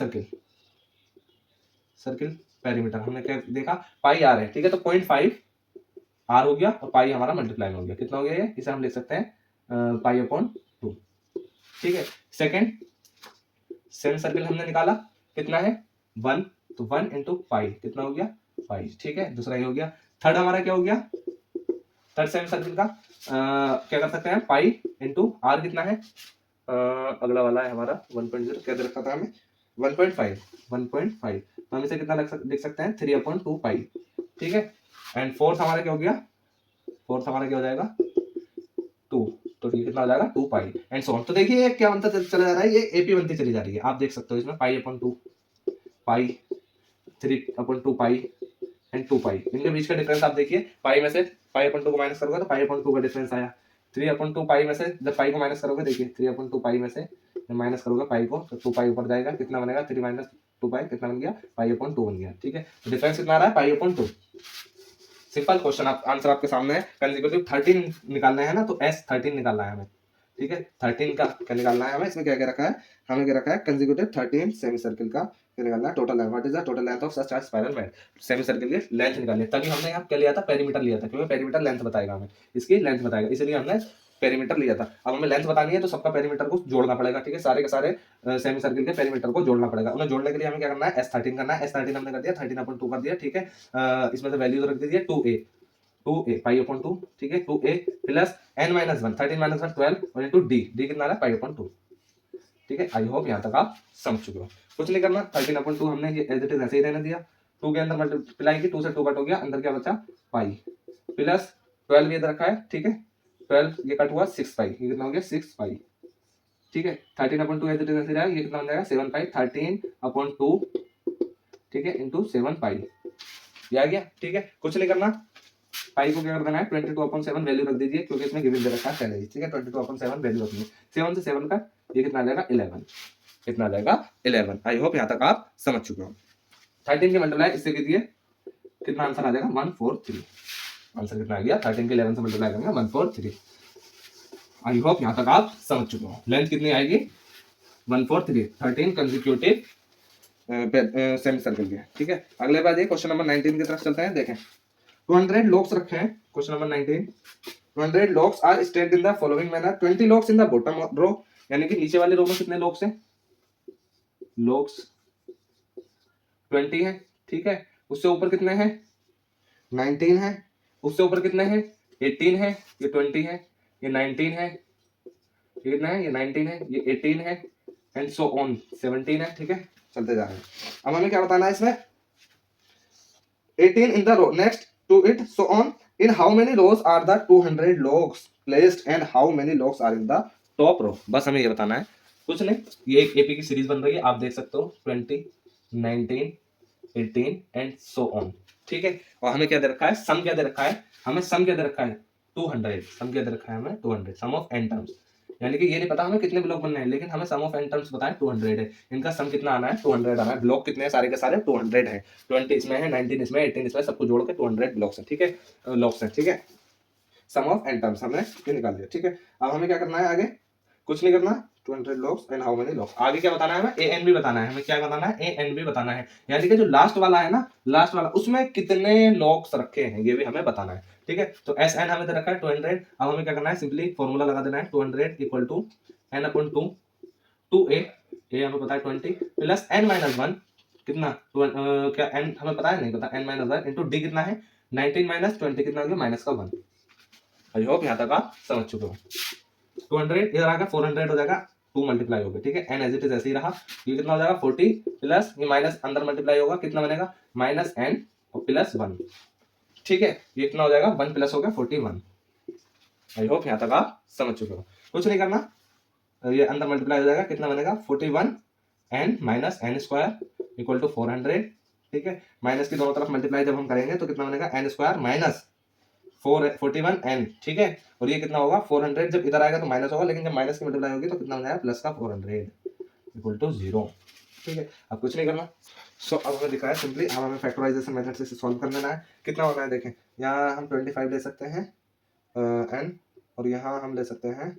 सर्कल पेरीमीटर हमने क्या देखा पाई आर है, ठीक है। तो 0.5 आर हो गया और पाई हमारा मल्टीप्लाई में हो गया, कितना हो गया ये, इसे हम लिख सकते हैं पाई/2, ठीक है। सेकंड सेमी सर्कल हमने निकाला कितना है 1, तो 1 इंटू पाई कितना हो गया 5, ठीक है। दूसरा ये हो गया। थर्ड हमारा क्या हो गया, थर्ड सेमी सर्कल का क्या कर सकते हैं पाई इंटू आर कितना है, अगला वाला है हमारा 1.0, क्या दे रखा था हमें 1.5, तो हम इसे कितना लिख सकते हैं 3/2 पाई, ठीक है। एंड फोर्थ हमारा क्या हो गया, फोर्थ हमारा क्या हो जाएगा 2, तो ये कितना हो जाएगा 2 पाई एंड सो ऑन। तो देखिए क्या बनता चला जा रहा है, ये एपी बनती चली जा रही है, आप देख सकते हो इसमें पाई/2 पाई 3/2 पाई एंड 2 पाई, इनके बीच का डिफरेंस आप देखिए, पाई में से पाई/2 को माइनस करोगे तो पाई/2 का डिफरेंस आया। 3/2 पाई में से जब पाई को माइनस करोगे, देखिए 3/2 पाई में से माइनस करोगे पाई को तो 2 पाई ऊपर जाएगा, कितना बनेगा 3 - 2 पाई कितना बन गया पाई/2 बन गया, ठीक है। तो डिफरेंस कितना आ रहा है पाई/2। सिंपल क्वेश्चन, आप आंसर आपके सामने है। कंसेक्यूटिव 13 निकालना है ना, तो S13 निकालना है हमें, ठीक है। 13 का क्या निकालना है हमें, इसमें क्या क्या रखा है, हमें क्या रखा है कंसेक्यूटिव 13 सेमी सर्कल का क्या निकालना है total length, what is the total length of such a spiral made, semi circle की लेंथ निकालनी है। तभी हमने यहाँ क्या लिया था पेरीमीटर लिया था, क्योंकि पेरीमीटर लेंथ बताएगा हमें, इसकी लेंथ बताएगा, इसलिए हमने पेरीमीटर लिया था। अब हमें लेंथ बतानी है तो सबका पेरीमीटर को जोड़ना पड़ेगा, ठीक है। सारे के सारे सेमी सर्कल के पेरीमीटर को जोड़ना पड़ेगा। उन्हें जोड़ने के लिए हमें क्या करना है S13 करना है। S13 हमने कर दिया 13/2 कर दिया, ठीक है। इसमें से वैल्यू रख दीजिए 2a पाई/2, ठीक है। 2a प्लस n - 1 13 - 1 12 और इंटू d कितना आ रहा है पाई/2, ठीक है। आई होप यहाँ तक आप समझ चुके हो। कुछ नहीं करना, 13/2 हमने ये एज इट इज ऐसे ही रहने दिया। 2 के अंदर मल्टीप्लाई की, 2 से 2 कट हो गया, अंदर क्या बचा पाई प्लस 12 ये रखा है, ठीक है। 12 ये कट हुआ 6 पाई, ये कितना हो गया 6 पाई, ठीक है। 13/2 एज इट इज ऐसे रहा, ये कितना हो जाएगा 7 पाई 13/2, ठीक है, इंटू 7 पाई, ये आ गया, ठीक है। कुछ नहीं करना, पाई को क्या कर देना है 22/7 वैल्यू रख दीजिए क्योंकि इसमें गिवन दे रखा है पहले ही, ठीक है। 22/7 वैल्यू रखनी है। 7 से 7 का ये कितना आ जाएगा 11, कितना आ जाएगा 11। आई होप यहाँ तक आप समझ चुके हो। 13 के मल्टीप्लाई इससे कीजिए, कितना आंसर आ जाएगा 143। आंसर कितना आ गया 13 के 11 से मल्टीप्लाई करेंगे 143। आई होप यहाँ तक आप समझ चुके हो। लेंथ कितनी आएगी 143, 13 कंसेक्यूटिव सेमी सर्कल के, ठीक है। अगले बार ये क्वेश्चन नंबर 19 की तरफ चलते हैं। देखें 200 लॉक्स रखे हैं। Question number 19, 200 logs are stacked in the following manner, 20 logs in the bottom row, यानी कि नीचे वाले रो में कितने लॉक्स हैं, लॉक्स 20 है, ठीक है। उससे ऊपर कितने हैं 19 है, उससे ऊपर कितने हैं 18 है, ये 20 है, ये 19 है, ये कितना है, ये 19 है, ये 18 है, एंड सो ऑन 17 है, ठीक है। चलते जा रहे हैं। अब हमें क्या बताना है इसमें 18 in the row next to it, so on. In how many rows are the 200 logs placed and how many logs are in the top row? बस हमें ये बताना है, कुछ नहीं। ये एक एपी की सीरीज बन रही है, आप देख सकते हो 20, 19, 18 एंड सो ऑन, ठीक है। और हमें क्या दे रखा है, सम क्या दे रखा है, हमें सम क्या दे रखा है 200, सम क्या दे रखा है हमें 200, सम ऑफ n टर्म्स, यानी कि ये नहीं पता हमें कितने ब्लॉक बनने हैं, लेकिन हमें सम ऑफ n टर्म्स पता है 200 है। इनका सम कितना आना है 200 आना है। ब्लॉक कितने हैं सारे के सारे 200 हैं, 20 इसमें है, 19 इसमें, 18 इसमें, सबको जोड़ के 200 ब्लॉक्स हैं, ठीक है, लॉक्स हैं, ठीक है। सम ऑफ n टर्म्स हमने ये निकाल दिया, ठीक है। अब हमें क्या करना है आगे, कुछ नहीं करना, 200 locks and how many locks. आगे क्या बताना है हमें ए एन बी बताना है, हमें क्या बताना है ए एन बी बताना है, यानी कि जो लास्ट वाला है ना, लास्ट वाला उसमें कितने लॉक्स रखे हैं ये भी हमें बताना है, ठीक है। तो एस एन हमें दे रखा है 200। अब हमें क्या करना है, सिंपली फॉर्मूला लगा देना है 200 equal to n upon 2 two A हमें पता है 20 प्लस n माइनस 1 कितना क्या n हमें पता है, नहीं पता, n माइनस 1 इंटू डी कितना है 19 माइनस 20 कितना हो गया माइनस का 1। आई होप यहाँ तक आप समझ चुके हो। 200 इधर आ गया 400 हो जाएगा, 2 मल्टीप्लाई हो गया, ठीक है। n एज इट इज ऐसे ही रहा, ये कितना हो जाएगा 40 प्लस ये माइनस अंदर मल्टीप्लाई होगा, कितना बनेगा माइनस n और प्लस 1, ठीक है। ये कितना हो जाएगा 1 प्लस हो गया 41। आई होप यहाँ तक आप समझ चुके हो। कुछ नहीं करना, ये अंदर मल्टीप्लाई हो जाएगा, कितना बनेगा 41 n minus n square equal to 400, ठीक है। माइनस की दोनों तरफ मल्टीप्लाई जब हम करेंगे तो कितना बनेगा n स्क्वायर माइनस 41 n, ठीक है। और ये कितना होगा 400, जब इधर आएगा तो माइनस होगा, लेकिन जब माइनस की मल्टीप्लाई होगी तो कितना हो जाएगा प्लस का 400 इक्वल टू 0, ठीक है। अब कुछ नहीं करना। सो अब हमें दिखा है सिंपली, अब हमें फैक्टराइजेशन मेथड से सॉल्व कर लेना है। कितना होना है देखें, यहाँ हम 25 ले सकते हैं n, और यहाँ हम ले सकते हैं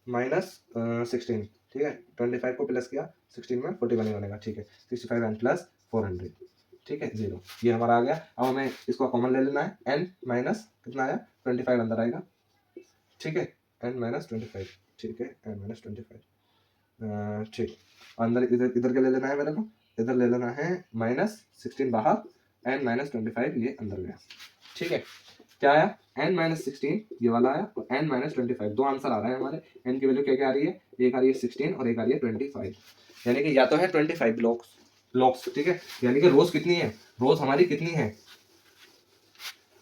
माइनस 16, ठीक है। 25 को प्लस किया 16 में 41 बनेगा, ठीक है। 65 n प्लस 400, ठीक है 0, ये हमारा आ गया। अब हमें इसको कॉमन ले लेना है, n माइनस कितना आया 25 अंदर आएगा, ठीक है, n माइनस 25, ठीक है, n माइनस 25, ठीक। अंदर इधर इधर के ले लेना है मेरे को, इधर ले लेना है माइनस 16 बाहर, n माइनस 25 ये अंदर गया, ठीक है। क्या आया n माइनस 16 ये वाला आया, और n माइनस 25, दो आंसर आ रहे हैं हमारे। n की वैल्यू क्या क्या आ रही है, एक आ रही है 16 और एक आ रही है 25, यानी कि या तो है 25 लॉक्स, ठीक है। यानी कि रोज कितनी है, रोज हमारी कितनी है,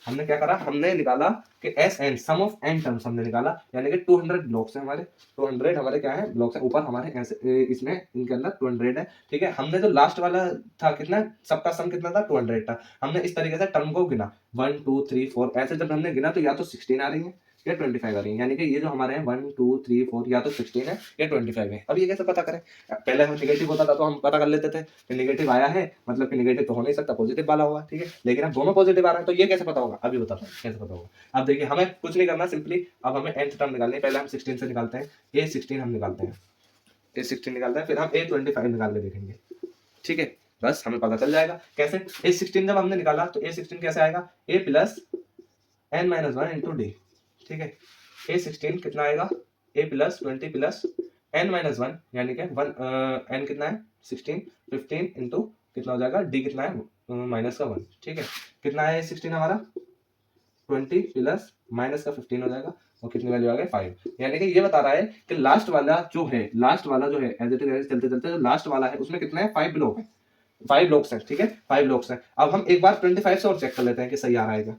हमने क्या करा, हमने निकाला कि s n sum of n terms हमने निकाला, यानी कि 200 ब्लॉक्स हैं हमारे, 200 हमारे क्या है ब्लॉक्स हैं, ऊपर हमारे ऐसे इसमें इनके अंदर 200 है, ठीक है। हमने जो लास्ट वाला था कितना, सबका सम कितना था 200 था, हमने इस तरीके से टर्म को गिना 1 2 3 4 ऐसे जब हमने गिना तो या तो 16 आ रही है या 25 आ रही है, यानी कि ये जो हमारे हैं 1 2 3 4 या तो 16 है या 25 है। अब ये कैसे पता करें, पहले हम निगेटिव होता था तो हम पता कर लेते थे कि निगेटिव आया है मतलब कि निगेटिव तो हो नहीं सकता, पॉजिटिव वाला होगा, ठीक है। लेकिन अब दोनों पॉजिटिव आ रहे हैं तो ये कैसे पता होगा, अभी बताता हूँ कैसे पता होगा। अब देखिए हमें कुछ नहीं करना, सिंपली अब हमें nth टर्म निकालनी है। पहले हम 16 से निकालते हैं, a16 हम निकालते हैं, a16 निकालते हैं, फिर हम a25 निकाल के देखेंगे, ठीक है। बस हमें पता चल जाएगा कैसे। a16 जब हमने निकाला तो a16 कैसे आएगा, a plus n minus 1 into D, ठीक है। a16 कितना आएगा, a plus 20 plus n minus 1, यानी कि n कितना है 16, 15 इंटू कितना हो जाएगा d कितना है माइनस का 1, ठीक है। कितना है 16 हमारा 20 प्लस माइनस का 15 हो जाएगा, और कितनी वैल्यू आ गई 5, यानी कि ये बता रहा है कि लास्ट वाला जो है एज इट इज चलते चलते जो लास्ट वाला है उसमें कितना है 5 ब्लॉक है, 5 ब्लॉक्स है, ठीक है 5 ब्लॉक्स है। अब हम एक बार 25 से और चेक कर लेते हैं कि सही आ रहा है क्या।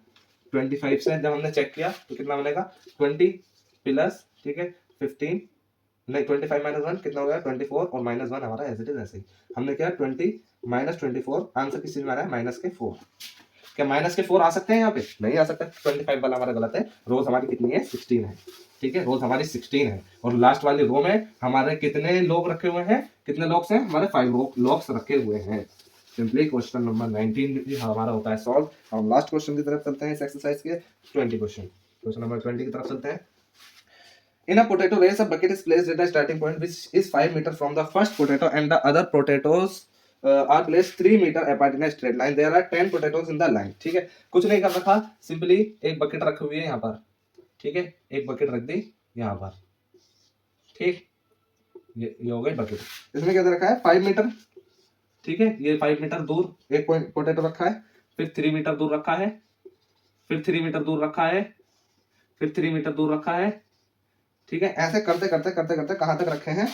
25 से जब हमने चेक किया तो कितना बनेगा 20 प्लस, ठीक है 15 नहीं 25 माइनस 1 कितना हो गया 24, और माइनस 1 हमारा एज इट इज ऐसे ही हमने किया 20 माइनस 24, आंसर किस चीज में आ रहा है माइनस के 4, क्या माइनस के 4 आ सकते हैं यहाँ पे? नहीं आ सकता। 25 वाला हमारा गलत है। रोज हमारी कितनी है? 16 है। ठीक है, रोज हमारी 16 है और लास्ट वाली रो में हमारे कितने लोग रखे हुए हैं? कितने लॉग्स हैं? हमारे 5 लॉग्स रखे हुए हैं। सिंपली क्वेश्चन नंबर 19 भी हमारा होता है सॉल्व। हम लास्ट क्वेश्चन की तरफ चलते हैं इस एक्सरसाइज के 20 क्वेश्चन नंबर 20 की तरफ चलते हैं। In a potato race, a bucket is placed at the starting point, which is 5 meters from the first potato, and the other potatoes are placed 3 meters apart in a straight line. There are 10 potatoes in the line. ठीक है, कुछ नहीं कर रखा, simply एक bucket रखी हुई है यहाँ पर। ठीक है, एक बकेट रख दी यहाँ पर। ठीक, ये हो गई बकेट। इसमें क्या दे रखा है? 5 मीटर। ठीक है, ये 5 मीटर दूर एक पोटैटो रखा है, फिर 3 मीटर दूर रखा है, फिर 3 मीटर दूर रखा है, फिर 3 मीटर दूर रखा है। ठीक है, ऐसे करते करते करते करते कहां तक रखे हैं?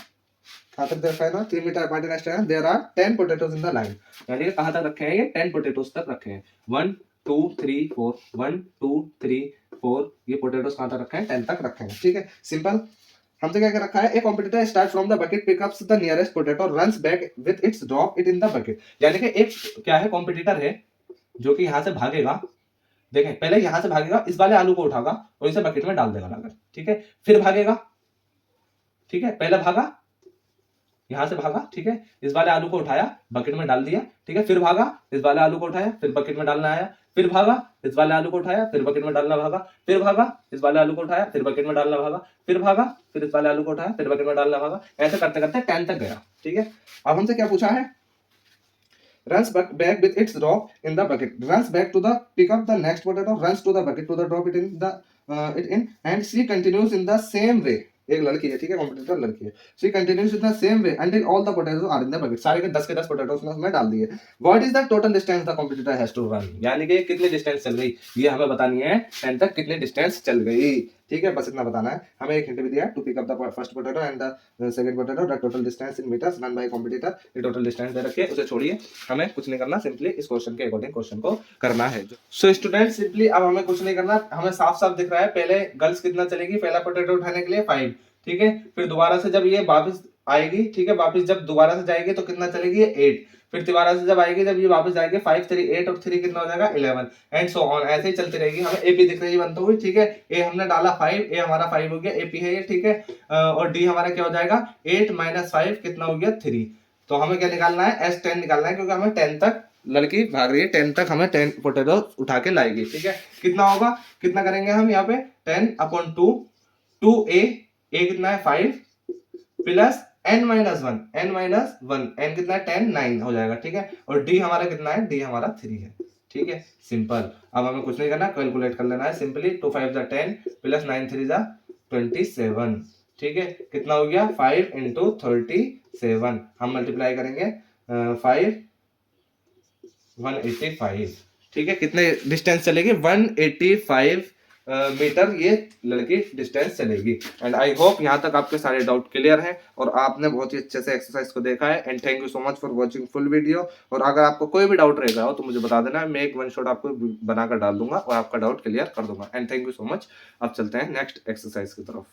कहां तक रखा है ना? 3 metre apart in stand, there are 10 potatoes in the line. यानी कि कहां तक रखे हैं? ये 10 पोटैटोज तक रखे हैं। 1 2 3 4 1 2 3 4 ये पोटैटोज कहां तक रखे हैं? 10 तक रखे हैं। ठीक है, सिंपल। हमसे क्या रखा है? A competitor start from the bucket, pick ups the nearest potato, runs back with its, drop it in the bucket. यानी कि एक क्या है? कॉम्पिटिटर है जो कि यहां से भागेगा। देखें, पहले यहां से भागेगा, इस वाले आलू को उठागा और इसे बकेट में डाल देगा लाकर। ठीक है, फिर भागेगा। ठीक है, पहले भागा, यहां से भागा। ठीक है, इस वाले आलू को उठाया, बकेट में डाल दिया। ठीक है, फिर भागा, इस वाले आलू को उठाया, फिर बकेट में डालना आया, फिर भागा, इस वाले आलू को उठाया, फिर बकेट में डालना भागा, फिर भागा, इस वाले आलू को उठाया, फिर बकेट में डालना भागा, फिर भागा, फिर इस वाले आलू को उठाया, फिर बकेट में डालना भागा। ऐसे करते करते 10 तक गया। ठीक है, अब हमसे क्या पूछा है? Runs back with its drop in the bucket. Runs back to the pick up the next potato. Runs to the bucket to the drop it in the it in, and she continues in the same way. एक लड़की है, ठीक है, competitor लड़की है। She continues in the same way until all the potatoes are in the bucket. सारे के 10 potatoes में उसमें डाल दिए। What is the total distance the competitor has to run? यानी कि कितनी डिस्टेंस चल गई, ये हमें बतानी है। 10 तक कितनी डिस्टेंस चल गई। ठीक है, बस इतना बताना है। हमें एक हिंट भी दिया, to pick up the first potato and the second potato, the total distance in metres run by competitor. ये टोटल डिस्टेंस दे रखी है, उसे छोड़िए, हमें कुछ नहीं करना, सिंपली इस क्वेश्चन के अकॉर्डिंग क्वेश्चन को करना है। सो स्टूडेंट, सिंपली अब हमें कुछ नहीं करना, हमें साफ साफ दिख रहा है। पहले गर्ल्स कितना चलेगी? पहला पोटैटो उठाने के लिए 5। ठीक है, फिर दोबारा से जब ये वापस आएगी, ठीक है, वापस जब दोबारा से जाएगी तो कितना चलेगी? 8। फिर दोबारा से जब आएगी, जब ये वापस जाएगी, 5 3 8 और 3 कितना हो जाएगा? 11 एंड सो ऑन। ऐसे ही चलती रहेगी। हमें एपी दिख रही है बनते हुए। ठीक है, ए हमने डाला 5, ए हमारा 5 हो गया, एपी है ये। ठीक है, और डी हमारा क्या हो जाएगा? 8 - 5 कितना हो गया? 3। तो हमें क्या निकालना है? S10 निकालना है, क्योंकि हमें 10 तक लड़की भाग रही है, 10 तक हमें 10 पोटैटो उठा के लाएगी। ठीक है, कितना होगा? कितना करेंगे हम यहाँ पे? 10/2 2a, a कितना है? 5 प्लस n-1, n कितना है? 10 9 हो जाएगा। ठीक है, और d हमारा कितना है? d हमारा 3 है। ठीक है, सिंपल। अब हमें कुछ नहीं करना, कैलकुलेट कर लेना है सिंपली। 2 5 जा 10 प्लस 9 3 जा 27। ठीक है, कितना हो गया? 5 × 37। हम मल्टीप्लाई करेंगे 5 185। ठीक है, कितने डिस्टेंस चलेगी? 185 मीटर ये लड़की डिस्टेंस चलेगी। एंड आई होप यहाँ तक आपके सारे डाउट क्लियर हैं और आपने बहुत ही अच्छे से एक्सरसाइज को देखा है। And thank you so much for watching full video. और अगर आपको कोई भी डाउट रहेगा हो तो मुझे बता देना, मैं एक 1 शॉट आपको बनाकर डाल दूंगा और आपका डाउट क्लियर कर दूंगा। And thank you so much. अब चलते हैं नेक्स्ट एक्सरसाइज की तरफ।